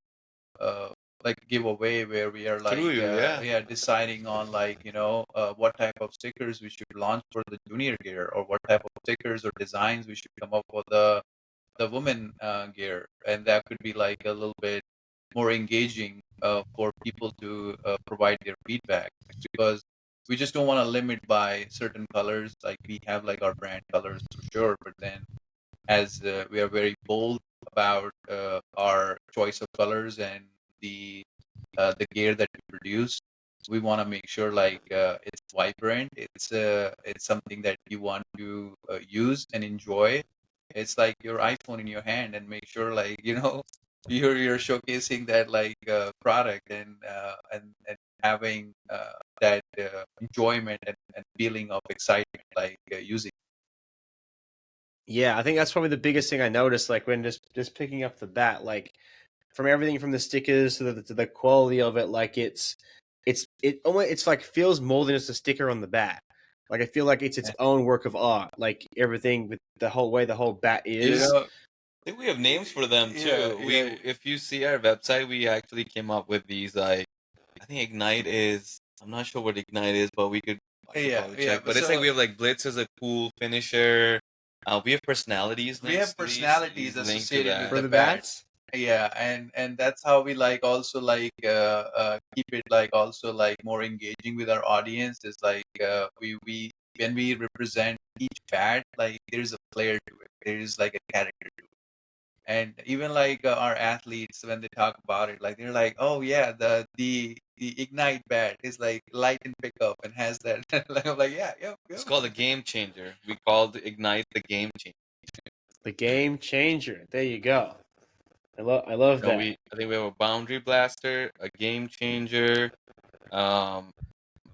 Speaker 3: like giveaway where we are like
Speaker 2: Through you, yeah.
Speaker 3: yeah, deciding on like what type of stickers we should launch for the junior gear, or what type of stickers or designs we should come up for the women gear. And that could be like a little bit more engaging for people to provide their feedback, because we just don't want to limit by certain colors. Like we have like our brand colors for sure, but then as we are very bold about our choice of colors and the gear that we produce, we want to make sure like it's vibrant. It's something that you want to use and enjoy. It's like your iPhone in your hand, and make sure like you're showcasing that like product and having that enjoyment and feeling of excitement like using.
Speaker 1: Yeah, I think that's probably the biggest thing I noticed. Like when just picking up the bat, like from everything from the stickers to the quality of it, like it almost it's like feels more than just a sticker on the bat. Like I feel like it's its own work of art. Like everything with the whole way the whole bat
Speaker 3: You
Speaker 1: is.
Speaker 3: know,
Speaker 2: I think we have names for them
Speaker 3: yeah,
Speaker 2: too.
Speaker 3: yeah,
Speaker 2: If you see our website, we actually came up with these like I think Ignite is. I'm not sure what Ignite is, but I could
Speaker 3: yeah,
Speaker 2: probably
Speaker 3: yeah.
Speaker 2: check.
Speaker 3: But
Speaker 2: But it's like
Speaker 3: so
Speaker 2: we have like Blitz as a cool finisher. We have personalities
Speaker 3: we have
Speaker 2: next to these.
Speaker 3: personalities
Speaker 2: These link to
Speaker 3: associated with
Speaker 1: For
Speaker 2: that.
Speaker 3: the
Speaker 1: the
Speaker 3: bat.
Speaker 1: bats?
Speaker 3: Yeah, and that's how we like also like keep it like also like more engaging with our audience. Is like we when we represent each bat, like there's a flair to it. There is like a character to it. And even like our athletes when they talk about it, like they're like, oh yeah, the Ignite bat is like light and pickup and has that. Like, I'm like, yeah, yep,
Speaker 2: It's
Speaker 3: yep.
Speaker 2: called a game changer. We called Ignite the game changer.
Speaker 1: The game changer. There you go. I love
Speaker 2: So
Speaker 1: that.
Speaker 2: I think we have a boundary blaster, a game changer. Um,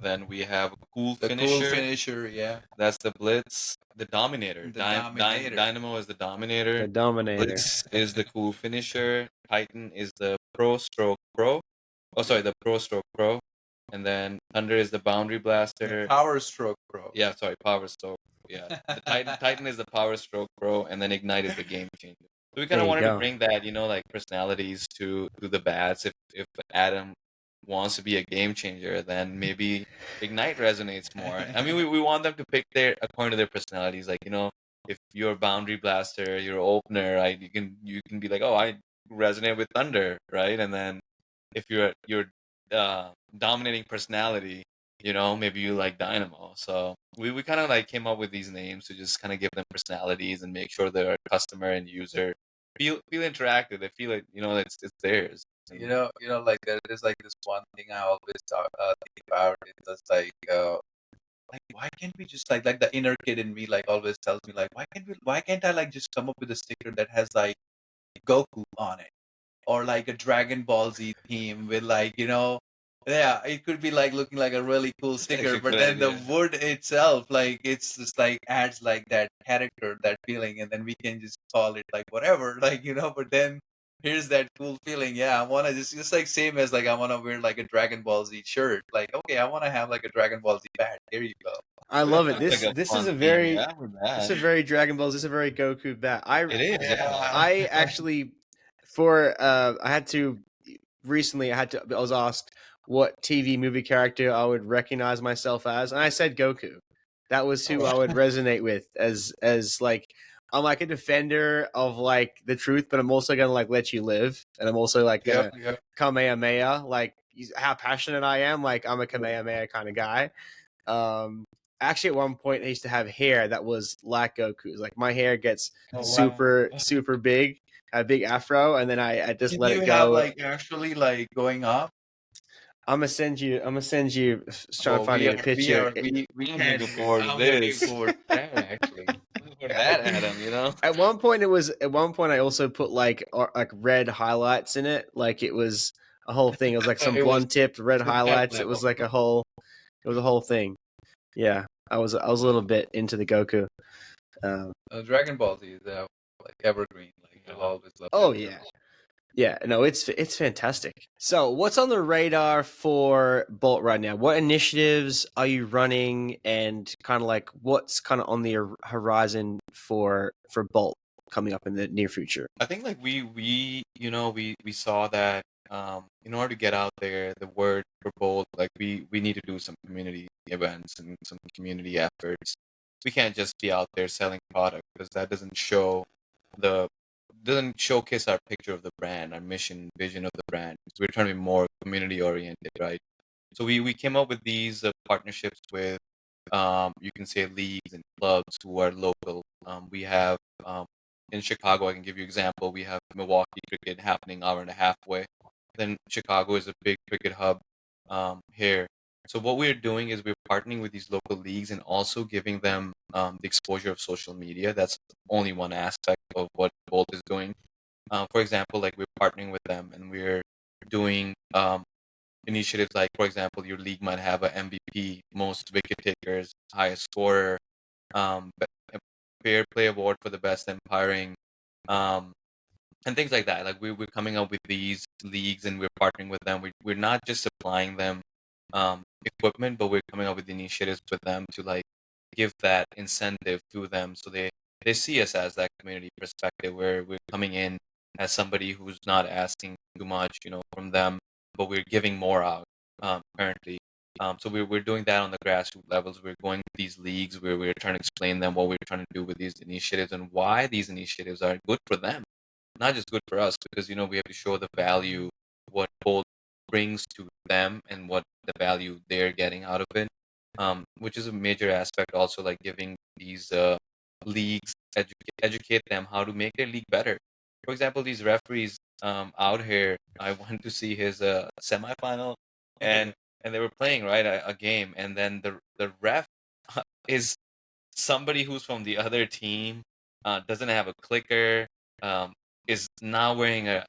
Speaker 2: then we have a cool
Speaker 3: The cool
Speaker 2: finisher.
Speaker 3: finisher, yeah.
Speaker 2: That's the Blitz. The Dominator.
Speaker 3: The Dominator.
Speaker 2: Dynamo is the Dominator.
Speaker 1: The Dominator.
Speaker 2: Blitz is the cool finisher. Titan is the Pro Stroke Pro. Oh, sorry, the Pro Stroke Pro. And then Thunder is the Boundary
Speaker 3: The
Speaker 2: Blaster.
Speaker 3: Power Stroke Pro.
Speaker 2: Yeah, sorry, Power Stroke. Yeah, the Titan is the Power Stroke Pro, and then Ignite is the Game Changer. So we kind
Speaker 1: There
Speaker 2: of
Speaker 1: you
Speaker 2: wanted to
Speaker 1: go.
Speaker 2: bring that, like personalities to the bats. If Adam wants to be a game changer, then maybe Ignite resonates more. I mean, we want them to pick their according to their personalities. Like if you're a Boundary Blaster, you're an opener, right? You can be like, oh, I resonate with Thunder, right? And then if you're dominating personality, maybe you like Dynamo. So we kind of like came up with these names to just kind of give them personalities and make sure their customer and user feel interactive. They feel like it's theirs. And
Speaker 3: Like there's like this one thing I always think about. It's just like why can't we just like the inner kid in me like always tells me like why can't I like just come up with a sticker that has like Goku on it or like a Dragon Ball Z theme with like yeah, it could be like looking like a really cool
Speaker 2: it's
Speaker 3: sticker,
Speaker 2: actually a
Speaker 3: but
Speaker 2: good
Speaker 3: then the
Speaker 2: idea.
Speaker 3: wood itself like it's just like adds like that character, that feeling, and then we can just call it like whatever, like but then here's that cool feeling. Yeah, I want to just like same as like I want to wear like a Dragon Ball Z shirt. Like okay, I want to have like a Dragon Ball Z bat. There you go.
Speaker 1: I love it.
Speaker 2: That's like
Speaker 1: This
Speaker 2: a
Speaker 1: this is
Speaker 2: fun
Speaker 1: a
Speaker 2: theme,
Speaker 1: very
Speaker 2: yeah, with
Speaker 1: this is
Speaker 2: that.
Speaker 1: a very Dragon Balls. This is a very Goku bat.
Speaker 2: It is, yeah.
Speaker 1: I actually for I had to recently I was asked what TV movie character I would recognize myself as, and I said Goku. That was who I would resonate with as like I'm like a defender of like the truth, but I'm also gonna like let you live, and I'm also like
Speaker 3: Yep,
Speaker 1: gonna
Speaker 3: yep.
Speaker 1: Kamehameha, like how passionate I am. Like I'm a Kamehameha kind of guy. Actually, at one point, I used to have hair that was like Goku's. Like my hair gets
Speaker 3: Oh wow.
Speaker 1: super big, a big afro, and then I just
Speaker 3: Did
Speaker 1: let
Speaker 3: you
Speaker 1: it
Speaker 3: have
Speaker 1: go.
Speaker 3: like actually like going up?
Speaker 1: I'm gonna send you. I'm gonna send you. Trying to
Speaker 3: Oh,
Speaker 1: find
Speaker 3: we
Speaker 1: you a
Speaker 3: are we
Speaker 1: picture.
Speaker 3: are we
Speaker 2: I'm
Speaker 3: can't.
Speaker 2: looking forward to
Speaker 3: I'm looking
Speaker 2: this.
Speaker 3: forward to that actually.
Speaker 2: For that, Adam.
Speaker 1: At one point, I also put like like red highlights in it. Like it was a whole thing. It was like some
Speaker 3: It was
Speaker 1: blonde tipped red
Speaker 3: to that
Speaker 1: highlights. It
Speaker 3: level.
Speaker 1: was like a whole. It was a whole thing. Yeah, I was a little bit into the Goku.
Speaker 3: Dragon Ball Z is like evergreen. Like you'll always love that
Speaker 1: Oh
Speaker 3: show.
Speaker 1: yeah. Yeah, no, it's fantastic. So, what's on the radar for Bolt right now? What initiatives are you running, and kind of like what's kind of on the horizon for Bolt coming up in the near future?
Speaker 2: I think like we saw that in order to get out there the word for bold, like we need to do some community events and some community efforts. We can't just be out there selling product because that the doesn't showcase our picture of the brand, our mission, vision of the brand. So we're trying to be more community oriented, right? So we came up with these partnerships with you can say leagues and clubs who are local. We have in Chicago, I can give you an example. We have Milwaukee cricket happening hour and a half away. Then Chicago is a big cricket hub here. So what we're doing is we're partnering with these local leagues and also giving them the exposure of social media. That's only one aspect of what Bolt is doing. For example, like we're partnering with them and we're doing initiatives like, for example, your league might have a MVP, most wicket takers, highest scorer, a fair play award for the best umpiring, um, and things like that. Like we're coming up with these leagues and we're partnering with them. We're not just supplying them equipment, but we're coming up with initiatives with them to like give that incentive to them, so they see us as that community perspective where we're coming in as somebody who's not asking too much, from them, but we're giving more out currently. So we're doing that on the grassroots levels. We're going to these leagues where we're trying to explain them what we're trying to do with these initiatives and why these initiatives are good for them, not just good for us, because we have to show the value, what both brings to them and what the value they're getting out of it, which is a major aspect also, like giving these leagues, educate them how to make their league better. For example, these referees out here, I went to see his semifinal, and and they were playing, right, a game, and then the ref is somebody who's from the other team, doesn't have a clicker, um, is now wearing a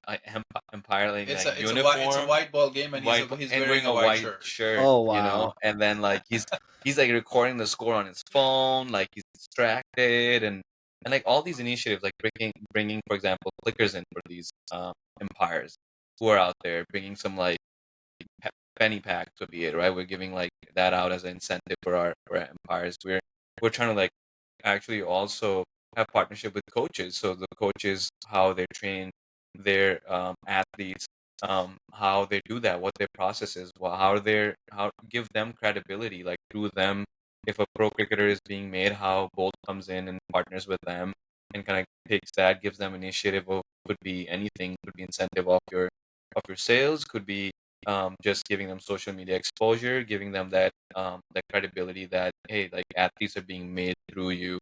Speaker 2: umpiring
Speaker 3: It's
Speaker 2: like
Speaker 3: a
Speaker 2: uniform,
Speaker 3: white ball game, and
Speaker 2: white
Speaker 3: he's
Speaker 2: and
Speaker 3: wearing
Speaker 2: wearing
Speaker 3: a
Speaker 2: a
Speaker 3: white
Speaker 2: white
Speaker 3: shirt.
Speaker 2: shirt,
Speaker 1: Oh wow.
Speaker 2: and then like he's like recording the score on his phone, like he's distracted, and like all these initiatives, like bringing for example clickers in for these umpires who are out there, bringing some like penny packs would be it, right? We're giving like that out as an incentive for our umpires. We're trying to like actually also have partnership with coaches. So the coaches, how they train their athletes, how they do that, what their process is, how give them credibility, like through them. If a pro cricketer is being made, how Bolt comes in and partners with them and kind of takes that, gives them initiative of, could be anything, could be incentive of your sales, could be just giving them social media exposure, giving them that credibility that, hey, like athletes are being made through you.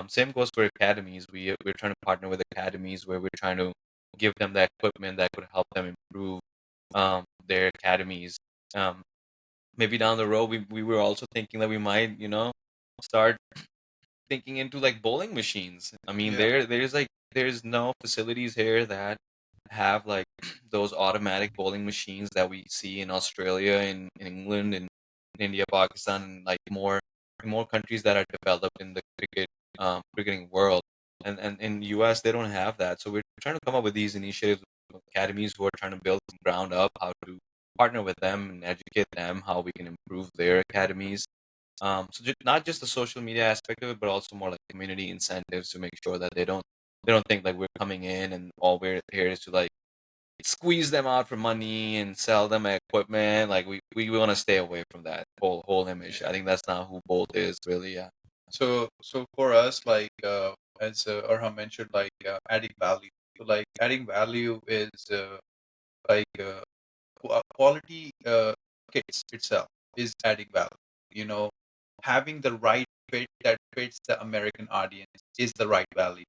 Speaker 2: Same goes for academies. We're trying to partner with academies where we're trying to give them that equipment that could help them improve their academies. Um, Maybe down the road, we were also thinking that we might, start thinking into like bowling machines. I mean,
Speaker 3: Yeah.
Speaker 2: there's no facilities here that have like those automatic bowling machines that we see in Australia, in England, in India, Pakistan, and like more countries that are developed in the cricketing world. And in US they don't have that. So we're trying to come up with these initiatives with academies who are trying to build from ground up, how to partner with them and educate them how we can improve their academies. So not just the social media aspect of it, but also more like community incentives to make sure that they don't think like we're coming in and all we're here is to like squeeze them out for money and sell them equipment. Like we want to stay away from that whole image. I think that's not who Bolt is really. Yeah.
Speaker 3: So for us, like as Arham mentioned, like adding value. So like adding value is like quality kits itself is adding value. You know, having the right fit that fits the American audience is the right value.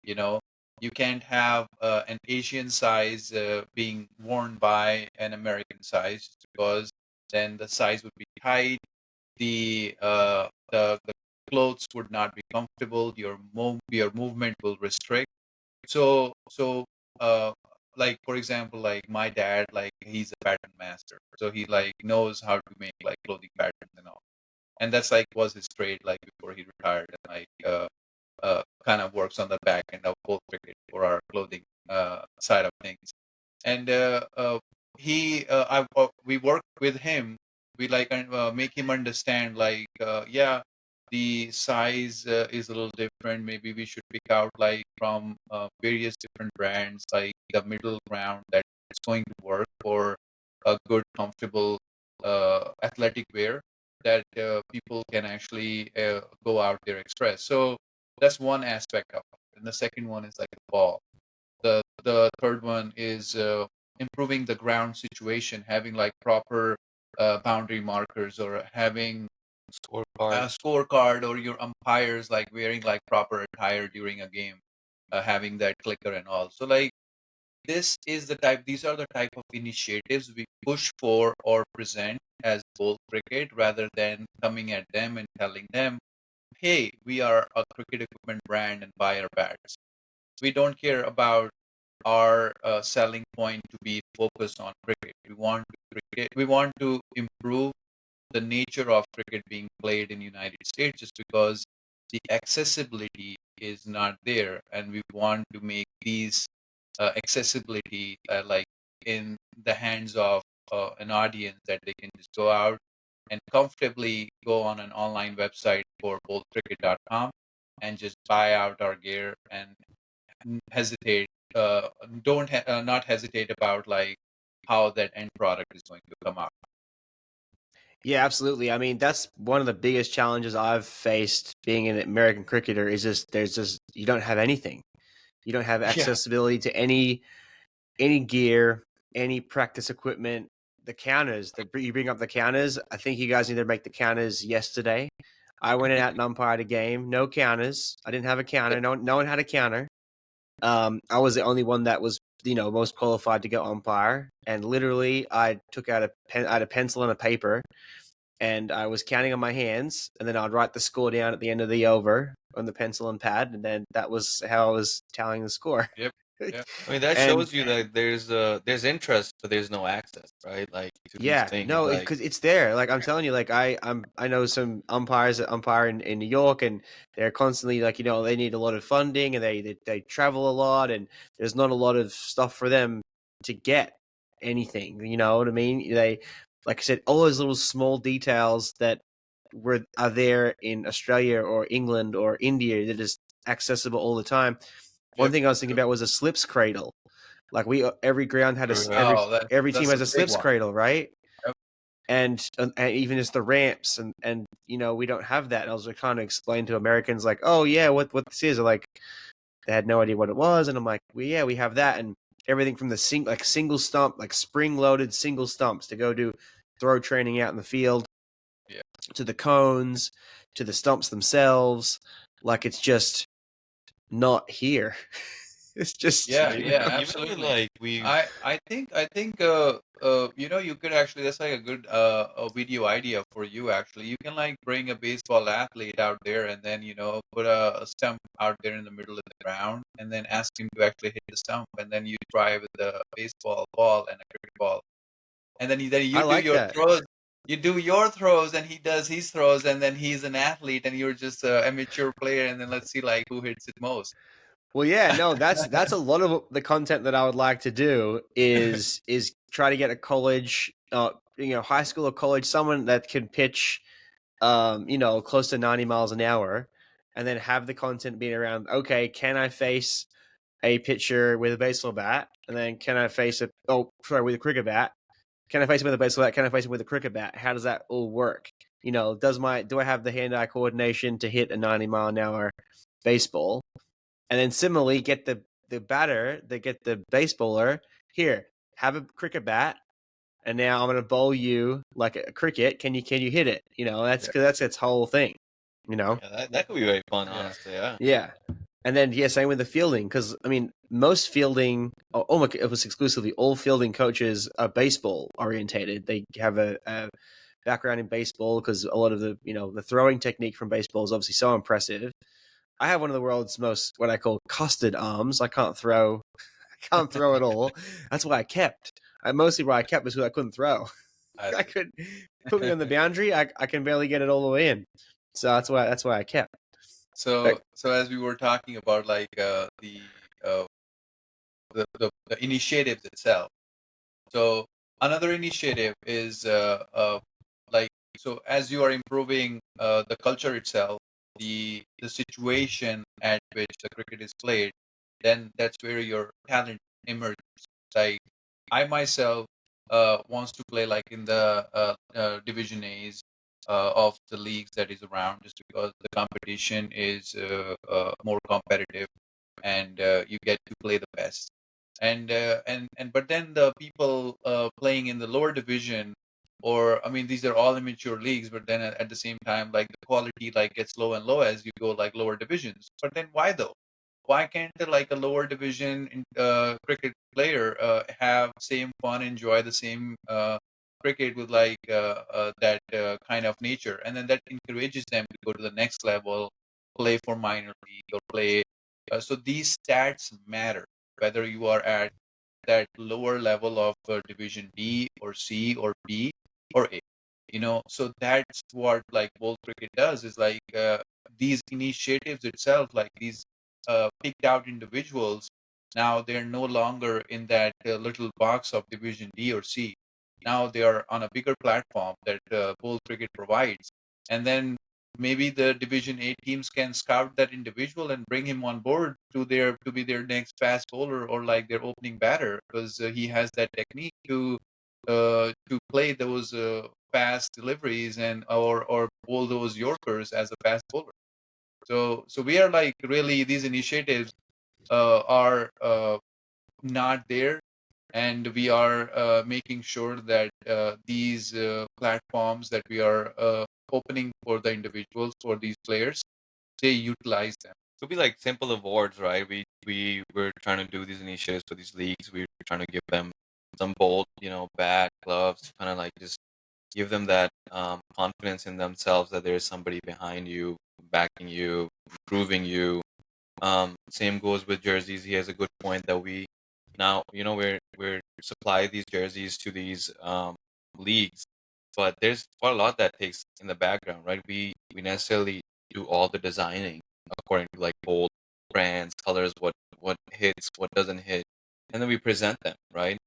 Speaker 3: You know, you can't have an Asian size being worn by an American size, because then the size would be tight. The clothes would not be comfortable. Your movement will restrict. So uh like for example, like my dad, like he's a pattern master, so he like knows how to make like clothing patterns and all, and that's like was his trade like before he retired, and like kind of works on the back end of both cricket for our clothing side of things. And we work with him. We like make him understand like yeah, the size is a little different. Maybe we should pick out like from various different brands, like the middle ground that is going to work for a good, comfortable athletic wear that people can actually go out there express. So that's one aspect of it. And the second one is like the ball. The third one is improving the ground situation, having like proper boundary markers, or having
Speaker 2: Scorecard.
Speaker 3: a scorecard, or your umpires like wearing like proper attire during a game, having that clicker and all. So like these are the type of initiatives we push for or present as Bolt Cricket, rather than coming at them and telling them, hey, we are a cricket equipment brand and buy our bats. We don't care about our selling point to be focused on cricket. We want to improve the nature of cricket being played in United States, just because the accessibility is not there, and we want to make these accessibility like in the hands of an audience, that they can just go out and comfortably go on an online website for boltcricket.com and just buy out our gear and hesitate don't not hesitate about like how that end product is going to come out.
Speaker 1: Yeah, absolutely. I mean, that's one of the biggest challenges I've faced being an American cricketer is just there's just you don't have anything. You don't have
Speaker 2: Yeah.
Speaker 1: accessibility to any gear, any practice equipment. The counters, you bring up the counters. I think you guys need to make the counters yesterday. I went out and umpired a game, no counters. I didn't have a counter. No one had a counter. I was the only one that was, most qualified to go umpire. And literally, I took out I had a pencil and a paper, and I was counting on my hands, and then I'd write the score down at the end of the over on the pencil and pad, and then that was how I was tallying the score.
Speaker 3: Yep. Yeah.
Speaker 2: I mean, that
Speaker 1: And
Speaker 2: shows you that there's interest, but there's no access, right? Like to these
Speaker 1: yeah,
Speaker 2: things.
Speaker 1: no,
Speaker 2: Like
Speaker 1: because it's there. Like I'm telling you, like I know some umpires that umpire in New York, and they're constantly like, they need a lot of funding, and they travel a lot, and there's not a lot of stuff for them to get anything. You know what I mean? Like I said, all those little small details that are there in Australia or England or India that is accessible all the time. One
Speaker 3: Yep.
Speaker 1: thing I was thinking about was a slips cradle. Like every ground had
Speaker 3: Oh,
Speaker 1: every team
Speaker 3: that's a
Speaker 1: has a
Speaker 3: big
Speaker 1: slips
Speaker 3: one.
Speaker 1: cradle, right?
Speaker 3: Yep.
Speaker 1: And even just the ramps and we don't have that. And I was like trying to explain to Americans like, oh yeah, what this is. Like they had no idea what it was, and I'm like, well, yeah, we have that, and everything from the single stump, like spring loaded single stumps to go do throw training out in the field,
Speaker 3: Yeah.
Speaker 1: to the cones, to the stumps themselves. Like it's just not here. It's just
Speaker 3: Yeah,
Speaker 2: even
Speaker 3: yeah,
Speaker 2: even with
Speaker 3: absolutely.
Speaker 2: like we
Speaker 3: I think you could actually, that's like a good a video idea for you actually. You can like bring a baseball athlete out there and then put a stump out there in the middle of the ground and then ask him to actually hit the stump, and then you try with the baseball ball and a cricket ball, and then
Speaker 1: I
Speaker 3: you do
Speaker 1: like
Speaker 3: your
Speaker 1: that.
Speaker 3: throws. You do your throws and he does his throws, and then he's an athlete and you're just a amateur player, and then let's see like who hits it most.
Speaker 1: Well, yeah, no, that's a lot of the content that I would like to do is try to get a college, high school or college, someone that can pitch, close to 90 miles an hour, and then have the content being around. Okay, can I face a pitcher with a baseball bat, and then can I face with a cricket bat? Can I face him with a baseball bat? Can I face him with a cricket bat? How does that all work? Do I have the hand-eye coordination to hit a 90-mile-an-hour baseball? And then similarly, get the batter, get the baseballer here. Have a cricket bat, and now I'm going to bowl you like a cricket. Can you hit it? That's
Speaker 3: Yeah.
Speaker 1: because that's its whole thing.
Speaker 2: yeah, that could be very fun,
Speaker 3: Yeah.
Speaker 2: honestly. Yeah.
Speaker 1: Yeah. And then same with the fielding, because I mean, most fielding, it was exclusively all fielding coaches are baseball orientated. They have a background in baseball because a lot of the throwing technique from baseball is obviously so impressive. I have one of the world's most what I call custard arms. I can't throw at all. That's why I kept. Mostly where I kept was because I couldn't throw.
Speaker 3: I
Speaker 1: I
Speaker 3: see.
Speaker 1: could put me on the boundary. I can barely get it all the way in. So that's why I kept.
Speaker 3: So, as we were talking about, like uh, the initiatives itself. So, another initiative is like, so as you are improving the culture itself, the situation at which the cricket is played, then that's where your talent emerges. Like I myself wants to play like in the Division A's of the leagues that is around, just because the competition is more competitive, and you get to play the best. And but then the people playing in the lower division, or I mean, these are all immature leagues, but then at the same time, like the quality like gets low and low as you go like lower divisions. But then why though? Why can't like a lower division cricket player have same fun, enjoy the same cricket with like that kind of nature, and then that encourages them to go to the next level, play for minor league or play. So these stats matter. whether you are at that lower level of division D or C or B or A. So that's what like bowl cricket does, is like these initiatives itself, like these picked out individuals, now they're no longer in that little box of division D or C. Now they are on a bigger platform that bowl cricket provides, and then maybe the division A teams can scout that individual and bring him on board to be their next fast bowler or like their opening batter, because he has that technique to play those fast deliveries and or bowl those yorkers as a fast bowler. So we are like, really, these initiatives are not there, and we are making sure that these platforms that we are opening for the individuals, for these players, they utilize them.
Speaker 2: It'll be like simple awards, right? We're trying to do these initiatives for these leagues. We're trying to give them some bold, bat, gloves, kind of like just give them that confidence in themselves that there's somebody behind you, backing you, improving you. Same goes with jerseys. He has a good point that we now, we're supply these jerseys to these leagues, but there's quite a lot that takes in the background, right? We necessarily do all the designing according to like bold brands, colors, what hits, what doesn't hit, and then we present them, right?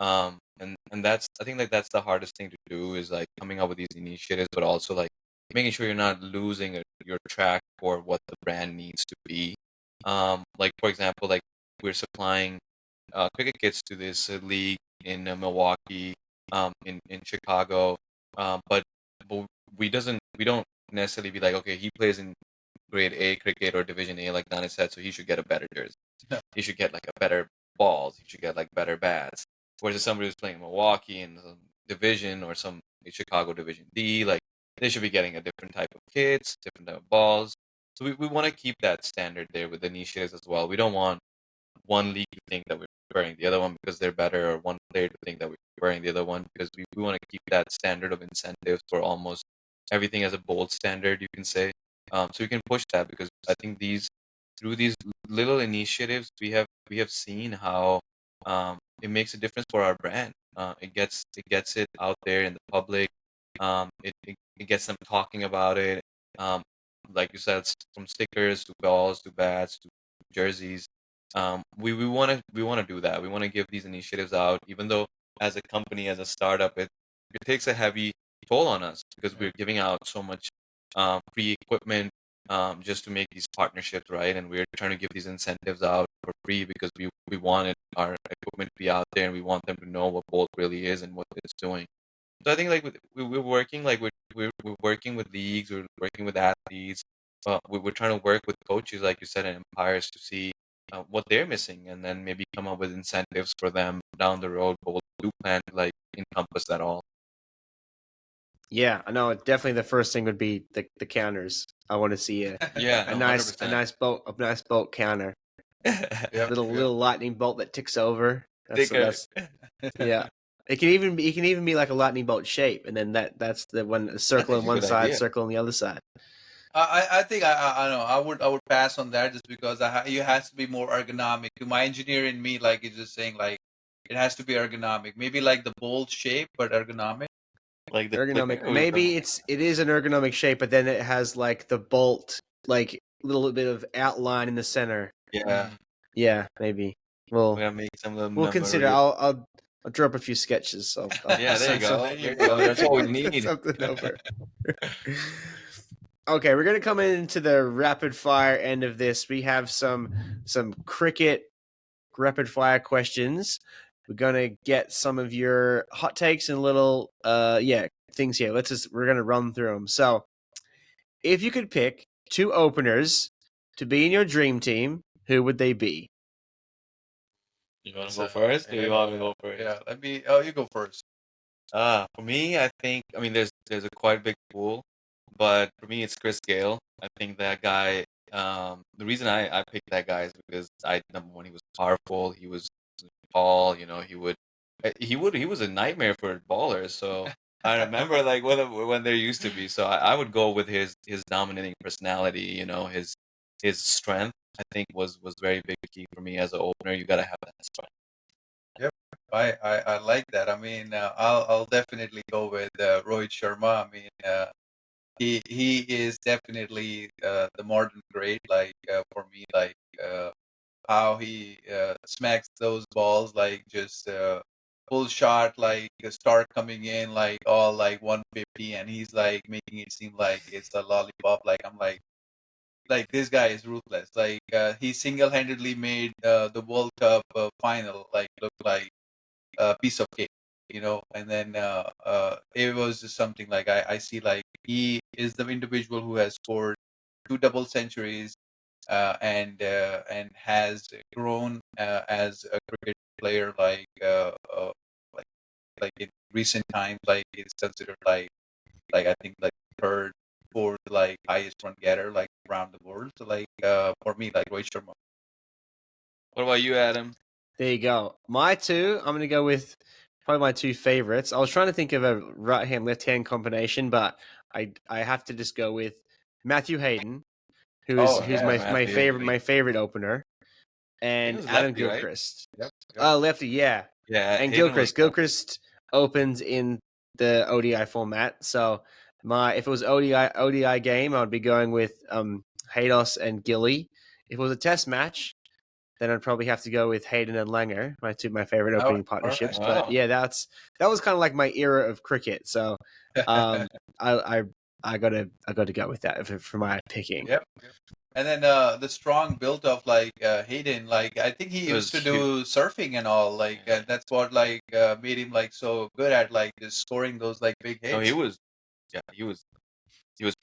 Speaker 2: And that's, I think, like that's the hardest thing to do, is like coming up with these initiatives, but also like making sure you're not losing your track for what the brand needs to be. Like for example, like we're supplying cricket kits to this league in Milwaukee, in Chicago, but we don't necessarily be like, okay, he plays in grade A cricket or division A, like Nana said, so he should get a better jersey. He should get like a better balls. He should get like better bats. Whereas if somebody who's playing Milwaukee in some division or some Chicago Division D, like they should be getting a different type of kits, different type of balls. So we want to keep that standard there with the niches as well. We don't want one league to think that we're preferring the other one because they're better, or one player to think that we're preferring the other one, because we want to keep that standard of incentives for almost everything as a bold standard, you can say. So we can push that, because I think through these little initiatives, we have seen how it makes a difference for our brand. It gets it out there in the public. It gets them talking about it. Um, like you said, from stickers to balls to bats to jerseys. We want to do that. We want to give these initiatives out, even though as a company, as a startup, it takes a heavy toll on us, because we're giving out so much free equipment just to make these partnerships, right? And we're trying to give these incentives out for free because we wanted our equipment to be out there, and we want them to know what Bolt really is and what it's doing. So I think like we're working, like we're working with leagues, we're working with athletes, we're trying to work with coaches, like you said, and umpires, to see what they're missing, and then maybe come up with incentives for them down the road. But we'll do plan to like encompass that all.
Speaker 1: Yeah, I know. Definitely, the first thing would be the counters. I want to see
Speaker 2: Yeah,
Speaker 1: a
Speaker 2: no,
Speaker 1: nice
Speaker 2: 100%.
Speaker 1: a nice bolt counter,
Speaker 3: Yep,
Speaker 1: little
Speaker 3: yep.
Speaker 1: little lightning bolt that ticks over.
Speaker 2: Sticker.
Speaker 1: That's yeah. It can even be like a lightning bolt shape, and then that's the one, a
Speaker 2: That's
Speaker 1: circle on
Speaker 2: actually a
Speaker 1: one
Speaker 2: good
Speaker 1: side,
Speaker 2: idea.
Speaker 1: circle on the other side.
Speaker 3: I think I know I would pass on that, just because it has to be more ergonomic. To my engineer in me, like, is just saying like it has to be ergonomic. Maybe like the bold shape, but ergonomic.
Speaker 2: Like the clicker
Speaker 1: Ergonomic.
Speaker 2: or the
Speaker 1: Maybe it is an ergonomic shape, but then it has like the bolt, like little bit of outline in the center.
Speaker 2: yeah.
Speaker 1: Yeah, maybe.
Speaker 2: We
Speaker 1: Well,
Speaker 2: gotta make some of them
Speaker 1: we'll consider.
Speaker 2: memorable.
Speaker 1: I'll draw up a few sketches. I'll
Speaker 2: Yeah, there you
Speaker 1: send some
Speaker 2: go.
Speaker 3: There
Speaker 2: There
Speaker 3: you
Speaker 2: you go.
Speaker 3: go.
Speaker 2: That's what we
Speaker 1: send
Speaker 2: need.
Speaker 1: something over. Okay, we're gonna come into the rapid fire end of this. We have some cricket rapid fire questions. We're gonna get some of your hot takes and little things here. We're gonna run through them. So, if you could pick two openers to be in your dream team, who would they be?
Speaker 2: You want to
Speaker 3: So
Speaker 2: go first, or you want me to go first?
Speaker 3: yeah, let me. Oh, you go first.
Speaker 2: For me, I think, I mean, there's a quite big pool, but for me, it's Chris Gale. I think that guy. The reason I picked that guy is because number one, he was powerful. He was tall. He was a nightmare for ballers. So I remember like when there used to be. So I would go with his dominating personality. His strength. I think was very big key for me as an opener. You gotta have that start.
Speaker 3: Yep, I like that. I mean, I'll definitely go with Rohit Sharma. I mean, he is definitely the modern great. Like for me, like how he smacks those balls, like just full shot, like a start coming in, like all like 150, and he's like making it seem like it's a lollipop. Like this guy is ruthless. Like he single-handedly made the World Cup final like look like a piece of cake, and then it was just something like I see like he is the individual who has scored two double centuries and has grown as a cricket player like like in recent times, like is considered like I think like third, fourth, like highest run getter like around the world. So like for me, like Rohit Sharma.
Speaker 2: What about you, Adam?
Speaker 1: There you go. My two, I'm going to go with probably my two favorites. I was trying to think of a right hand, left hand combination, but I have to just go with Matthew Hayden, who's
Speaker 3: Oh
Speaker 1: who's
Speaker 3: yeah,
Speaker 2: Matthew.
Speaker 1: my favorite opener,
Speaker 2: He
Speaker 1: and
Speaker 2: was
Speaker 1: Adam
Speaker 2: lefty, right?
Speaker 1: Gilchrist.
Speaker 3: yep, yep.
Speaker 1: Lefty, yeah,
Speaker 2: Yeah,
Speaker 1: and
Speaker 2: Hayden was
Speaker 1: Gilchrist. Gilchrist opens in the ODI format. So if it was ODI game, I would be going with Haydos and Gilly. If it was a test match, then I'd probably have to go with Hayden and Langer, my favorite
Speaker 3: All right,
Speaker 1: opening partnerships.
Speaker 3: all right.
Speaker 1: But yeah, that was kind of like my era of cricket. So I I gotta go with that for my picking.
Speaker 3: Yep. And then the strong build of like Hayden, like I think he
Speaker 2: It
Speaker 3: used
Speaker 2: was
Speaker 3: to
Speaker 2: huge.
Speaker 3: do surfing and all, like that's what like made him like so good at like just scoring those like big
Speaker 2: No,
Speaker 3: hits.
Speaker 2: he was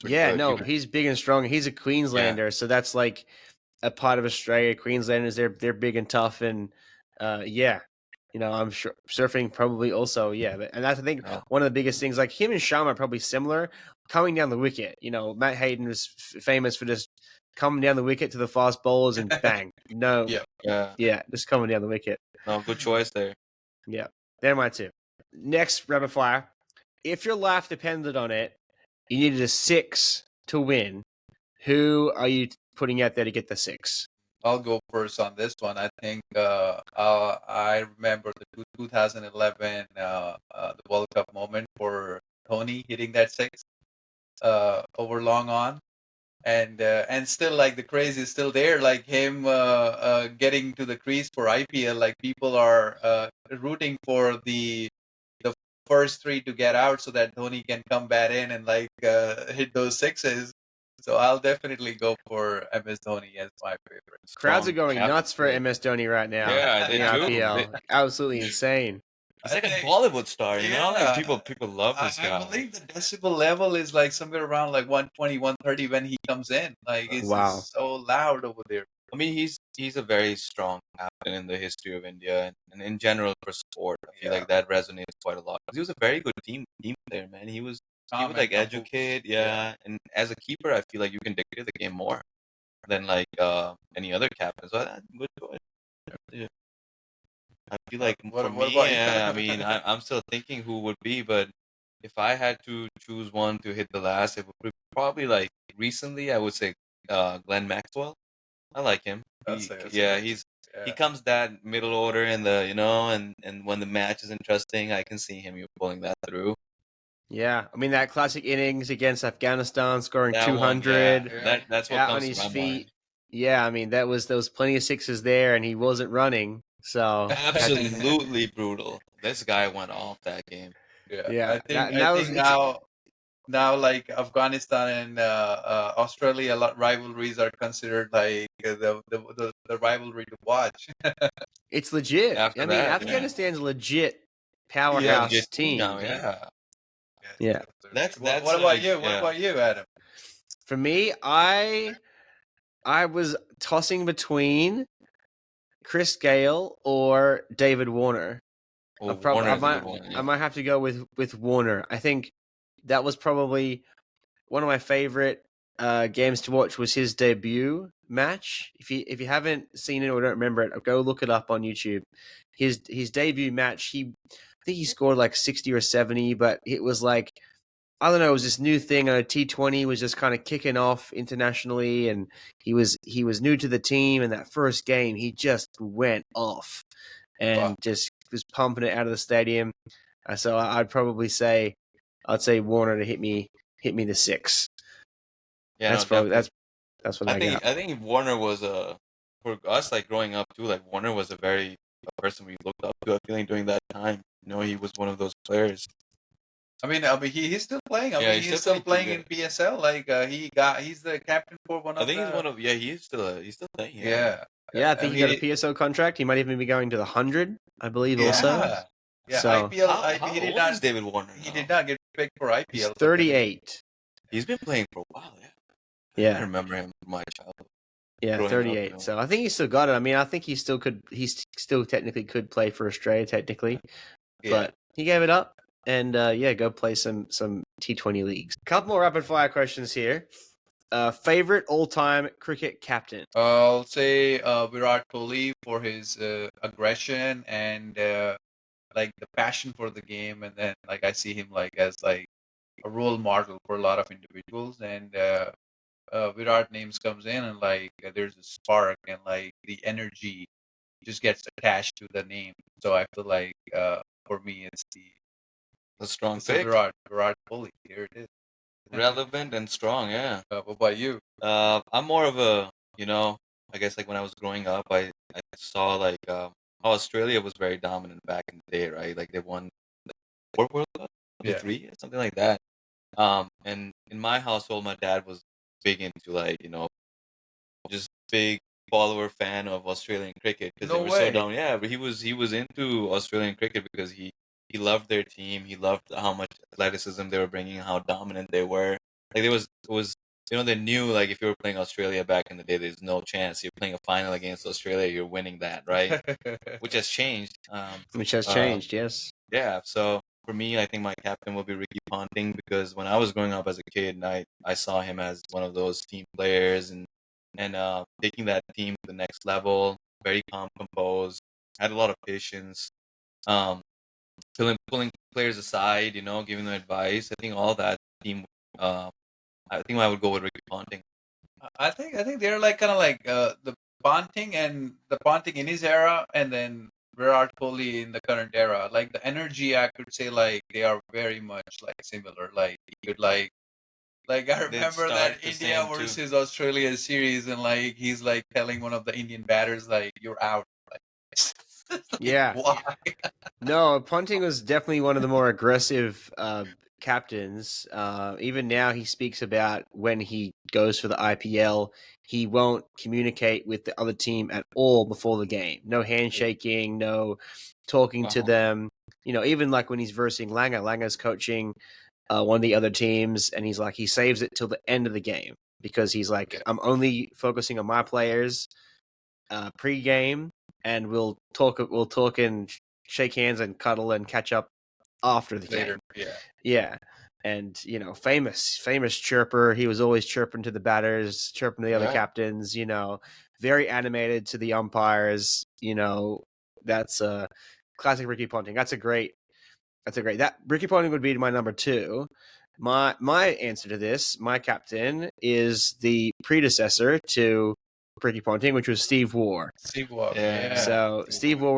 Speaker 2: pretty
Speaker 1: Yeah,
Speaker 2: good.
Speaker 1: no, he's big and strong. He's a
Speaker 2: Yeah,
Speaker 1: Queenslander, so that's like a part of Australia. Queenslanders, they're big and tough, and yeah, I'm sure surfing probably also, yeah. And that's I think
Speaker 2: no,
Speaker 1: one of the biggest things. Like him and Sharma are probably similar, coming down the wicket. Matt Hayden was famous for just coming down the wicket to the fast bowlers and bang, no,
Speaker 3: Yeah.
Speaker 2: yeah,
Speaker 1: yeah, just coming down the wicket.
Speaker 2: no, good choice there.
Speaker 1: Yeah, they're my two. Next rapid fire. If your life depended on it, you needed a six to win. Who are you putting out there to get the six?
Speaker 3: I'll go first on this one. I think I remember the 2011 the World Cup moment for Tony hitting that six over long on, and still like the craze is still there. Like him getting to the crease for IPL, like people are rooting for the first three to get out so that Dhoni can come back in and like hit those sixes. So I'll definitely go for MS Dhoni as my favorite.
Speaker 1: Crowds are
Speaker 2: Strong
Speaker 1: going
Speaker 2: captain
Speaker 1: nuts for
Speaker 2: there.
Speaker 1: MS Dhoni right now
Speaker 2: Yeah,
Speaker 1: in
Speaker 2: they
Speaker 1: the
Speaker 2: do.
Speaker 1: IPL. Absolutely insane.
Speaker 2: He's
Speaker 3: I
Speaker 2: like a
Speaker 3: think,
Speaker 2: Bollywood star,
Speaker 3: yeah,
Speaker 2: people love this
Speaker 3: I
Speaker 2: guy.
Speaker 3: believe the decibel level is like somewhere around like 120, 130 when he comes in. Like it's
Speaker 1: Wow.
Speaker 3: just so loud over there.
Speaker 2: I mean, he's a very strong captain in the history of India and in general for sport. I feel
Speaker 3: Yeah,
Speaker 2: like that resonates quite a lot. 'Cause he was a very good team player, man. He
Speaker 3: calm
Speaker 2: would
Speaker 3: and
Speaker 2: like
Speaker 3: composed.
Speaker 2: educate,
Speaker 3: Yeah,
Speaker 2: yeah. And as a keeper, I feel like you can dictate the game more than like any other captain. So good choice. Yeah. I feel like for
Speaker 3: what
Speaker 2: me,
Speaker 3: about you?
Speaker 2: I mean, I'm still thinking who would be, but if I had to choose one to hit the last, it would be probably like recently. I would say Glenn Maxwell. I like him.
Speaker 3: That's a
Speaker 2: Yeah,
Speaker 3: good choice.
Speaker 2: he
Speaker 3: Yeah.
Speaker 2: comes that middle order in the and when the match is interesting, I can see him pulling that through.
Speaker 1: Yeah. I mean, that classic innings against Afghanistan, scoring
Speaker 2: That one, yeah,
Speaker 1: 200
Speaker 3: Yeah.
Speaker 2: that's what
Speaker 1: out on
Speaker 2: comes to
Speaker 1: his
Speaker 2: my mind.
Speaker 1: feet. Yeah, I mean, there was plenty of sixes there, and he wasn't running. So,
Speaker 2: Absolutely brutal. This guy went off that game.
Speaker 3: Yeah,
Speaker 1: yeah.
Speaker 3: I
Speaker 1: That was,
Speaker 3: think now like Afghanistan and Australia rivalries are considered like the rivalry to watch.
Speaker 1: it's legit.
Speaker 2: After
Speaker 1: I mean,
Speaker 2: that, yeah,
Speaker 1: Afghanistan's a legit
Speaker 2: they're a
Speaker 3: Yeah.
Speaker 1: powerhouse
Speaker 2: legit team
Speaker 1: team.
Speaker 2: now. Yeah,
Speaker 3: Yes,
Speaker 1: Yeah.
Speaker 3: absolutely.
Speaker 2: that's
Speaker 3: What
Speaker 2: a
Speaker 3: about
Speaker 2: big
Speaker 3: you? What
Speaker 2: yeah.
Speaker 3: about you, Adam?
Speaker 1: For me, I was tossing between Chris Gale or David Warner.
Speaker 2: Oh, Warner is a good one.
Speaker 1: I
Speaker 2: Yeah,
Speaker 1: might have to go with Warner. I think that was probably one of my favorite games to watch was his debut match. If you haven't seen it or don't remember it, go look it up on YouTube. His debut match, I think he scored like 60 or 70, but it was like I don't know, it was this new thing. T20 was just kind of kicking off internationally, and he was new to the team. And that first game, he just went off
Speaker 3: Wow.
Speaker 1: and just was pumping it out of the stadium. So I'd say Warner to hit me the 6.
Speaker 2: Yeah,
Speaker 1: That's
Speaker 2: no,
Speaker 1: probably
Speaker 2: definitely.
Speaker 1: that's what I got.
Speaker 2: I think Warner was for us like growing up too. Like Warner was a person we looked up to. I feel like during that time, he was one of those players.
Speaker 3: He's still playing.
Speaker 2: Yeah,
Speaker 3: He's still playing in PSL. Like he's the captain for one
Speaker 2: I
Speaker 3: of
Speaker 2: think he's
Speaker 3: the.
Speaker 2: one of he's still playing.
Speaker 3: Yeah.
Speaker 1: Yeah, I think he got a
Speaker 3: He,
Speaker 1: PSO contract. He might even be going to the 100, I believe. Also,
Speaker 3: yeah. Yeah.
Speaker 1: so
Speaker 3: IPL.
Speaker 2: How
Speaker 3: He did
Speaker 2: old
Speaker 3: not.
Speaker 2: is David Warner
Speaker 3: He
Speaker 2: now?
Speaker 3: did not get picked for
Speaker 1: he's
Speaker 3: IPL.
Speaker 1: 38.
Speaker 2: He's been playing for a while. Yeah, I
Speaker 1: Yeah,
Speaker 2: remember him from my childhood.
Speaker 1: yeah,
Speaker 2: Growing up,
Speaker 1: 38. So I think he still got it. I mean, I think he still could. He still technically could play for Australia, technically,
Speaker 3: Yeah.
Speaker 1: but he gave it up. And yeah, go play some T20 leagues. Couple more rapid fire questions here. Favorite all time cricket captain?
Speaker 3: I'll say Virat Kohli for his aggression and like the passion for the game, and then like I see him like as like a role model for a lot of individuals, and Virat names comes in and like there's a spark and like the energy just gets attached to the name. So I feel like for me
Speaker 2: a strong
Speaker 3: it's a
Speaker 2: pick,
Speaker 3: Virat Kohli. Here it is.
Speaker 2: relevant and strong. Yeah.
Speaker 3: What about you?
Speaker 2: I'm more of a I guess like when I was growing up, I saw like how Australia was very dominant back in the day, right? Like they won the 4 World Cup, maybe
Speaker 3: Yeah.
Speaker 2: 3, something like that. And in my household, my dad was big into like just big follower fan of Australian cricket because
Speaker 3: No
Speaker 2: they were so
Speaker 3: way.
Speaker 2: down. Yeah, but he was into Australian cricket because he loved their team. He loved how much athleticism they were bringing, how dominant they were. Like it was they knew like if you were playing Australia back in the day, there's no chance you're playing a final against Australia, you're winning that, right? Which has changed.
Speaker 1: Which has
Speaker 2: Uh,
Speaker 1: changed, yes.
Speaker 2: yeah, so for me, I think my captain will be Ricky Ponting because when I was growing up as a kid, I saw him as one of those team players and taking that team to the next level. Very calm, composed, had a lot of patience. Um, pulling players aside, giving them advice. I think all that team. Uh, I think I would go with Ricky Ponting.
Speaker 3: I think they're like kind of like the Ponting in his era, and then Virat Kohli in the current era. Like the energy, I could say like they are very much like similar. Like you could like I
Speaker 2: They'd
Speaker 3: remember
Speaker 2: start
Speaker 3: that
Speaker 2: the
Speaker 3: India
Speaker 2: same too.
Speaker 3: versus Australia series, and like he's like telling one of the Indian batters like you're out. Like,
Speaker 1: Yeah.
Speaker 3: why?
Speaker 1: No, Ponting was definitely one of the more aggressive captains. Even now, he speaks about when he goes for the IPL, he won't communicate with the other team at all before the game. No handshaking, no talking to
Speaker 2: Wow.
Speaker 1: them. Even like when he's versing Langer, Langer's coaching one of the other teams, and he's like, he saves it till the end of the game because he's like,
Speaker 3: Yeah.
Speaker 1: I'm only focusing on my players pre-game, and we'll talk and shake hands and cuddle and catch up after the
Speaker 3: Later,
Speaker 1: game.
Speaker 3: yeah.
Speaker 1: Yeah. And famous chirper. He was always chirping to the batters, chirping to the other
Speaker 2: Yeah.
Speaker 1: captains. Very animated to the umpires. That's a classic Ricky Ponting. That's a great. That Ricky Ponting would be my number 2. My answer to this, my captain is the predecessor to Ricky Ponting, which was Steve Waugh.
Speaker 3: Steve Waugh,
Speaker 2: Yeah.
Speaker 3: yeah.
Speaker 1: So Steve Waugh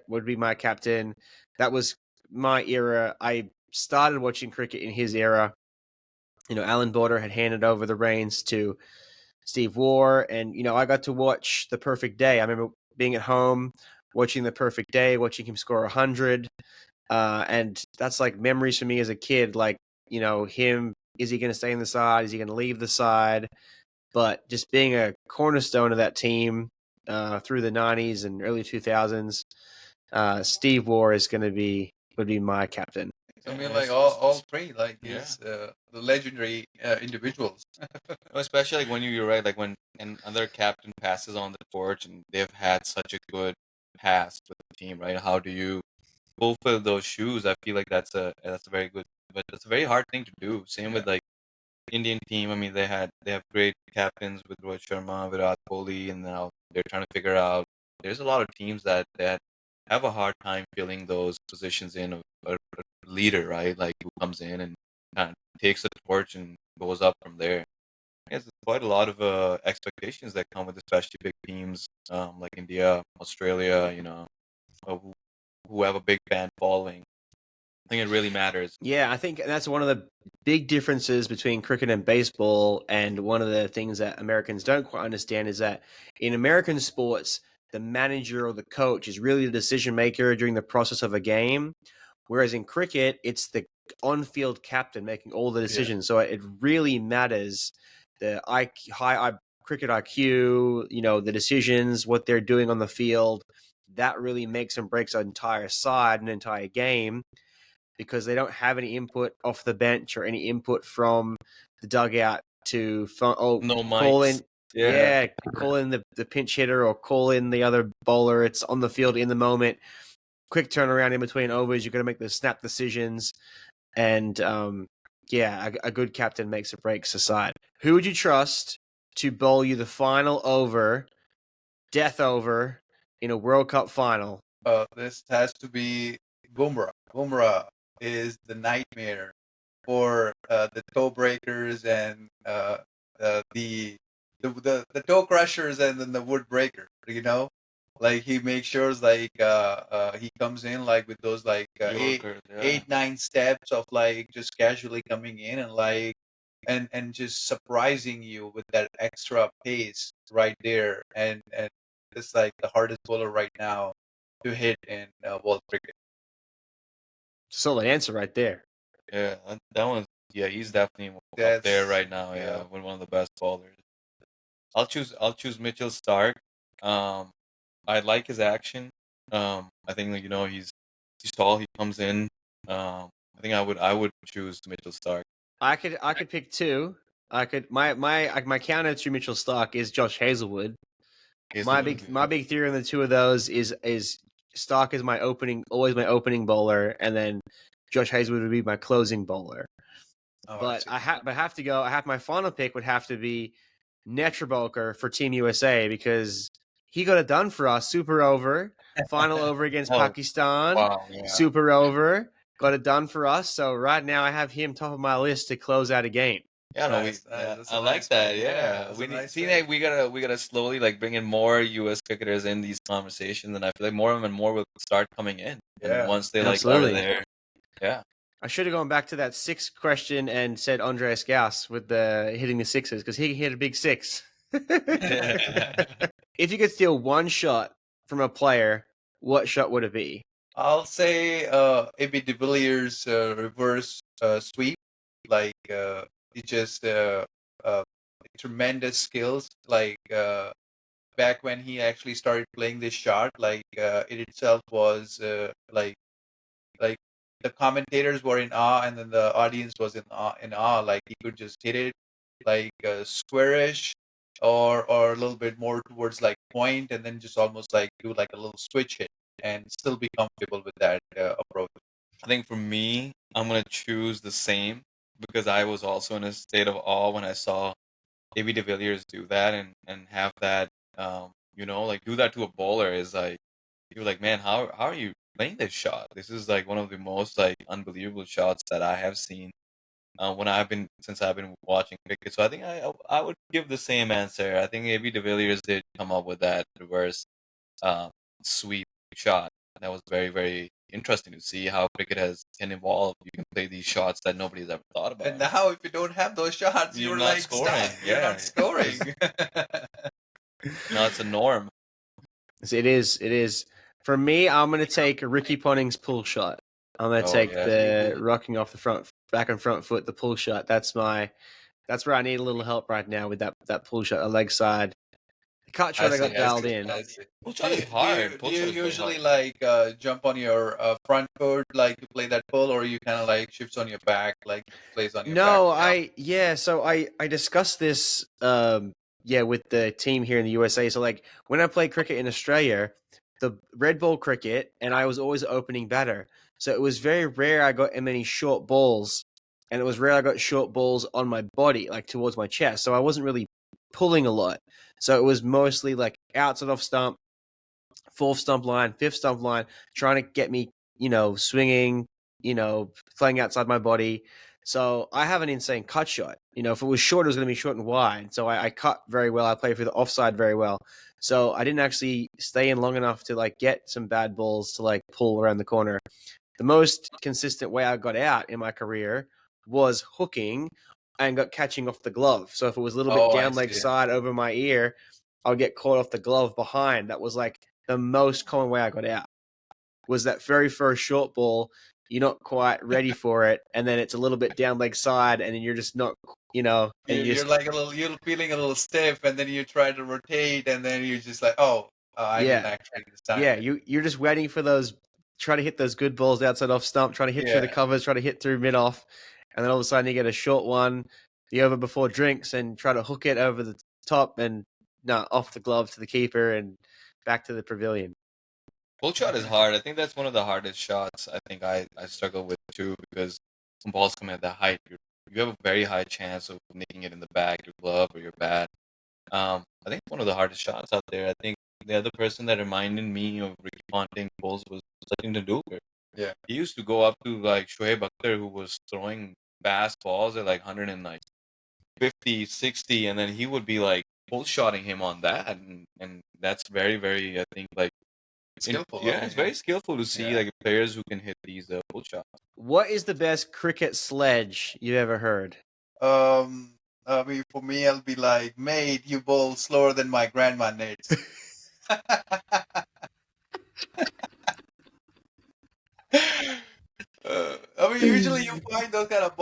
Speaker 1: would be my captain. That was my era. I started watching cricket in his era. Alan Border had handed over the reins to Steve Waugh, and I got to watch the perfect day. I remember being at home watching the perfect day, watching him score 100, and that's like memories for me as a kid. Like him, is he going to stay in the side? Is he going to leave the side? But just being a cornerstone of that team through the 90s and early 2000s, Steve Waugh would be my captain.
Speaker 3: I mean,
Speaker 2: Yeah,
Speaker 3: like all three, like he's the legendary individuals.
Speaker 2: Especially like when you're right, like when another captain passes on the torch and they've had such a good past with the team, right? How do you fulfill those shoes? I feel like that's a very good, but it's a very hard thing to do. Same with like Indian team. I mean, they have great captains with Rohit Sharma, Virat Kohli, and now they're trying to figure out. There's a lot of teams that have a hard time filling those positions in of a leader, right? Like who comes in and kind of takes the torch and goes up from there. I guess there's quite a lot of expectations that come with especially big teams like India, Australia, who have a big fan following. I think it really matters.
Speaker 1: Yeah, I think that's one of the big differences between cricket and baseball. And one of the things that Americans don't quite understand is that in American sports, the manager or the coach is really the decision maker during the process of a game. Whereas in cricket, it's the on field captain making all the decisions. So it really matters the high cricket IQ, the decisions, what they're doing on the field. That really makes and breaks an entire side, an entire game, because they don't have any input off the bench or any input from the dugout to
Speaker 2: No
Speaker 1: call
Speaker 2: mics.
Speaker 1: in. Yeah, call in the pinch hitter or call in the other bowler. It's on the field in the moment. Quick turnaround in between overs. You're going to make the snap decisions. And a good captain makes or breaks a side. Who would you trust to bowl you the final over, death over, in a World Cup final?
Speaker 3: This has to be Bumrah. Bumrah is the nightmare for the toe breakers and the toe crushers and then the wood breaker. Like he makes sure like he comes in like with those like
Speaker 2: Yorkers, yeah.
Speaker 3: 8-9 steps of like just casually coming in and like and just surprising you with that extra pace right there, and it's like the hardest bowler right now to hit in world cricket.
Speaker 1: Solid answer right there.
Speaker 2: Yeah, that one's he's definitely up there
Speaker 3: That's
Speaker 2: right now. Yeah,
Speaker 3: yeah.
Speaker 2: one of the best bowlers. I'll choose Mitchell Stark. I like his action. I think he's tall. He comes in. I think I would choose Mitchell Stark.
Speaker 1: I could pick two. I could my counter to Mitchell Stark is Josh Hazelwood. My big theory on the two of those is Stark is always my opening bowler, and then Josh Hazelwood would be my closing bowler.
Speaker 3: Oh,
Speaker 1: But
Speaker 3: I
Speaker 1: have to go. My final pick would have to be Netrabolker for Team USA, because he got it done for us. Super over, final over against
Speaker 2: Oh,
Speaker 1: Pakistan.
Speaker 2: wow, yeah.
Speaker 1: Super over, got it done for us. So right now I have him top of my list to close out a game.
Speaker 2: Yeah, no,
Speaker 3: Nice, nice. That's a
Speaker 2: I like
Speaker 3: nice
Speaker 2: that.
Speaker 3: pick.
Speaker 2: Yeah,
Speaker 3: that's
Speaker 2: we
Speaker 3: a
Speaker 2: need
Speaker 3: nice
Speaker 2: see
Speaker 3: pick.
Speaker 2: that we gotta slowly like bring in more U.S. cricketers in these conversations, and I feel like more and more will start coming in. And
Speaker 3: Yeah.
Speaker 2: once they
Speaker 1: Absolutely.
Speaker 2: are there, yeah.
Speaker 1: I should have gone back to that sixth question and said Andreas Gauss with the hitting the sixes, because he hit a big six. If you could steal one shot from a player, what shot would it be?
Speaker 3: I'll say AB de Villiers reverse sweep. Like he just tremendous skills. Like back when he actually started playing this shot, like it itself was like the commentators were in awe, and then the audience was in awe. Like he could just hit it like squarish, or a little bit more towards like point, and then just almost like do like a little switch hit, and still be comfortable with that approach.
Speaker 2: I think for me, I'm gonna choose the same because I was also in a state of awe when I saw AB de Villiers do that and have that like do that to a bowler is like you're like, man, how are you playing this shot? This is like one of the most like unbelievable shots that I have seen since I've been watching cricket. So I think I would give the same answer. I think AB de Villiers did come up with that reverse um, sweep shot. That was very, very interesting to see how cricket can evolve. You can play these shots that nobody's ever thought about.
Speaker 3: And now, if you don't have those shots,
Speaker 2: You're
Speaker 3: you're
Speaker 2: not
Speaker 3: like
Speaker 2: scoring.
Speaker 3: stuck. You're
Speaker 2: Yeah.
Speaker 3: not scoring.
Speaker 2: Now it's a norm.
Speaker 1: It is. For me, I'm going to take Ricky Ponning's pull shot. I'm going to take the rocking off the back and front foot, the pull shot. That's where I need a little help right now with that pull shot, a leg side. The cut shot I got dialed in.
Speaker 2: Pull shot is hard.
Speaker 3: Do you usually like jump on your front foot like to play that pull, or you kind of like shifts on your back like plays on your back?
Speaker 1: So I discussed this with the team here in the USA. So like when I played cricket in Australia, the red ball cricket, and I was always opening batter. So it was very rare I got many short balls, and it was rare I got short balls on my body, like towards my chest. So I wasn't really pulling a lot. So it was mostly like outside off stump, fourth stump line, fifth stump line, trying to get me, swinging, playing outside my body. So I have an insane cut shot. If it was short, it was going to be short and wide. So I cut very well. I play for the offside very well. So I didn't actually stay in long enough to like get some bad balls to like pull around the corner. The most consistent way I got out in my career was hooking and got catching off the glove. So if it was a little bit
Speaker 3: Oh, I
Speaker 1: down leg
Speaker 3: see.
Speaker 1: side over my ear, I would get caught off the glove behind. That was like the most common way I got out. Was that very first short ball, you're not quite ready for it, and then it's a little bit down leg side, and then you're just not, and you
Speaker 3: You're
Speaker 1: just,
Speaker 3: like you're feeling a little stiff, and then you try to rotate, and then you're just like, oh, I didn't
Speaker 1: yeah,
Speaker 3: actually this time.
Speaker 1: yeah, you're just waiting for those, try to hit those good balls outside off stump, try to hit through the
Speaker 3: Yeah.
Speaker 1: covers, try to hit through mid off, and then all of a sudden you get a short one, the over before drinks, and try to hook it over the top, and no, off the glove to the keeper, and back to the pavilion.
Speaker 2: Pull shot is hard. I think that's one of the hardest shots. I think I struggle with too because when balls come at that height, you have a very high chance of nicking it in the back, your glove, or your bat. I think one of the hardest shots out there. I think the other person that reminded me of Ricky Ponting pulls was Sachin Tendulkar.
Speaker 3: Yeah.
Speaker 2: He used to go up to like Shoaib Akhtar, who was throwing fast balls at like 100 and like 50, 60, and then he would be like pull shotting him on that, and that's very, very, I think, like
Speaker 3: Skillful.
Speaker 2: yeah, it's very skillful to see
Speaker 3: Yeah.
Speaker 2: like players who can hit these pull shots.
Speaker 1: What is the best cricket sledge you've ever heard?
Speaker 3: I mean, for me, I'll be like, mate, you bowl slower than my grandma knits. I mean, usually you find those kind of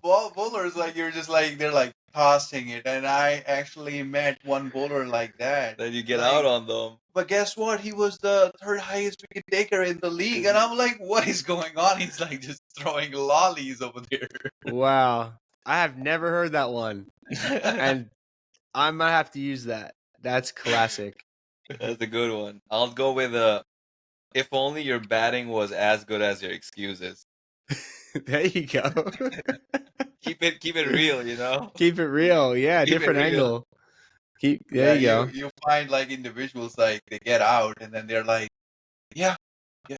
Speaker 3: bowlers like you're just like they're like tossing it, and I actually met one bowler like that.
Speaker 2: Then you get
Speaker 3: Like,
Speaker 2: out on them.
Speaker 3: but guess what? He was the third highest wicket taker in the league, and I'm like, what is going on? He's like just throwing lollies over there.
Speaker 1: Wow. I have never heard that one. And I might have to use that. That's classic.
Speaker 2: That's a good one. I'll go with if only your batting was as good as your excuses.
Speaker 1: There you go.
Speaker 2: Keep it real, you know?
Speaker 1: Keep it real. Yeah,
Speaker 2: Keep it
Speaker 1: different
Speaker 2: real.
Speaker 1: angle. There
Speaker 3: Yeah,
Speaker 1: you go.
Speaker 3: you find like individuals like they get out and then they're like, yeah,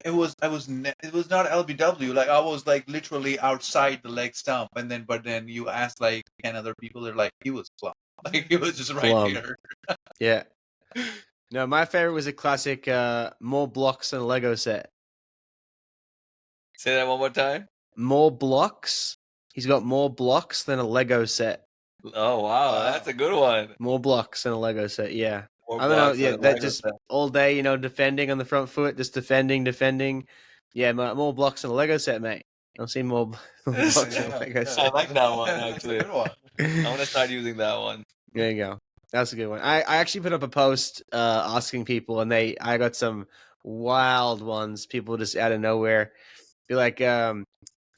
Speaker 3: it was it was not LBW. Like I was like literally outside the leg stump, and then but then you ask like 10 other people, they're like, he was plumb. Like he was just right
Speaker 1: Plumb.
Speaker 3: there.
Speaker 1: Yeah. No, my favorite was a classic more blocks than a Lego set.
Speaker 2: Say that one more time.
Speaker 1: More blocks? He's got more blocks than a Lego set.
Speaker 2: Oh wow,
Speaker 3: Wow.
Speaker 2: that's a good one.
Speaker 1: More blocks than a Lego set, yeah.
Speaker 2: More
Speaker 1: I don't know,
Speaker 2: blocks
Speaker 1: yeah,
Speaker 2: than a
Speaker 1: that
Speaker 2: Lego
Speaker 1: just
Speaker 2: set.
Speaker 1: all day, defending on the front foot, just defending. Yeah, more blocks than a Lego set, mate. I've seen more blocks than a
Speaker 3: Yeah,
Speaker 1: Lego
Speaker 3: yeah.
Speaker 2: I
Speaker 1: set.
Speaker 2: like that one
Speaker 3: That's a
Speaker 2: actually.
Speaker 3: good one.
Speaker 2: I'm gonna start using that one.
Speaker 1: There you go. That's a good one. I actually put up a post asking people, and I got some wild ones. People just out of nowhere be like, turn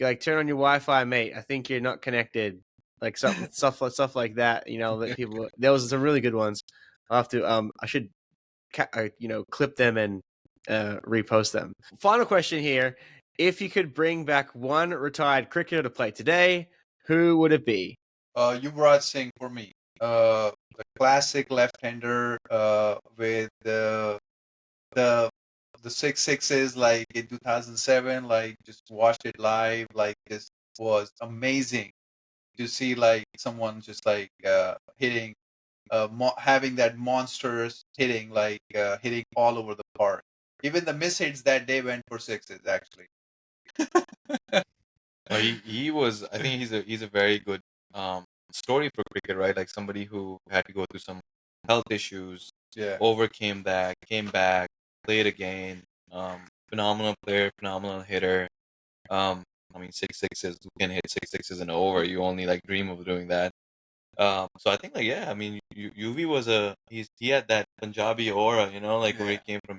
Speaker 1: on your Wi-Fi, mate. I think you're not connected. Like stuff like that. That people. There was some really good ones. I'll have to. I should, clip them and repost them. Final question here: if you could bring back one retired cricketer to play today, who would it be?
Speaker 3: Yuvraj Singh for me. The classic left-hander with the 6 6s like in 2007. Like just watched it live. Like this was amazing to see like someone just like hitting, having that monstrous hitting like hitting all over the park. Even the miss hits that day went for sixes actually.
Speaker 2: Well, he was. I think he's a very good story for cricket, right? Like somebody who had to go through some health issues,
Speaker 3: Yeah.
Speaker 2: overcame that, came back, played again. Phenomenal player, phenomenal hitter. I mean, 6 6s. Who can hit 6 6s and over? You only like dream of doing that. So I think like yeah, I mean, UV was he had that Punjabi aura, like where he
Speaker 3: Yeah.
Speaker 2: came from.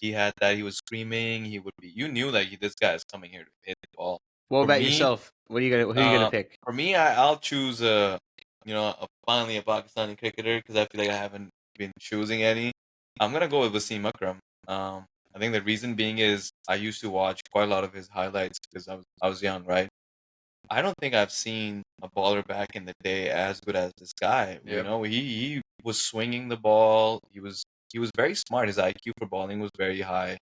Speaker 2: He had that. He was screaming. He would be. You knew that this guy is coming here to hit the ball.
Speaker 1: What
Speaker 2: For
Speaker 1: about
Speaker 2: me,
Speaker 1: yourself? Who are you gonna pick?
Speaker 2: For me, I'll choose finally a Pakistani cricketer because I feel like I haven't been choosing any. I'm gonna go with Wasim Akram. I think the reason being is I used to watch quite a lot of his highlights because I was young, right? I don't think I've seen a baller back in the day as good as this guy.
Speaker 3: Yep.
Speaker 2: He was swinging the ball. He was very smart. His IQ for bowling was very high.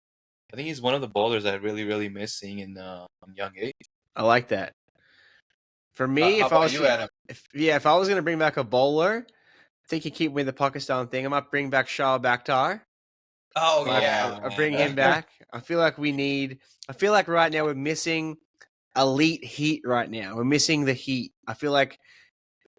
Speaker 2: I think he's one of the bowlers I really really miss seeing in young age.
Speaker 1: I like that. For me,
Speaker 3: How
Speaker 1: if I
Speaker 3: about
Speaker 1: was
Speaker 3: you, Adam?
Speaker 1: if I was gonna bring back a bowler, I think you keep with the Pakistan thing. I might bring back Shah Bakhtar.
Speaker 3: Oh yeah.
Speaker 1: I bring him back. I feel like we need. I feel like right now we're missing elite heat. Right now we're missing the heat. I feel like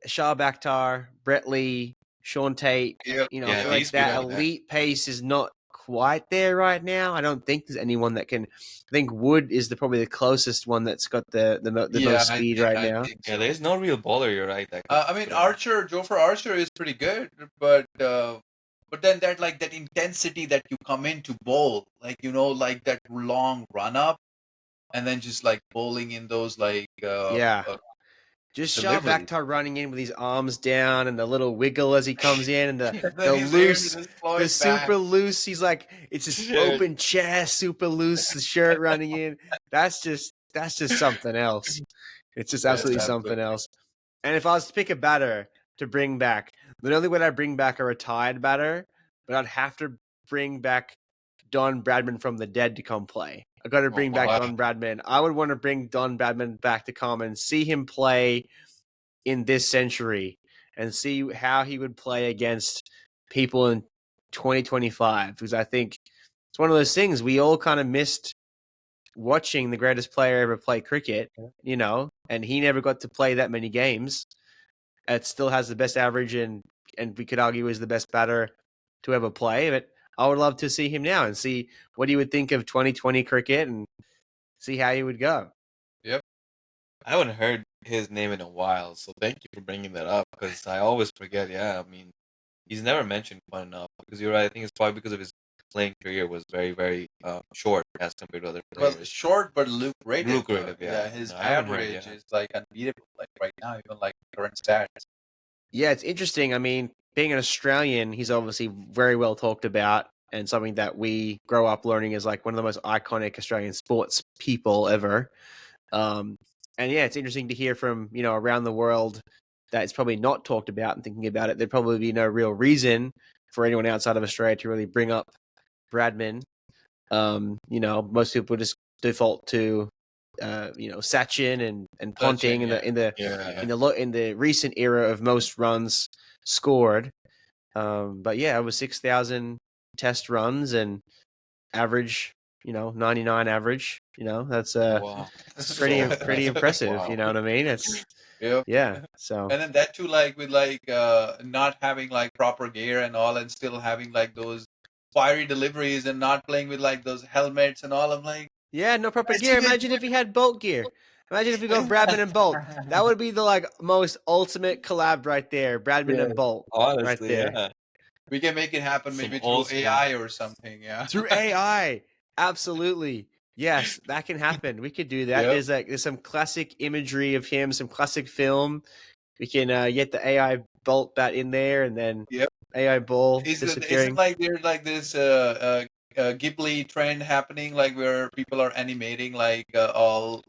Speaker 1: Shah Bakhtar, Brett Lee, Sean Tate.
Speaker 3: Yep.
Speaker 1: You know, I
Speaker 2: Yeah,
Speaker 1: feel
Speaker 3: Yep.
Speaker 1: like
Speaker 2: these
Speaker 1: that
Speaker 2: people.
Speaker 3: Yep.
Speaker 1: elite pace is not quite there right now. I don't think there's anyone that can. I think Wood is probably the closest one that's got the
Speaker 3: Yeah,
Speaker 1: most speed right
Speaker 3: I
Speaker 1: now.
Speaker 3: think
Speaker 2: Yeah,
Speaker 3: so.
Speaker 2: there's no real bowler. You're right. That
Speaker 3: I mean, Archer, Joe Archer is pretty good, but then that intensity that you come in to bowl, like like that long run up, and then just like bowling in those
Speaker 1: Yeah. Just Shah
Speaker 3: deliveries.
Speaker 1: Bakhtar running in with his arms down and the little wiggle as he comes in and
Speaker 3: And
Speaker 1: the
Speaker 3: then his hair
Speaker 1: loose,
Speaker 3: just
Speaker 1: the
Speaker 3: flows
Speaker 1: super
Speaker 3: back.
Speaker 1: loose. He's like it's just
Speaker 2: Shit.
Speaker 1: open chest, super loose shirt running in. That's just something else. It's just
Speaker 3: Yes,
Speaker 1: absolutely something
Speaker 3: absolutely.
Speaker 1: else. And if I was to pick a batter to bring back, not only would I bring back a retired batter, but I'd have to bring back Don Bradman from the dead to come play. I got to
Speaker 2: Oh
Speaker 1: bring back
Speaker 2: wow.
Speaker 1: Don Bradman. I would want to bring Don Bradman back to come and see him play in this century and see how he would play against people in 2025 because I think it's one of those things we all kind of missed watching the greatest player ever play cricket, and he never got to play that many games. It still has the best average and we could argue is the best batter to ever play, but I would love to see him now and see what he would think of 2020 cricket and see how he would go.
Speaker 3: Yep.
Speaker 2: I haven't heard his name in a while, so thank you for bringing that up because I always forget. Yeah, I mean, he's never mentioned quite enough because you're right. I think it's probably because of his playing career was very, very short as compared to other
Speaker 3: Well,
Speaker 2: players.
Speaker 3: short but lucrative.
Speaker 2: Lucrative, yeah.
Speaker 3: Yeah, his
Speaker 2: No, I haven't heard,
Speaker 3: average
Speaker 2: yeah.
Speaker 3: is like unbeatable. Like right now, even like current stats.
Speaker 1: Yeah, it's interesting. I mean, being an Australian, he's obviously very well talked about and something that we grow up learning as like one of the most iconic Australian sports people ever. And yeah, it's interesting to hear from, around the world that it's probably not talked about and thinking about it. There'd probably be no real reason for anyone outside of Australia to really bring up Bradman. Most people just default to Sachin and Ponting
Speaker 3: Sachin,
Speaker 2: Yeah.
Speaker 1: in the recent era of most runs scored. But yeah, over 6,000 test runs and average, 99 average. That's
Speaker 2: Wow.
Speaker 3: That's
Speaker 1: pretty
Speaker 2: So
Speaker 1: pretty
Speaker 2: impressive.
Speaker 1: impressive.
Speaker 2: Wow.
Speaker 1: You know what I mean? It's
Speaker 3: Yep.
Speaker 1: yeah. So
Speaker 3: And then that too, like with not having like proper gear and all, and still having like those fiery deliveries and not playing with like those helmets and all. I'm like,
Speaker 1: yeah, no proper
Speaker 3: that's
Speaker 1: gear.
Speaker 3: even.
Speaker 1: Imagine if he had Bolt gear. Imagine if we got Bradman and Bolt. That would be the most ultimate collab right there. Bradman
Speaker 2: Yeah.
Speaker 1: and Bolt right
Speaker 2: Honestly,
Speaker 1: there.
Speaker 2: yeah.
Speaker 3: We can make it happen
Speaker 2: Some
Speaker 3: maybe through
Speaker 2: old school.
Speaker 3: AI or something. Yeah.
Speaker 1: Through AI. Absolutely. Yes, that can happen. We could do that.
Speaker 3: Yep.
Speaker 1: There's some classic imagery of him, some classic film. We can get the AI Bolt bat in there and then
Speaker 3: Yep.
Speaker 1: AI ball
Speaker 3: Isn't
Speaker 1: disappearing.
Speaker 3: like there's like this Ghibli trend happening, like where people are animating like all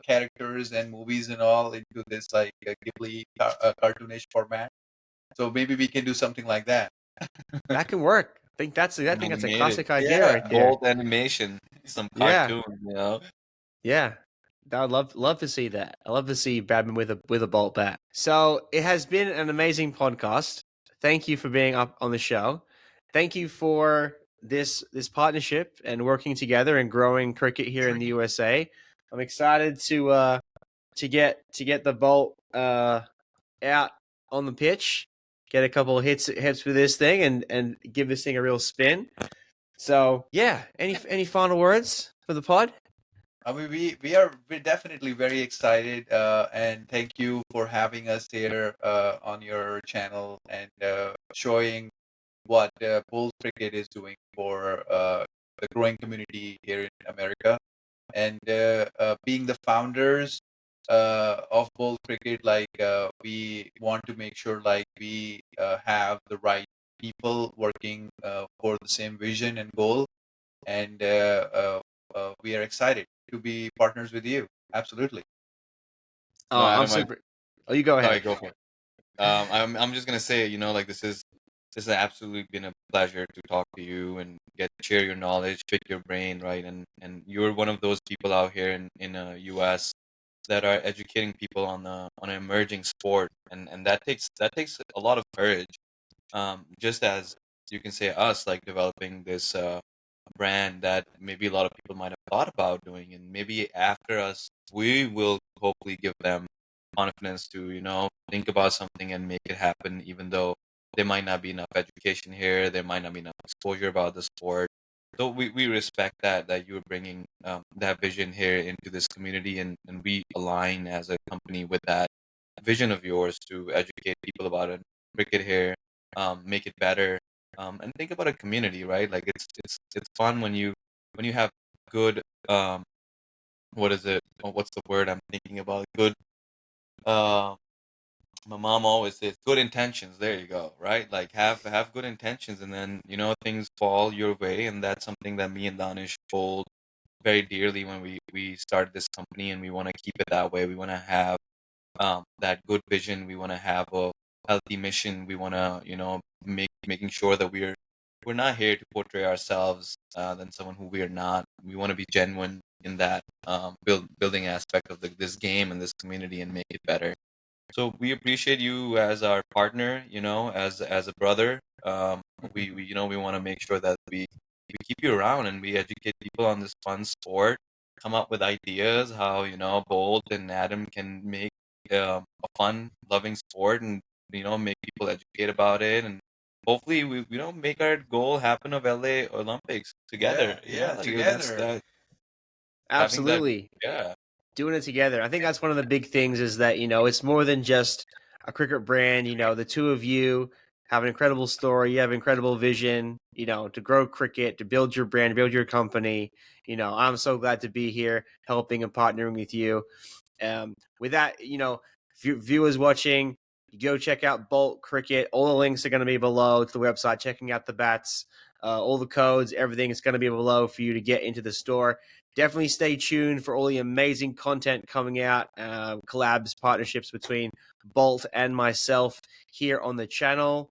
Speaker 3: characters and movies and all into this like Ghibli cartoonish format. So maybe we can do something like that.
Speaker 1: That can work. I think that's a
Speaker 2: Animated.
Speaker 1: classic idea
Speaker 3: Yeah.
Speaker 1: right there.
Speaker 2: Bold animation. Some
Speaker 1: Yeah.
Speaker 2: cartoon.
Speaker 1: Yeah. I would love to see that. I love to see Bradman with a bolt bat. So it has been an amazing podcast. Thank you for being up on the show. Thank you for this partnership and working together and growing cricket here in the USA. I'm excited to get the bolt out on the pitch, get a couple of hits with this thing and give this thing a real spin. So yeah, any final words for the pod?
Speaker 3: I mean, we're definitely very excited, and thank you for having us here on your channel and showing what Bulls Cricket is doing for the growing community here in America, and being the founders of Bulls Cricket. Like we want to make sure like we have the right people working for the same vision and goal, and we are excited to be partners with you. Absolutely.
Speaker 2: No,
Speaker 1: I'm
Speaker 2: Adam,
Speaker 1: super. Oh, you go
Speaker 2: sorry,
Speaker 1: ahead.
Speaker 2: go for it. I'm just gonna say, like this has absolutely been a pleasure to talk to you and get to share your knowledge, pick your brain, right? And you're one of those people out here in US that are educating people on an emerging sport, and that takes a lot of courage. Just as you can say us like developing this brand that maybe a lot of people might have thought about doing, and maybe after us, we will hopefully give them confidence to think about something and make it happen, even though there might not be enough education here, there might not be enough exposure about the sport. So we respect that you're bringing that vision here into this community, and we align as a company with that vision of yours to educate people about it, cricket here, make it better, and think about a community, right? Like it's fun when you have good what is it? What's the word I'm thinking about? Good. Uh, my mom always says good intentions. There you go, right? Like have good intentions, and then things fall your way, and that's something that me and Danish hold very dearly when we started this company, and we want to keep it that way. We want to have that good vision. We want to have a healthy mission. We want to, making sure that we're not here to portray ourselves than someone who we are not. We want to be genuine in that building aspect of this game and this community and make it better. So we appreciate you as our partner, as a brother. We want to make sure that we keep you around and we educate people on this fun sport, come up with ideas how Bolt and Adam can make a fun, loving sport, and make people educate about it, and hopefully we make our goal happen of LA Olympics together.
Speaker 3: Yeah,
Speaker 2: Like that's
Speaker 3: together.
Speaker 2: that having that.
Speaker 1: Absolutely.
Speaker 2: Yeah,
Speaker 1: Doing it together. I think that's one of the big things is that, it's more than just a cricket brand. The two of you have an incredible story. You have incredible vision, to grow cricket, to build your brand, to build your company. I'm so glad to be here helping and partnering with you. With that, viewers watching, you go check out Bolt Cricket. All the links are going to be below to the website, checking out the bats, all the codes, everything is going to be below for you to get into the store. Definitely stay tuned for all the amazing content coming out, collabs, partnerships between Bolt and myself here on the channel.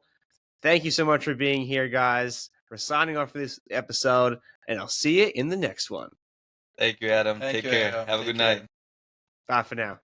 Speaker 1: Thank you so much for being here, guys. We're signing off for this episode, and I'll see you in the next one.
Speaker 2: thank you, Adam.
Speaker 3: Thank
Speaker 2: Take
Speaker 3: you,
Speaker 2: care.
Speaker 3: Adam.
Speaker 2: Have a
Speaker 3: Take
Speaker 2: good
Speaker 3: care.
Speaker 2: night.
Speaker 1: Bye for now.